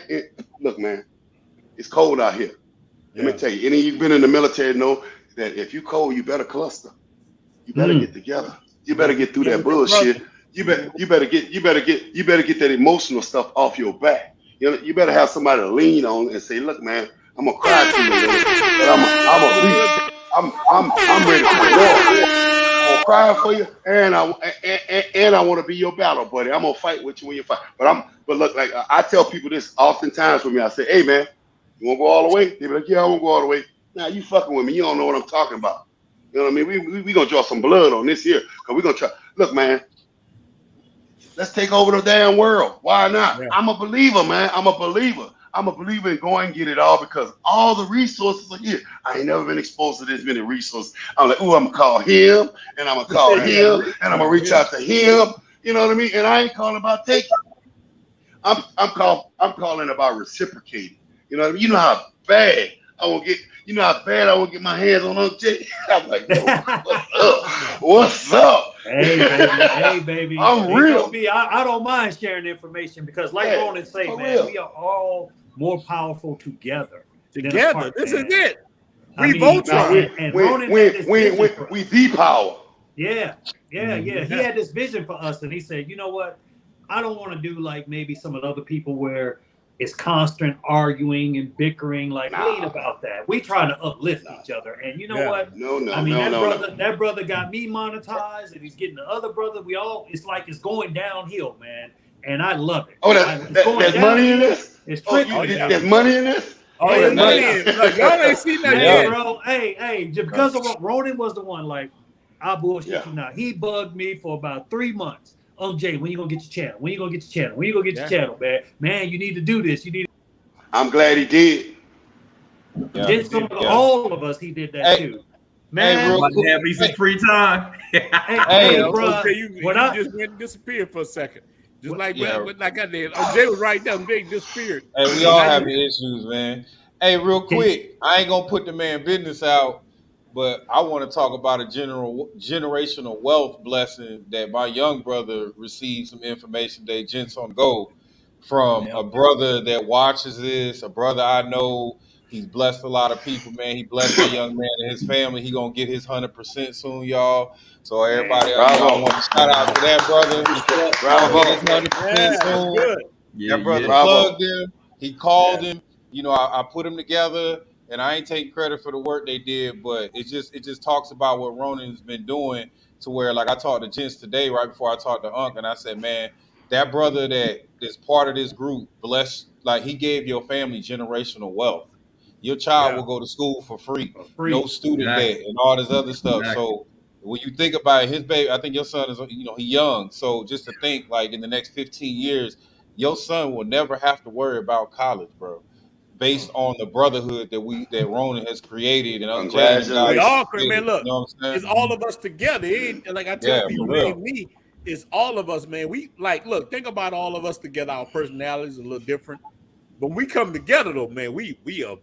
it. Look, man, it's cold out here. Let me tell you, any of you been in the military know that if you cold, you better cluster. You better get together. You better get through that bullshit. You better get that emotional stuff off your back. You better have somebody to lean on and say, look, man, I'm gonna cry to you a little, but I'm ready for war. I'm gonna cry for you, and I want to be your battle buddy. I'm gonna fight with you when you fight. But look, like I tell people this oftentimes with me. I say, hey man, you wanna go all the way? They be like, yeah, I wanna go all the way. Now you fucking with me. You don't know what I'm talking about. You know what I mean? We gonna draw some blood on this here, cause we gonna try. Look, man, let's take over the damn world. Why not? Yeah. I'm a believer, man. I'm a believer in going and get it all because all the resources are here. I ain't never been exposed to this many resources. I'm like, ooh, I'm gonna call him, and I'm gonna call him, and I'm gonna reach out to him. You know what I mean? And I ain't calling about taking. I'm calling about reciprocating. You know how bad I won't get. You know how bad I won't get my hands on Uncle Jay. I'm like, yo, what's up? What's up? Hey, baby. I'm real. I don't mind sharing information because, like Ronin say, man, real. we are all more powerful together. Together, this is it. We Now, Ronin had this vision for we us. the power. Yeah. He had this vision for us, and he said, you know what? I don't want to do like maybe some of the other people where it's constant arguing and bickering. Like, we ain't about that. We trying to uplift each other. And you know what? That brother got me monetized, and he's getting the other brother. It's like it's going downhill, man. And I love it. Oh, there's money in this? It's tricky. There's money in this? Oh, there's money in this. Look, y'all ain't seen that yet. Bro, hey, just because of what Ronin was the one, like, I bullshit you now. He bugged me for about 3 months. Jay, when you gonna get your channel? When you gonna get your channel? When you gonna get your channel, man? Man, you need to do this. You need. I'm glad he did. All of us, he did that too. Man, have me some free time. hey, bro. You just went and disappeared for a second. Just like I did. Jay was right there. Jay disappeared. Hey, we all having issues, man. Hey, real quick, I ain't gonna put the man business out, but I want to talk about a generational wealth blessing that my young brother received some information today, Gents on Go, from a brother that watches this, a brother I know. He's blessed a lot of people, man. He blessed a young man and his family. He gonna get his 100% soon, y'all. So everybody else, I want to shout out to that brother. Get his 100% soon. That brother plugged him. He called him. You know, I put them together, and I ain't taking credit for the work they did, but it just talks about what Ronin's been doing to where, like, I talked to Gents today right before I talked to Unc, and I said, man, that brother that is part of this group, blessed, like, he gave your family generational wealth. Your child will go to school for free. No student debt and all this other stuff. So when you think about it, his baby, I think your son is, he young. So just to think, like, in the next 15 years, your son will never have to worry about college, bro. Based on the brotherhood that Ronin has created, and I'm glad we all man. Look, you know what I'm saying? It's all of us together. Like I tell people, man, it's all of us, man. We look, think about all of us together. Our personalities are a little different, but when we come together, though, man, we are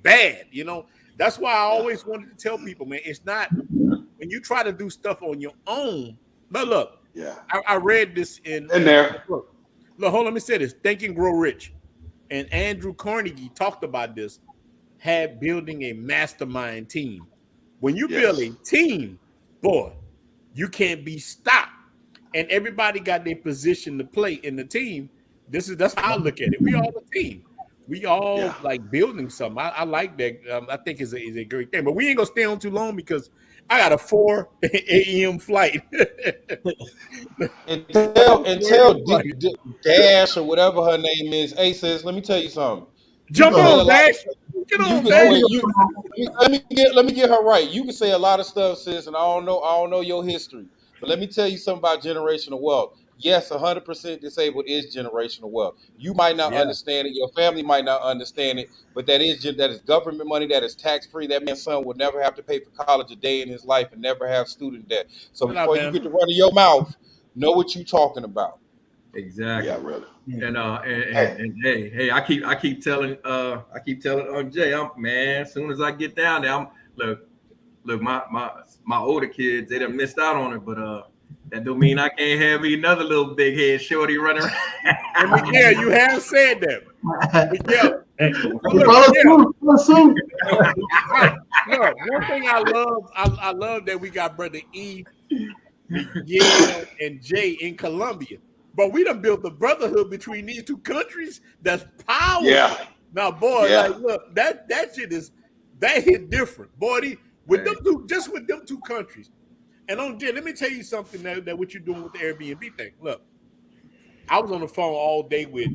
bad. You know, that's why I always wanted to tell people, man, it's not when you try to do stuff on your own. But look, I read this in there. Look, hold on, let me say this. Think and Grow Rich. And Andrew Carnegie talked about this, building a mastermind team. When you build a team, boy, you can't be stopped. And everybody got their position to play in the team. That's how I look at it. We all a team. We all like building something. I like that. I think is a great thing. But we ain't gonna stay on too long because I got a 4 a.m. flight. and tell Dash or whatever her name is. Hey, sis, let me tell you something. Jump on, Dash. Get on, Dash. Let me get her right. You can say a lot of stuff, sis, and I don't know your history. But let me tell you something about generational wealth. Yes, 100% disabled is generational wealth. You might not understand it. Your family might not understand it, but that is government money. That is tax-free. That man's son will never have to pay for college a day in his life and never have student debt. So before you get to running your mouth, know what you're talking about. Exactly. Yeah, really. And hey, I keep telling Jay, as soon as I get down there, look, my older kids, they done missed out on it, but that don't mean I can't have me another little big head shorty running around. You have said that. One thing I love that we got brother E, Miguel, and Jay in Colombia. But we done built the brotherhood between these two countries. That's powerful. Yeah. Now, boy, like, look, that shit that hit different. Boy, with them two countries. And Jay, let me tell you something that what you're doing with the Airbnb thing. Look, I was on the phone all day with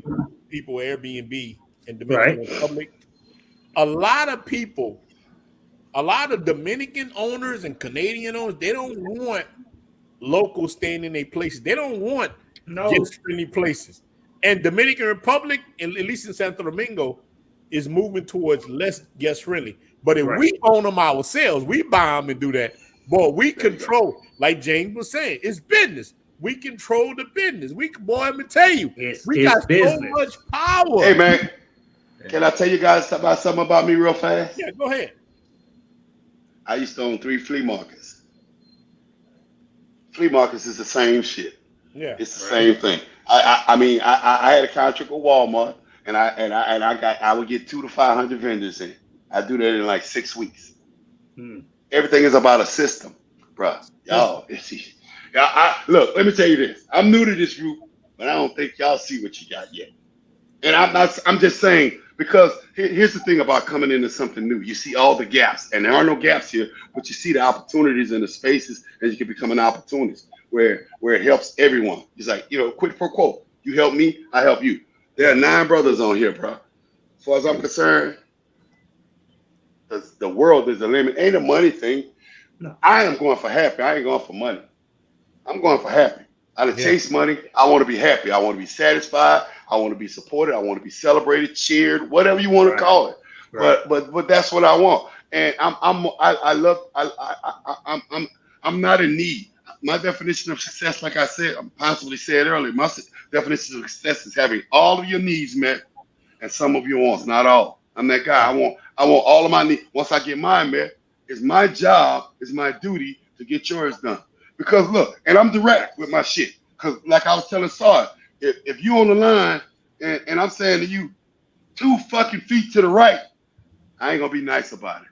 people at Airbnb in Dominican Republic. A lot of people, a lot of Dominican owners and Canadian owners, they don't want locals staying in their places. They don't want guest-friendly places. And Dominican Republic, at least in Santo Domingo, is moving towards less guest-friendly. But if we own them ourselves, we buy them and do that. Boy, we control, like James was saying, it's business. we control the business. Boy, let me tell you, we it's got business. so much power. Hey, man, can I tell you guys about something about me real fast? Yeah, go ahead. I used to own 3 flea markets. Flea markets is the same shit. Yeah, it's the same thing. I mean, I had a contract with Walmart, and I would get 200 to 500 vendors in. I do that in like 6 weeks. Everything is about a system, bro. Y'all, look. Let me tell you this. I'm new to this group, but I don't think y'all see what you got yet. And I'm just saying, because here's the thing about coming into something new. You see all the gaps, and there are no gaps here, but you see the opportunities and the spaces, and you can become an opportunist where it helps everyone. It's like, quid pro quo. You help me, I help you. There are 9 brothers on here, bro. As far as I'm concerned, the world is the limit. Ain't a money thing. No. I am going for happy. I ain't going for money. I'm going for happy. I don't chase money. I want to be happy. I want to be satisfied. I want to be supported. I want to be celebrated, cheered, whatever you want to call it. Right. But that's what I want. And I'm not in need. My definition of success, like I said, I possibly said earlier, my definition of success is having all of your needs met and some of your wants, not all. I'm that guy. I want all of my needs. Once I get mine met, it's my job, it's my duty to get yours done. Because look, and I'm direct with my shit. Because like I was telling Saad, if you on the line and I'm saying to you, 2 fucking feet to the right, I ain't gonna be nice about it.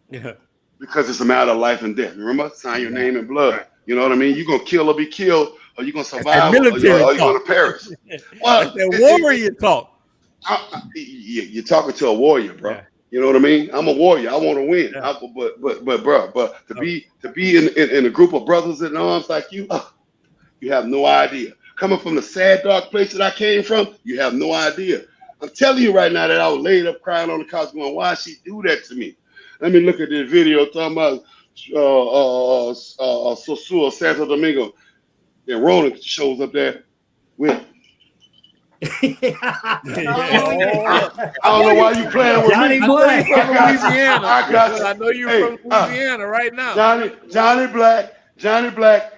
Yeah. Because it's a matter of life and death. Remember, sign your name in blood. Right. You know what I mean? You're gonna kill or be killed, or you're gonna survive, or you're gonna perish. Well, that warrior talk. You're talking to a warrior, bro. Yeah. You know what I mean? I'm a warrior. I want to win. Yeah. But to be in a group of brothers in arms like you, you have no idea. Coming from the sad, dark place that I came from, you have no idea. I'm telling you right now that I was laid up crying on the couch going, why she do that to me? Let me look at this video talking about Sosua, Santo Domingo. And Ronin shows up there with. I don't know why you playing with Johnny me. Black from Louisiana. I know you're from Louisiana right now. Johnny Black,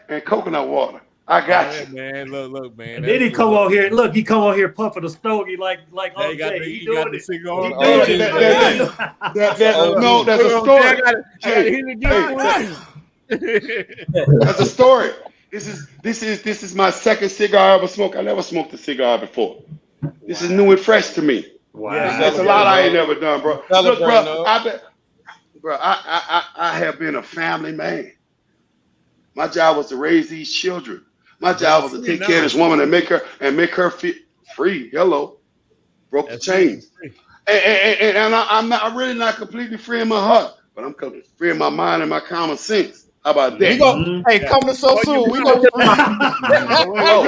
and coconut water. I got you, man. Look, man. And then he come on here. Look, he come on here puffing a stogie like OJ. He got the cigar. No, that's a story. That's a story. This is my second cigar I ever smoked. I never smoked a cigar before. This is new and fresh to me. Wow, that's a lot I ain't never done, bro. Look, bro, I have been a family man. My job was to raise these children. My job was to take care of this woman and make her feel free. Hello, broke the chains. And I'm really not completely free in my heart, but I'm free in my mind and my common sense. How about that? Hey, coming so soon. We gonna you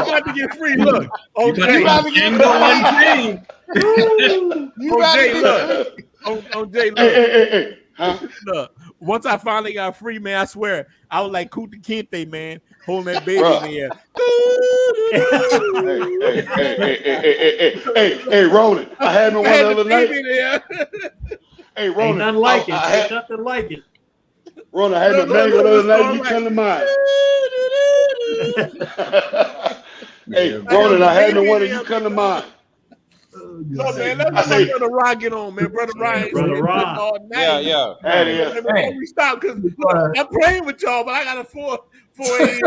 got to get free. Look, OJ, you got to get OJ, look. Huh? Look, once I finally got free, man, I swear, I was like Kuta Kinte, man, holding that baby in the air. Hey, Ronin, I had me one the other night. Hey, Ronin, ain't nothing like it. Ain't nothing like it. Ronin, I had me mango the other night. You come to mind. Hey, Ronin, I had me one of you come to mind. No, man, let's let Brother Rod get on, man. Brother Rod. Brother Rod. All night. Yeah. Before we stop, because I'm playing with y'all, but I got a 4 a.m.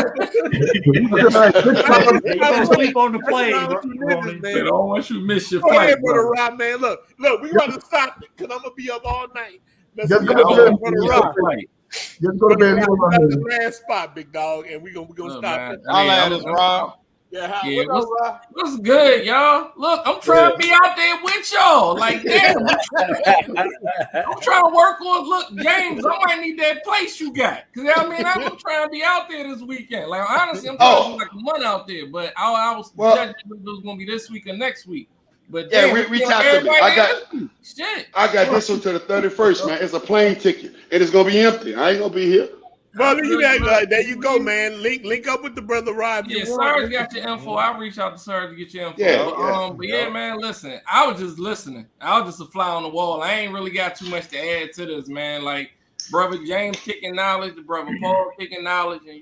You gonna sleep on the plane, man. I don't want you to miss your flight. Go ahead, Brother Rod, man. Look, we got to stop it because I'm gonna be up all night. Just go to bed. The last spot, big dog, and we're gonna stop it. I'll add this, Rob. Yeah, what's good, y'all? Look, I'm trying to be out there with y'all. Like, damn, I'm trying to work on. Look, James, I might need that place you got. Cause I'm trying to be out there this weekend. Like, honestly, I'm trying to do like a month out there. But I was judging if it was gonna be this week or next week. But yeah, reach out to me. I got this one to the 31st, man. It's a plane ticket, and it's gonna be empty. I ain't gonna be here. Well, there you go, man. Link up with the Brother Rod. Yeah, Serge got your info. I'll reach out to Serge to get your info. But man, listen, I was just listening. I was just a fly on the wall. I ain't really got too much to add to this, man. Like, Brother James kicking knowledge, the Brother Paul kicking knowledge, and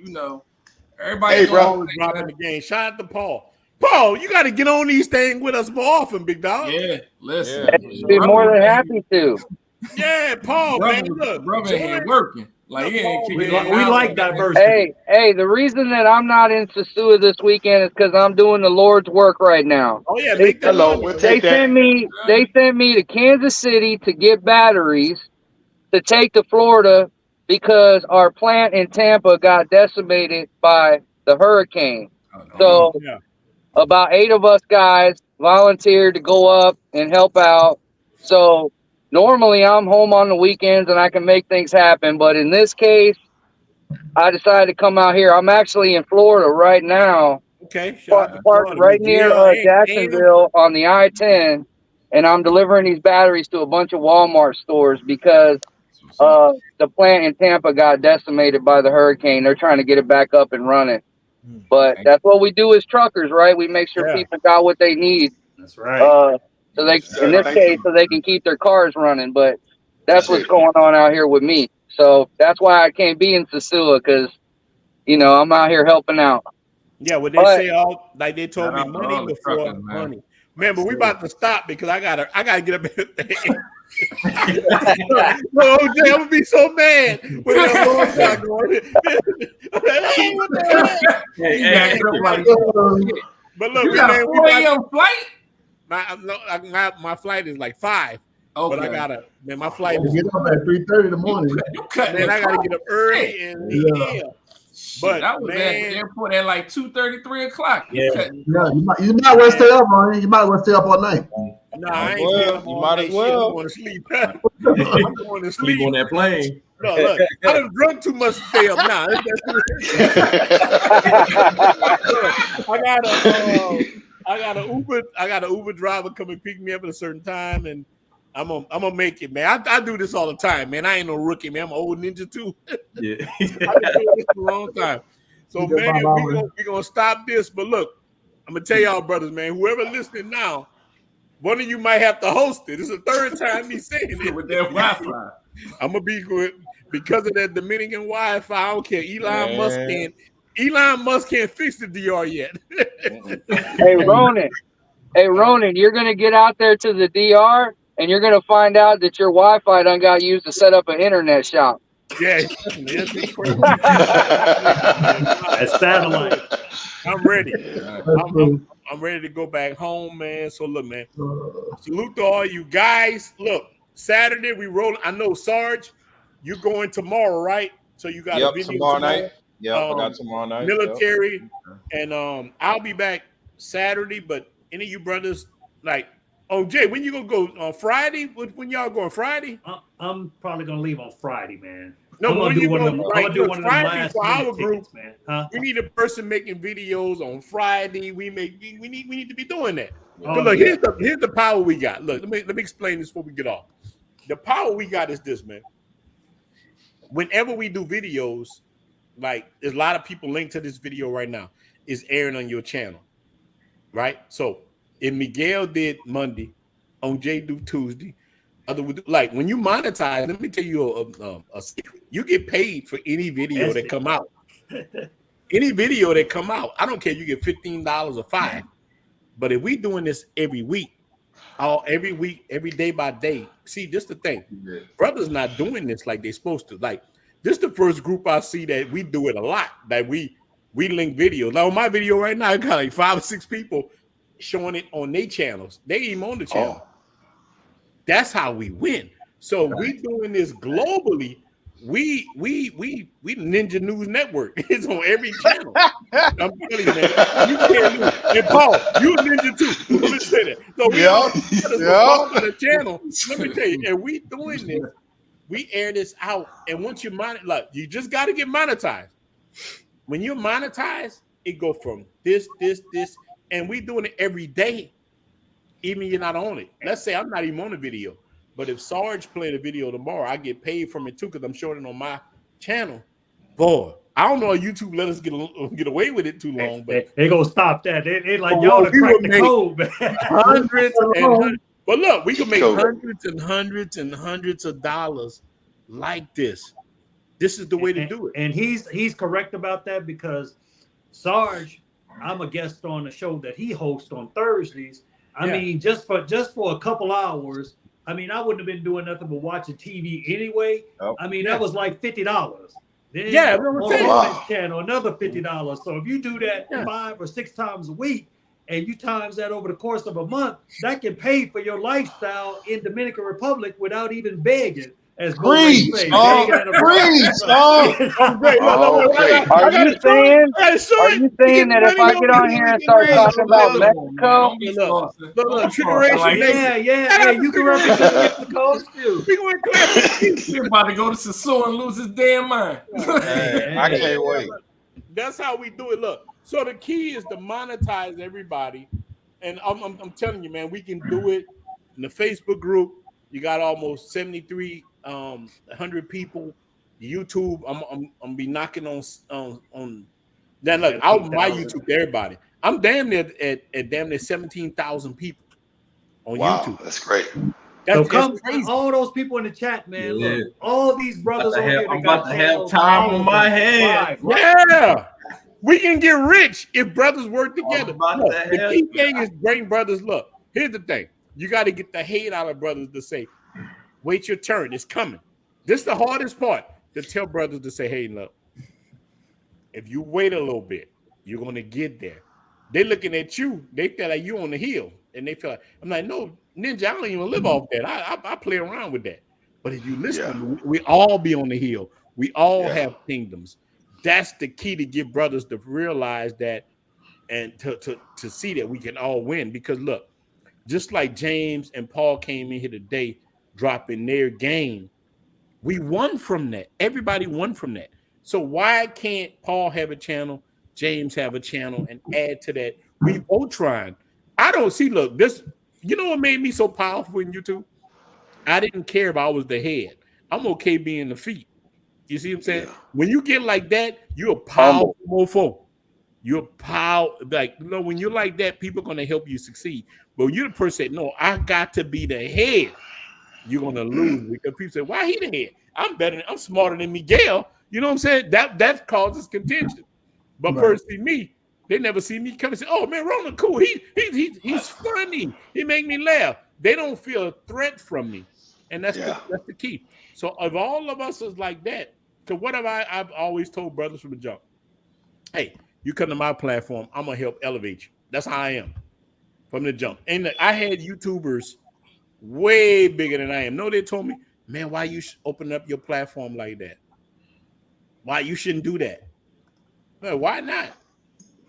Everybody always dropping the game. Shout out to Paul. Paul, you got to get on these things with us more often, big dog. Yeah, listen. I'd be more than happy to. Yeah, Paul, man, look, brother ain't working. Like we like diversity. Hey, the reason that I'm not in Sasua this weekend is because I'm doing the Lord's work right now. Oh yeah, they sent me to Kansas City to get batteries to take to Florida because our plant in Tampa got decimated by the hurricane. So about 8 of us guys volunteered to go up and help out. So normally I'm home on the weekends and I can make things happen. But in this case, I decided to come out here. I'm actually in Florida right now. Okay. Parked right near Jacksonville on the I-10. And I'm delivering these batteries to a bunch of Walmart stores because the plant in Tampa got decimated by the hurricane. They're trying to get it back up and running. But that's what we do as truckers, right? We make sure people got what they need. That's right. So they, in this case, so they can keep their cars running. But that's what's going on out here with me. So that's why I can't be in Sasua because, I'm out here helping out. Yeah, what they say like they told me money before money. Man, but we about to stop because I gotta get up. No, OJ, I'm gonna be so mad when that Lord start going. But look, you got a 4 a.m. flight? My flight is like 5. Okay. But I gotta, man, my flight is get up at 3:30 in the morning. Man, I gotta get up early and leave here. But I was at the airport at like 2:30, 3 o'clock. Yeah, you might well stay up, Ronnie. You might well stay up all night. No, I ain't staying up all night. I'm going to sleep. I'm going to sleep on that plane. No, look, I done drunk too much to stay up now. I got an Uber driver come and pick me up at a certain time, and I'm gonna make it, man. I do this all the time, man. I ain't no rookie, man. I'm an old ninja too. Yeah, I've been doing this for a long time. So, man, we're gonna stop this. But look, I'm gonna tell y'all, brothers, man. Whoever listening now, one of you might have to host it. It's the 3rd time he's saying it with their Wi-Fi. I'm gonna be good because of that Dominican Wi-Fi. I don't care. Elon Musk can't fix the DR yet. Hey, Ronin, you're gonna get out there to the DR. And you're gonna find out that your Wi-Fi done got used to set up an internet shop. Yeah, that's satellite. I'm ready. I'm ready to go back home, man. So look, man. Salute to all you guys. Look, Saturday we roll. I know Sarge, you going tomorrow, right? So you got a video tomorrow night. Yeah, I got tomorrow night. Military, and I'll be back Saturday. But any of you brothers like. Oh, Jay, when you gonna go on Friday? When y'all going Friday? I'm probably gonna leave on Friday, man. No, I'm gonna do one of them Friday for our group, tickets, man. Huh? We need a person making videos on Friday. We need to be doing that. Oh, look, here's the power we got. Look, let me explain this before we get off. The power we got is this, man. Whenever we do videos, like there's a lot of people linked to this video right now, is airing on your channel, right? So. If Miguel did Monday, on Jay do Tuesday, like when you monetize, let me tell you a secret. You get paid for any video that come out. Any video that come out, I don't care. You get $15 or $5. But if we doing this every week, every day by day, see, this the thing. Brothers not doing this like they supposed to. Like this the first group I see that we do it a lot. That we link videos. Like on my video right now, I got like 5 or 6 people showing it on their channels. They ain't on the channel. That's how we win. So we doing this globally. We Ninja News Network. It's on every channel. I'm telling you, man. You can't lose. And Paul, you a ninja too. Let me say that. So we on the channel. Let me tell you, and we doing this. We air this out, and once you monetize, you just got to get monetized. When you monetize, it go from this. And we doing it every day, even you're not on it. Let's say I'm not even on the video, but if Sarge played a video tomorrow, I get paid from it too because I'm showing it on my channel. Boy, I don't know if YouTube let us get away with it too long, but they gonna stop that. They like y'all to crack the code, man. Hundreds and hundreds. But look, we can make hundreds and hundreds and hundreds of dollars like this. This is the way to do it. And he's correct about that because Sarge, I'm a guest on a show that he hosts on Thursdays. I mean, just for a couple hours, I mean, I wouldn't have been doing nothing but watching TV anyway. I mean, that was like $50. Then on the channel, another $50. So if you do that 5 or 6 times a week, and you times that over the course of a month, that can pay for your lifestyle in Dominican Republic without even begging. As Preach, say, preach, Are you saying that if I get on here and start talking about Mexico, yeah, you can represent Mexico too. We're about to go to Sassoon and lose his damn mind. I can't wait. That's how we do it. Look, so the key is to monetize everybody, and I'm telling you, man, we can do it in the Facebook group. You got almost 7,300 people. YouTube, I'm be knocking on. Then look, out my YouTube to everybody. I'm damn near at damn near 17,000 people on YouTube. That's great. So come, all those people in the chat, man. Look, all these brothers over here. I'm about to have time on my hands. Yeah, we can get rich if brothers work together. Look, the key thing is bring brothers. Look, here's the thing: you got to get the hate out of brothers to say, "Wait your turn, it's coming." This is the hardest part, to tell brothers to say, "Hey, look, if you wait a little bit, you're gonna get there." They looking at you, they feel like you on the hill, and they feel like I'm like, no, Ninja, I don't even live off that. I play around with that. But if you listen, we all be on the hill. We all have kingdoms. That's the key to get brothers to realize that and to see that we can all win. Because look, just like James and Paul came in here today, dropping their game, we won from that. Everybody won from that. So why can't Paul have a channel, James have a channel, and add to that? We both trying. I don't see, look, this, you know what made me so powerful in YouTube? I didn't care if I was the head. I'm okay being the feet. You see what I'm saying? Yeah. When you get like that, you're a powerful mofo. You're like, you know, when you're like that, people are going to help you succeed. But when you're the person that, no, I got to be the head, you're going to lose, because people say, why he the head? I'm smarter than Miguel. You know what I'm saying? That causes contention. But personally, me, they never see me come and say, oh man, Ronin cool. He's funny. He make me laugh. They don't feel a threat from me. And that's the key. So if all of us is like that, so what have I've always told brothers from the jump, hey, you come to my platform, I'm gonna help elevate you. That's how I am from the jump. And I had YouTubers way bigger than I am. No, they told me, man, why you open up your platform like that? Why you shouldn't do that? Well, why not?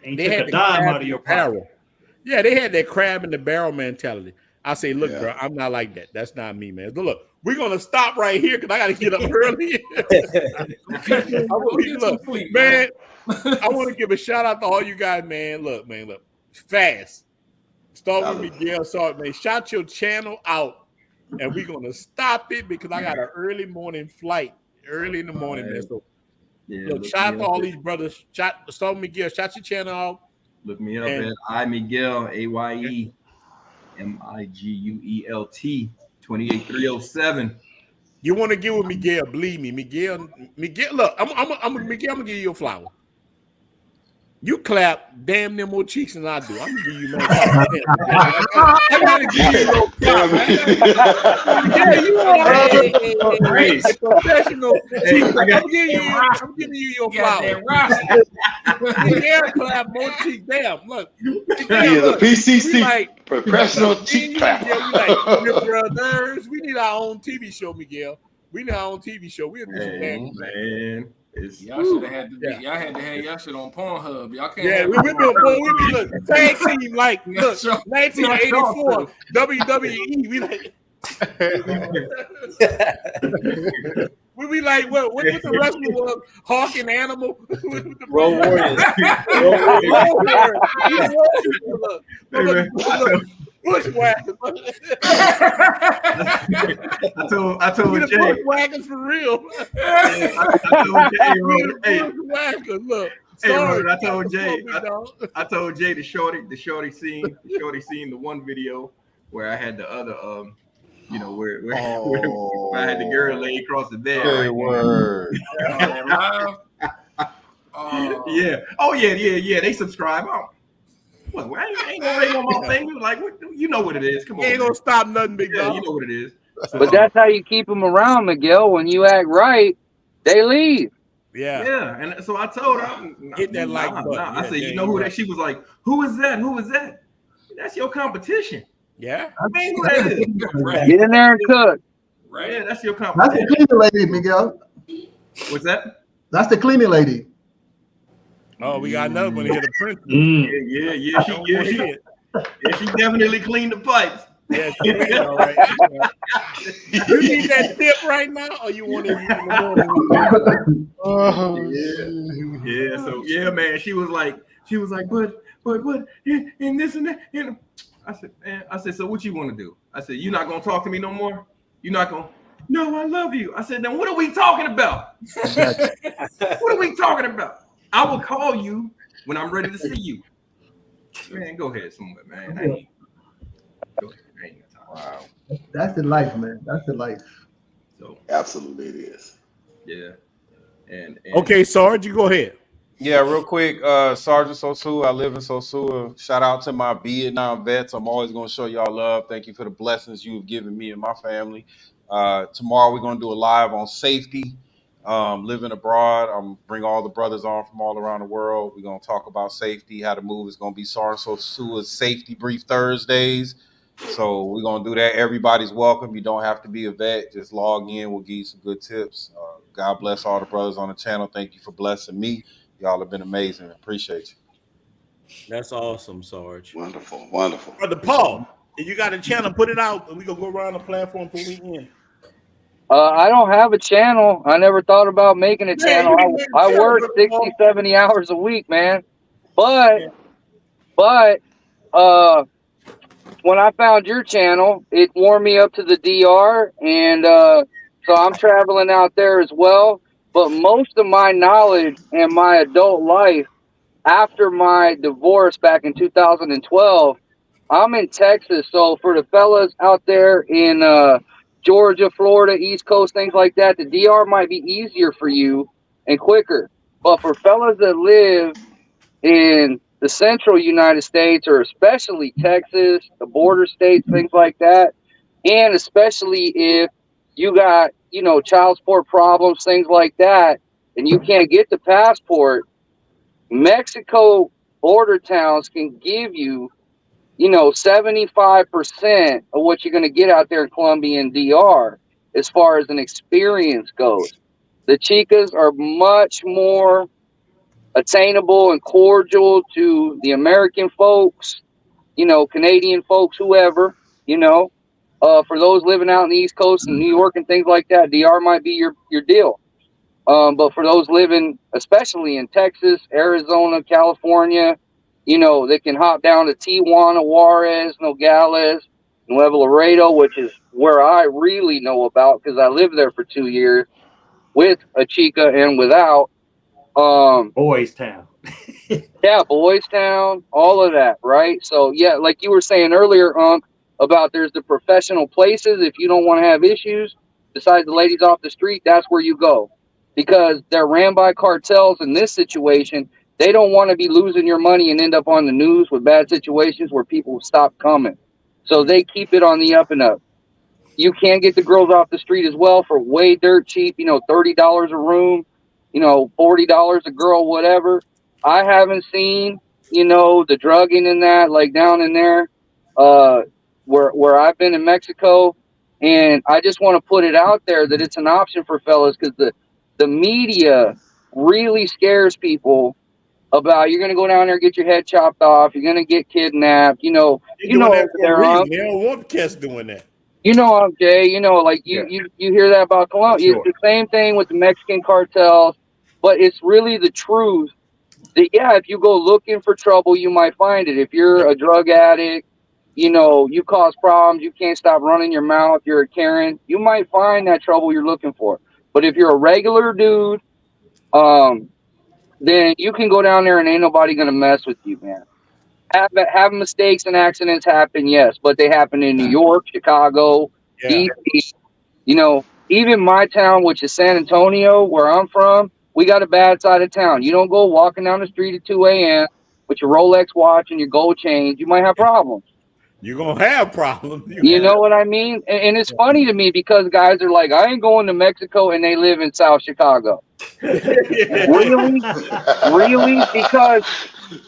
They had a dime out of your barrel. Yeah, they had that crab in the barrel mentality. I say, look, bro, I'm not like that. That's not me, man. So look, we're gonna stop right here because I gotta get up early. Man, I want to give a shout out to all you guys, man. Look, fast. Start with Miguel. Man, shout your channel out, and we're gonna stop it because I got an early morning flight, early in the morning, man. So look, shout out to all these brothers. Start with Miguel. Shout your channel out. Look me up at iMiguel, AYEMIGUELT 28307. You want to get with Miguel? Believe me, Miguel. Look, I'm Miguel. I'm gonna give you a flower. You clap damn near more cheeks than I do. I'm gonna give you more. I gotta give you no clap. Yeah, you are a professional. I'm giving you your flower. Miguel clap more cheeks. Damn, look. The PCC like, professional cheek clap. Like, your brothers. We need our own TV show, Miguel. We need our own TV show. We'll do some man. Y'all should have had to be. Y'all had to have y'all shit on Pornhub. Y'all can't. Yeah, we be look tag team like look 1984 WWE. We like. we be like what the wrestler was? Hawk and Animal. Road Warriors. Bushwhackers. I told Jay. Bushwhackers for real. Bushwhackers. Look. Sorry. I told Jay the shorty scene the one video where I had the other where I had the girl lay across the bed. Good word. Yeah. Oh yeah. They subscribe. I ain't gonna rate on my thing. Like, you know what it is. Come on. Ain't gonna stop nothing, big Yeah, dog. you know what it is. So, But that's how you keep them around, Miguel. When you act right, they leave. Yeah. And so I told her, hit that like button. I said, you know who that? She was like, who is that? Who is that? That's your competition. Yeah. Man, who that is? Get in there and cook. Right. Yeah, that's your That's competition. the cleaning lady, Miguel. What's that? That's the cleaning lady. Oh, we got another one here. The prince. Yeah. She definitely cleaned the pipes. Yeah, she cleaned, all right. You need that tip right now, or you want it in the morning? Yeah. So yeah, man. She was like, but, and this and that. And I said, so what you want to do? I said, you're not gonna talk to me no more. You're not gonna. No, I love you. I said, then what are we talking about? What are we talking about? I will call you when I'm ready to see you. Man, go ahead, somewhere, man. I ain't got time. Wow. That's the life, man. That's the life. So Absolutely, it is. yeah. And Okay, Sarge, you go ahead. Yeah, real quick, Sergeant Sosua, I live in Sosua. Shout out to my Vietnam vets. I'm always going to show y'all love. Thank you for the blessings you've given me and my family. Tomorrow we're going to do a live on safety, living abroad. I'm bring all the brothers on from all around the world. We're going to talk about safety, how to move. It's going to be Sergeant Sosua's Safety Brief Thursdays. So we're going to do that. Everybody's welcome. You don't have to be a vet. Just log in. We'll give you some good tips. God bless all the brothers on the channel. Thank you for blessing me. Y'all have been amazing. Appreciate you. That's awesome, Sarge. Wonderful. Brother Paul, if you got a channel, put it out, and we gonna go around the platform for weekend. I don't have a channel. I never thought about making a channel. I work 60, 70 hours a week, man. But when I found your channel, it warmed me up to the DR, and so I'm traveling out there as well. But most of my knowledge and my adult life after my divorce back in 2012, I'm in Texas. So for the fellas out there in Georgia, Florida, East Coast, things like that, the DR might be easier for you and quicker. But for fellas that live in the central United States, or especially Texas, the border states, things like that, and especially if you got, child support problems, things like that, and you can't get the passport, Mexico border towns can give you, 75% of what you're going to get out there in Colombia and DR as far as an experience goes. The chicas are much more attainable and cordial to the American folks, Canadian folks, whoever, for those living out in the East Coast and New York and things like that, DR might be your deal. But for those living, especially in Texas, Arizona, California, they can hop down to Tijuana, Juarez, Nogales, Nuevo Laredo, which is where I really know about because I lived there for 2 years with a chica and without. Boys Town. Yeah, Boys Town, all of that, right? So, yeah, like you were saying earlier, about there's the professional places. If you don't want to have issues, besides the ladies off the street, that's where you go. Because they're ran by cartels in this situation. They don't want to be losing your money and end up on the news with bad situations where people stop coming. So they keep it on the up and up. You can get the girls off the street as well for way dirt cheap, $30 a room, $40 a girl, whatever. I haven't seen, the drugging in that, like down in there, where I've been in Mexico. And I just want to put it out there that it's an option for fellas, because the media really scares people about you're going to go down there and get your head chopped off. You're going to get kidnapped. They doing that for a reason. They don't want cats doing that. Jay, like you hear that about Colombia. Sure. It's the same thing with the Mexican cartels, but it's really the truth that, if you go looking for trouble, you might find it. If you're a drug addict, you cause problems, you can't stop running your mouth, you're a Karen, you might find that trouble you're looking for. But if you're a regular dude, then you can go down there and ain't nobody going to mess with you, man. Have mistakes and accidents happen, yes, but they happen in New York, Chicago, DC. Even my town, which is San Antonio, where I'm from, we got a bad side of town. You don't go walking down the street at 2 a.m. with your Rolex watch and your gold chain. You might have problems. You're gonna have problems. You know what I mean? And it's funny to me because guys are like, I ain't going to Mexico, and they live in South Chicago. Really? Because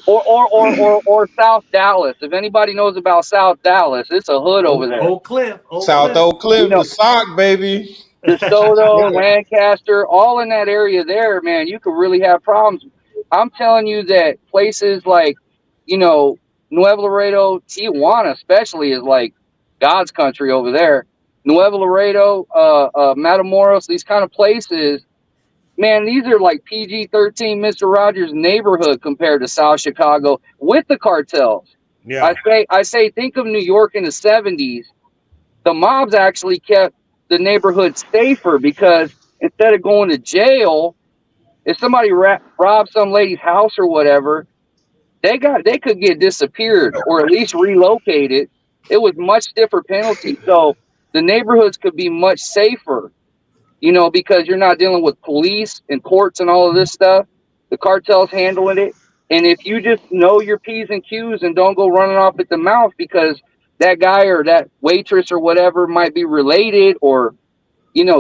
or South Dallas. If anybody knows about South Dallas, it's a hood over there. Oak Cliff. South Oak Cliff, the sock, baby. DeSoto, Lancaster, all in that area there, man, you could really have problems. I'm telling you that places like, Nuevo Laredo, Tijuana especially is like God's country over there. Nuevo Laredo, Matamoros, these kind of places, man, these are like PG-13 Mr. Rogers neighborhood compared to South Chicago with the cartels. Yeah. I say, think of New York in the 70s. The mobs actually kept the neighborhood safer because instead of going to jail, if somebody robbed some lady's house or whatever, they could get disappeared or at least relocated. It was much stiffer penalty. So the neighborhoods could be much safer, because you're not dealing with police and courts and all of this stuff. The cartel's handling it. And if you just know your P's and Q's and don't go running off at the mouth because that guy or that waitress or whatever might be related or,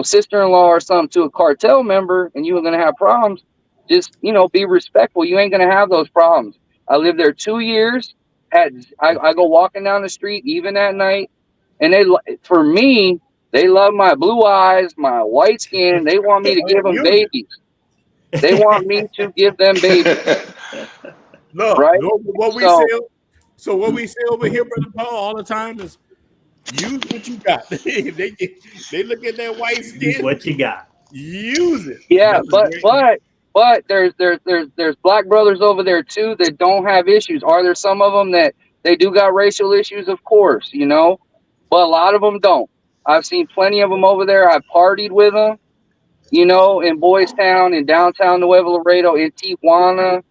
sister-in-law or something to a cartel member and you're going to have problems, just, be respectful. You ain't going to have those problems. I lived there 2 years. I go walking down the street, even at night. And for me, they love my blue eyes, my white skin. They want me to give them babies. They want me to give them babies. Look, right? What we say over here, Brother Paul, all the time is use what you got. they look at that white skin. Use what you got. Use it. Yeah, but there's black brothers over there too that don't have issues. Are there some of them that they do got racial issues? Of course, but a lot of them don't. I've seen plenty of them over there. I've partied with them, in Boys Town, in downtown Nuevo Laredo, in Tijuana,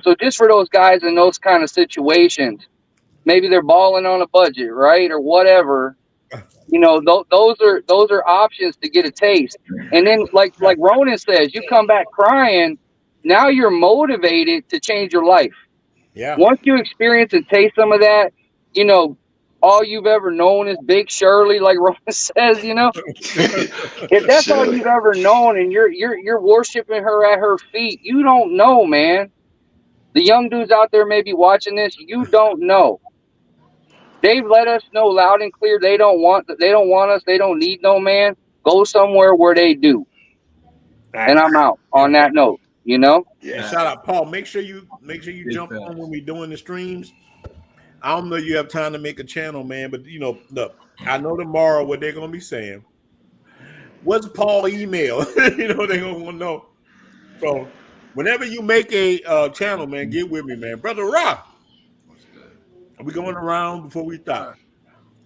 so just for those guys in those kind of situations, maybe they're balling on a budget, right? Or whatever, those are options to get a taste. And then like Ronin says, you come back crying. Now you're motivated to change your life. Yeah. Once you experience and taste some of that, all you've ever known is Big Shirley, like Ronin says, if that's all you've ever known and you're worshiping her at her feet, you don't know, man. The young dudes out there may be watching this. You don't know. They've let us know loud and clear they don't want us. They don't need no man. Go somewhere where they do. And I'm out on that note. Yeah. Shout out, Paul. Make sure you jump on when we're doing the streams. I don't know you have time to make a channel, man, but look, I know tomorrow what they're gonna be saying. What's Paul email? They're gonna want to know. So whenever you make a channel, man, get with me, man. Brother Rock. Are we going around before we stop?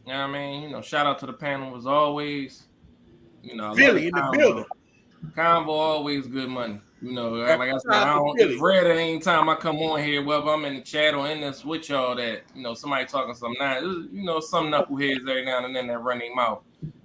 Yeah, I mean, shout out to the panel as always. Philly in the building. Convo always good money. Like I said, it's rare that any time I come on here, whether I'm in the chat or in this with y'all, that somebody talking something nice. Some knuckleheads every now and then that run their mouth.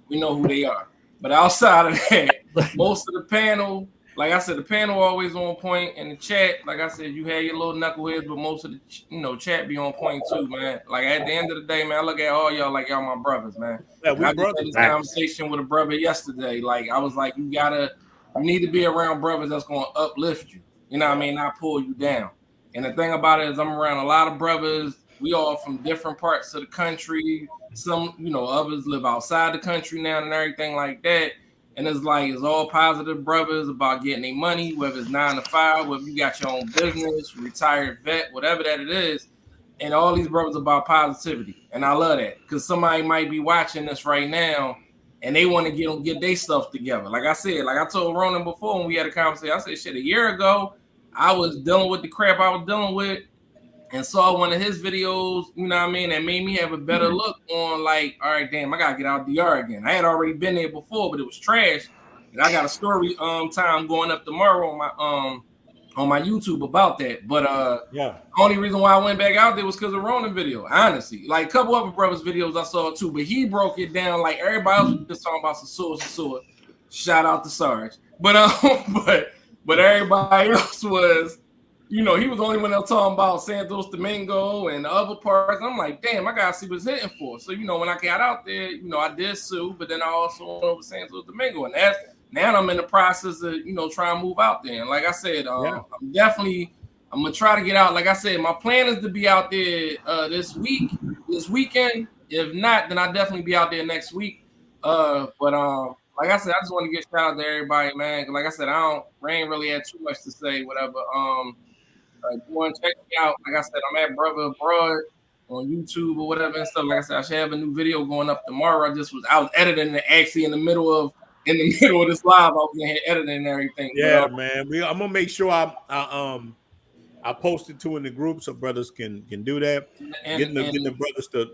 We know who they are. But outside of that, most of the panel, like I said, the panel always on point, and the chat, like I said, you had your little knuckleheads, but most of the chat be on point too, man. Like at the end of the day, man, I look at all y'all like y'all my brothers, man. Yeah, I just had this conversation with a brother yesterday. Like I was like, you need to be around brothers that's gonna uplift you. You know what I mean? Not pull you down. And the thing about it is I'm around a lot of brothers. We all from different parts of the country. Some, others live outside the country now and everything like that. And it's like, it's all positive brothers about getting their money, whether it's 9 to 5, whether you got your own business, retired vet, whatever that it is. And all these brothers about positivity. And I love that because somebody might be watching this right now and they want to get their stuff together. Like I said, like I told Ronin before when we had a conversation, I said, shit, a year ago, I was dealing with the crap I was dealing with and saw one of his videos, that made me have a better look on like, all right, damn, I got to get out DR again. I had already been there before, but it was trash. And I got a story time going up tomorrow on my YouTube about that. But the only reason why I went back out there was because of Ronin video, honestly. Like a couple other brothers' videos I saw too, but he broke it down like everybody else was just talking about some sword. Shout out to Sarge. But but everybody else was, you know, he was the only one that was talking about Santos Domingo and the other parts. I'm like, damn, I gotta see what's hitting for. So, you know, when I got out there, you know, I did sue, but then I also went over Santos Domingo, and that's now I'm in the process of, you know, trying to move out there. And like I said, I'm gonna try to get out. Like I said, my plan is to be out there this weekend. If not, then I'll definitely be out there next week. But like I said, I just want to get shout out to everybody, man. Like I said, I ain't really had too much to say, whatever. If you want to check me out, like I said, I'm at Brother Abroad on YouTube or whatever and stuff. Like I said, I should have a new video going up tomorrow. I was editing it actually in the middle of this live. I was in here editing and everything. Yeah, man. I'm gonna make sure I post it too in the group so brothers can do that. Getting the brothers to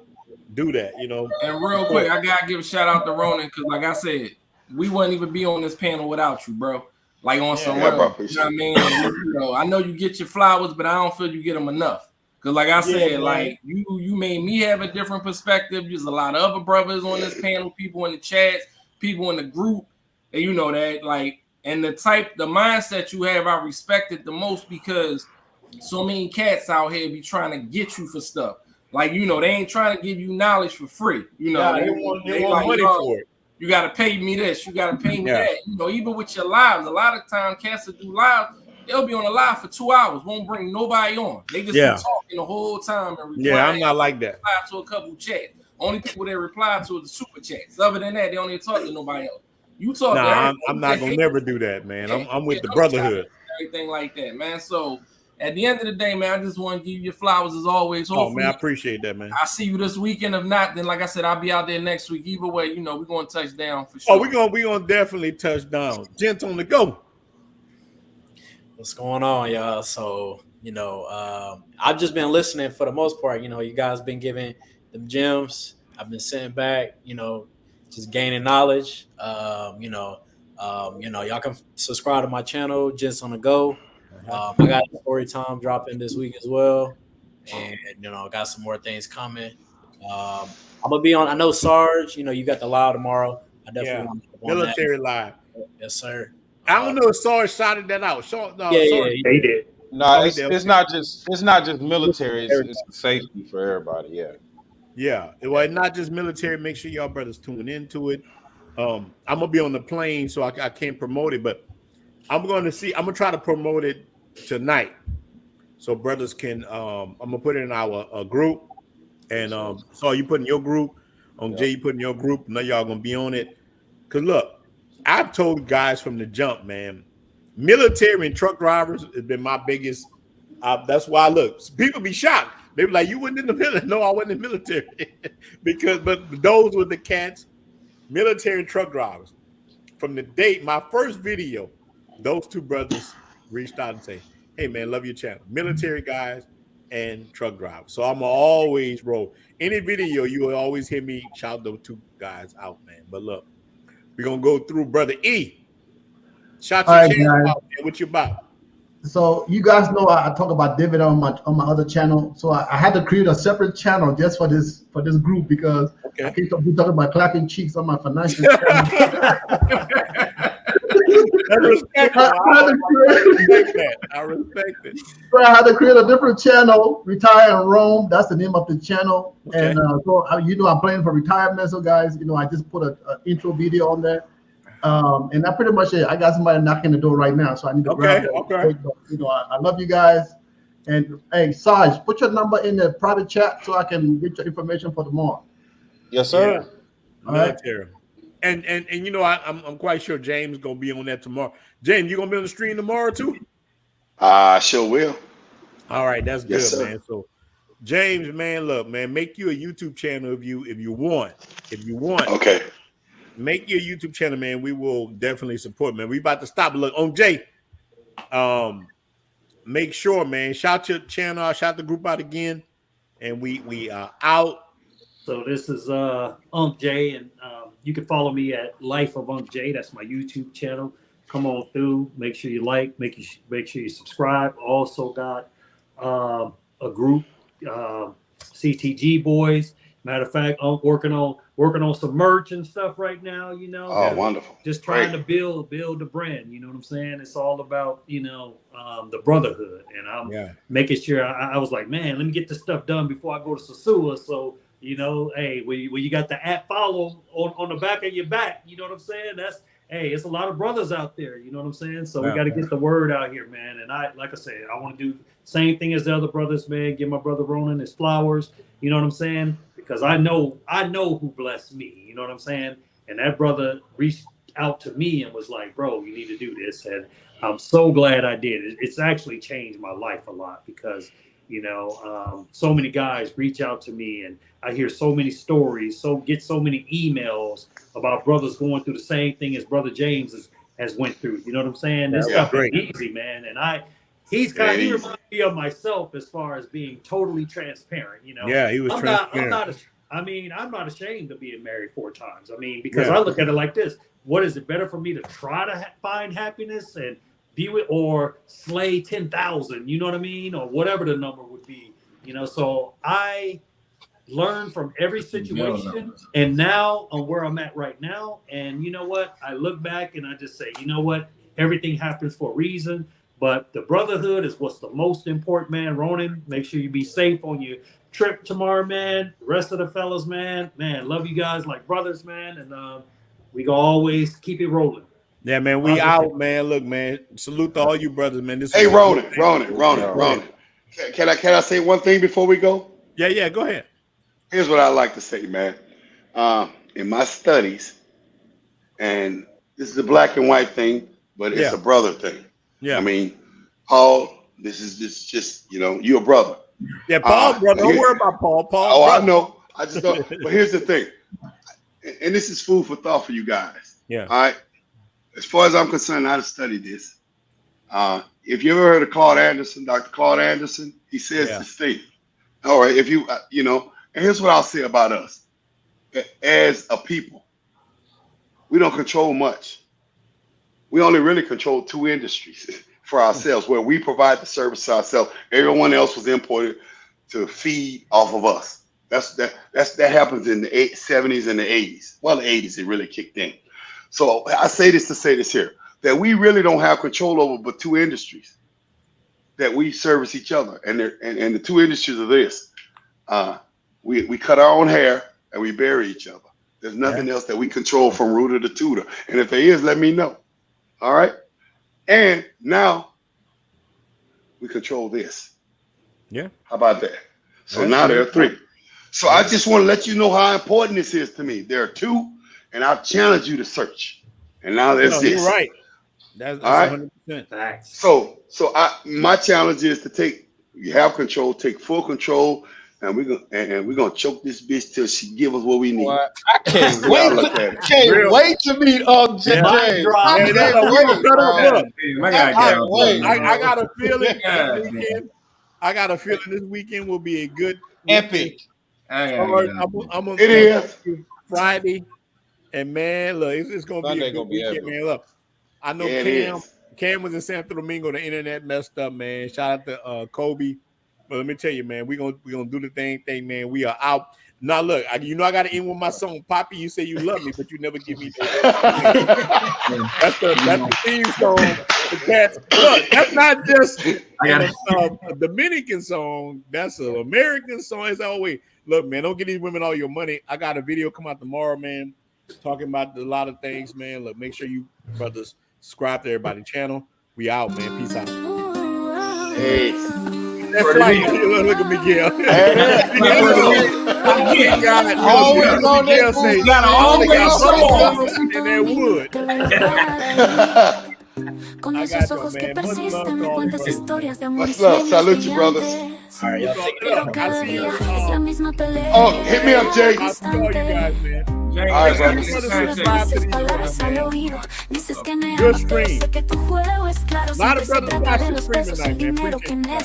do that, you know. And real quick, I gotta give a shout out to Ronin because, like I said, we wouldn't even be on this panel without you, bro. Like on some real, you know what I mean? You know, I know you get your flowers, but I don't feel you get them enough. Because, like I said, like you made me have a different perspective. There's a lot of other brothers on this panel, people in the chats, people in the group, and you know that, like, and the mindset you have, I respect it the most because so many cats out here be trying to get you for stuff. Like, you know, they ain't trying to give you knowledge for free. You know, they want like, money for it. You got to pay me this. You got to pay me that. You know, even with your lives, a lot of time cats that do lives, they'll be on a live for 2 hours, won't bring nobody on. They just be talking the whole time and reply. Yeah, I'm not like that. Reply to a couple chats. Only people they reply to is the super chats. Other than that, they don't even talk to nobody else. You talk. Nah, I'm not gonna never do that, man. I'm with the brotherhood. Everything like that, man. So at the end of the day, man, I just want to give you your flowers as always. Hopefully, man, I appreciate that, man. I see you this weekend. If not, then like I said, I'll be out there next week. Either way, you know, we're gonna touch down for sure. Oh, we're gonna definitely touch down. Gent on the go. What's going on, y'all? So, you know, I've just been listening for the most part. You know, you guys been giving them gems. I've been sitting back, you know, just gaining knowledge. You know, y'all can subscribe to my channel, Gents on the Go. I got a story time dropping this week as well, and you know, got some more things coming. I'm gonna be on. I know Sarge. You know, you got the live tomorrow. I definitely want to military live. Yes, sir. I don't know if Sarge shouted that out. They did. No, it's not just military. It's safety for everybody. Yeah. Yeah. Well, not just military. Make sure y'all brothers tune into it. I'm gonna be on the plane, so I can't promote it, but I'm gonna try to promote it tonight, so brothers can. I'm gonna put it in our group, and so you put in your group. Jay, you put in your group. Now y'all gonna be on it. Cause look, I've told guys from the jump, man. Military and truck drivers has been my biggest. That's why people be shocked. They be like, "You wasn't in the military." No, I wasn't in the military but those were the cats. Military and truck drivers. From the date, my first video, those two brothers reached out and say, "Hey man, love your channel." Military guys and truck drivers. So I'm always roll. Any video, you will always hear me shout those two guys out, man. But look, we're gonna go through Brother E. Shout your channel out, man. What you about? So you guys know I talk about dividend on my other channel. So I had to create a separate channel just for this group because I keep talking about clapping cheeks on my financial channel. I respect it. So I had to create a different channel, Retire in Rome. That's the name of the channel. Okay. And so I'm planning for retirement. So guys, I just put an intro video on there. And that pretty much it. I got somebody knocking the door right now, so I need to grab it. Okay. I love you guys. And hey, Sarge, put your number in the private chat so I can get your information for tomorrow. Yes, sir. Yeah. Military. Right. And I'm quite sure James is gonna be on that tomorrow. James, you gonna be on the stream tomorrow too? Sure will. All right, that's good, sir. Man. So James, man, look, man, make you a YouTube channel if you want. Okay. Make your YouTube channel, man. We will definitely support, man. We about to stop. Look, on Jay, make sure, man. Shout your channel out, shout the group out again, and we are out. So this is Unc Jay, and you can follow me at Life of Unc Jay. That's my YouTube channel. Come on through. Make sure you like. Make sure you subscribe. Also got a group, CTG Boys. Matter of fact, I'm working on working on some merch and stuff right now, you know. Oh, wonderful. Just trying to build the brand, you know what I'm saying? It's all about, you know, the brotherhood. And I'm making sure I was like, man, let me get this stuff done before I go to Sosua. So, you know, hey, when you got the @follow on the back of your back, you know what I'm saying? Hey, it's a lot of brothers out there, you know what I'm saying? So we got to get the word out here, man. And like I said, I want to do the same thing as the other brothers, man. Give my brother Ronin his flowers, you know what I'm saying? Because I know who blessed me, you know what I'm saying? And that brother reached out to me and was like, bro, you need to do this. And I'm so glad I did. It's actually changed my life a lot because, you know, so many guys reach out to me and I hear so many stories, get so many emails about brothers going through the same thing as Brother James has went through. You know what I'm saying? This stuff is easy, man. And he reminds me of myself as far as being totally transparent. You know, he was transparent. I'm not ashamed of being married 4 times. I mean, because I look at it like this: what is it better for me to try to find happiness and be with, or slay 10,000? You know what I mean, or whatever the number would be. You know, so I learn from every situation, and now I'm where I'm at right now. And you know what? I look back and I just say, you know what? Everything happens for a reason. But the brotherhood is what's the most important, man. Ronin, make sure you be safe on your trip tomorrow, man. The rest of the fellas, man, love you guys like brothers, man. And we gonna always keep it rolling. Yeah, man, we out, man. Look, man, salute to all you brothers, man. Hey, Ronin. Can I say one thing before we go? Yeah, go ahead. Here's what I like to say, man. In my studies, and this is a black and white thing, but it's a brother thing. Yeah. I mean, Paul, this is just, you know, you're a brother. Yeah, Paul, brother. Don't worry about Paul. Oh, brother. I know. I just don't. But here's the thing. And this is food for thought for you guys. Yeah. All right. As far as I'm concerned, I've studied this. If you ever heard of Claude Anderson, Dr. Claude Anderson, he says this thing. All right. If you, you know, and here's what I'll say about us. As a people, we don't control much. We only really control 2 industries for ourselves, where we provide the service to ourselves. Everyone else was imported to feed off of us. That happens in the 70s and the 80s. Well, the 80s it really kicked in. So I say this to say this here, that we really don't have control over but 2 industries that we service each other. And the 2 industries are this. We cut our own hair and we bury each other. There's nothing else that we control from rooter to tutor. And if there is, let me know. All right. And now we control this. Yeah. How about that? So now there are 3. So I just want to let you know how important this is to me. There are 2, and I'll challenge you to search. And now there's this. You're right. That's all right. 100%. So my challenge is to have control, take full control. And we're gonna choke this bitch till she give us what we need. Well, I can't wait to meet JJ. I got a feeling. I got a feeling this weekend will be a good epic. I'm it is Friday, and man, look, it's gonna be a good weekend, man. Look, I know Cam was in Santo Domingo. The internet messed up, man. Shout out to Kobe. But let me tell you, man, we gonna do the thing, man. We are out. Now, look, I got to end with my song, Poppy. You say you love me, but you never give me that. That's the theme song. Look, that's not just a Dominican song. That's an American song. It's always, look, man, don't get these women all your money. I got a video come out tomorrow, man, talking about a lot of things, man. Look, make sure you brothers subscribe to everybody's channel. We out, man. Peace out. Hey. That's right. Look at Miguel. Con esos ojos que persisten me cuentas historias de amor. Much love. Salute you, brothers. Cada día es la misma pelea. Oh, hit me up, Jay. I'll call you guys, man. All right, brother. Good stream. A lot of brothers watching stream tonight, man.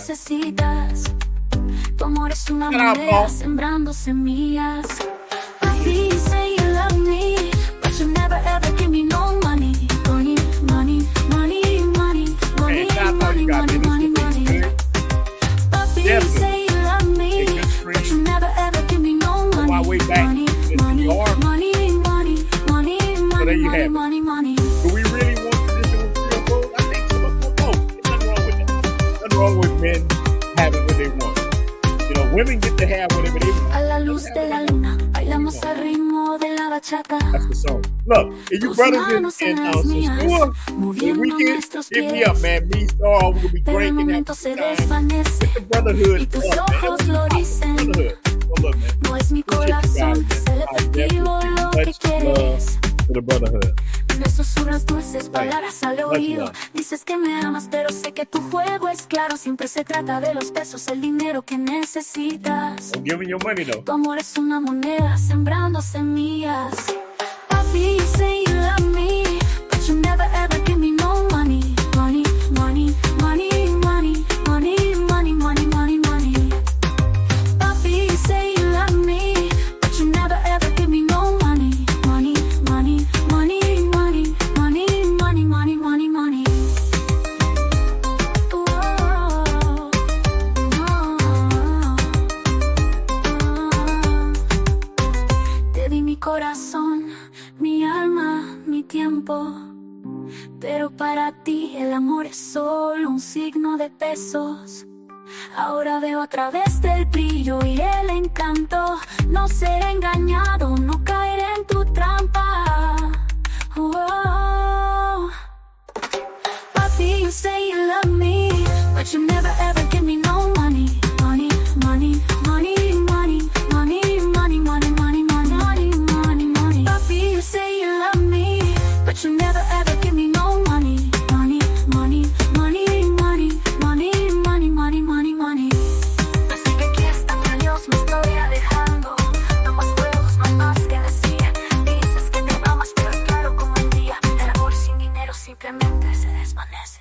Tu amor es una moneda sembrando semillas. I say you love me, but you never ever give me no money. Money. Papi, say you love me, but you never ever give me no money. Money. women get to have whatever they want. A la luz de la luna, bailamos al ritmo de la bachata. That's the song. Look, if you brothers in store, the weekend, hit me up, man. Me, Star, we're gonna be great. Momento se desvanece Get the brotherhood y tus up, ojos man. lo dicen. Brotherhood. Well, look, man. No es mi corazón, es el efectivo lo que quieres. To the brotherhood. Me susurras dulces palabras al oído. Dices que me amas, pero sé que tu juego es claro. Siempre se trata de los pesos, el dinero que necesitas. I'm giving your money, though. Tu amor es una moneda sembrando semillas. Papi, you say you love me, but you never ever give me no money. Money, money, money, money, money, money, money, money, money. Papi, you say you love me, but you never ever give me no money. Money, money, money, money, money, money, money, money, money. Te di mi corazón, mi alma, mi tiempo, pero para ti el amor es solo un signo de pesos. Ahora veo a través del brillo y el encanto. No ser engañado, no caer en tu trampa. Oh. Papi, you say you love me, but you never ever give me no money. Money, money, money, money, money, money, money, money, money, money, money, money. Papi, you say you love me, but you never ever give me no money. Money, money, money, money, money, money, money, money, money. Así que aquí hasta que Dios me estoy alejando. No más juegos, no hay más que decir. Dices que te amas, pero es claro como el día. El amor sin dinero simplemente se desvanece.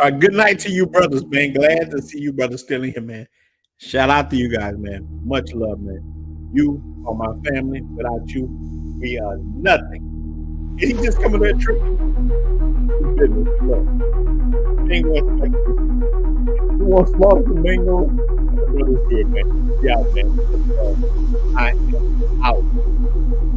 All right, good night to you, brothers, man. Glad to see you, brothers, still in here, man. Shout out to you guys, man. Much love, man. You are my family. Without you, we are nothing. He just coming to that trip. Goodness, look. Mango expect this. Who wants small mango? Brother's good, man. Yeah, man. I am out.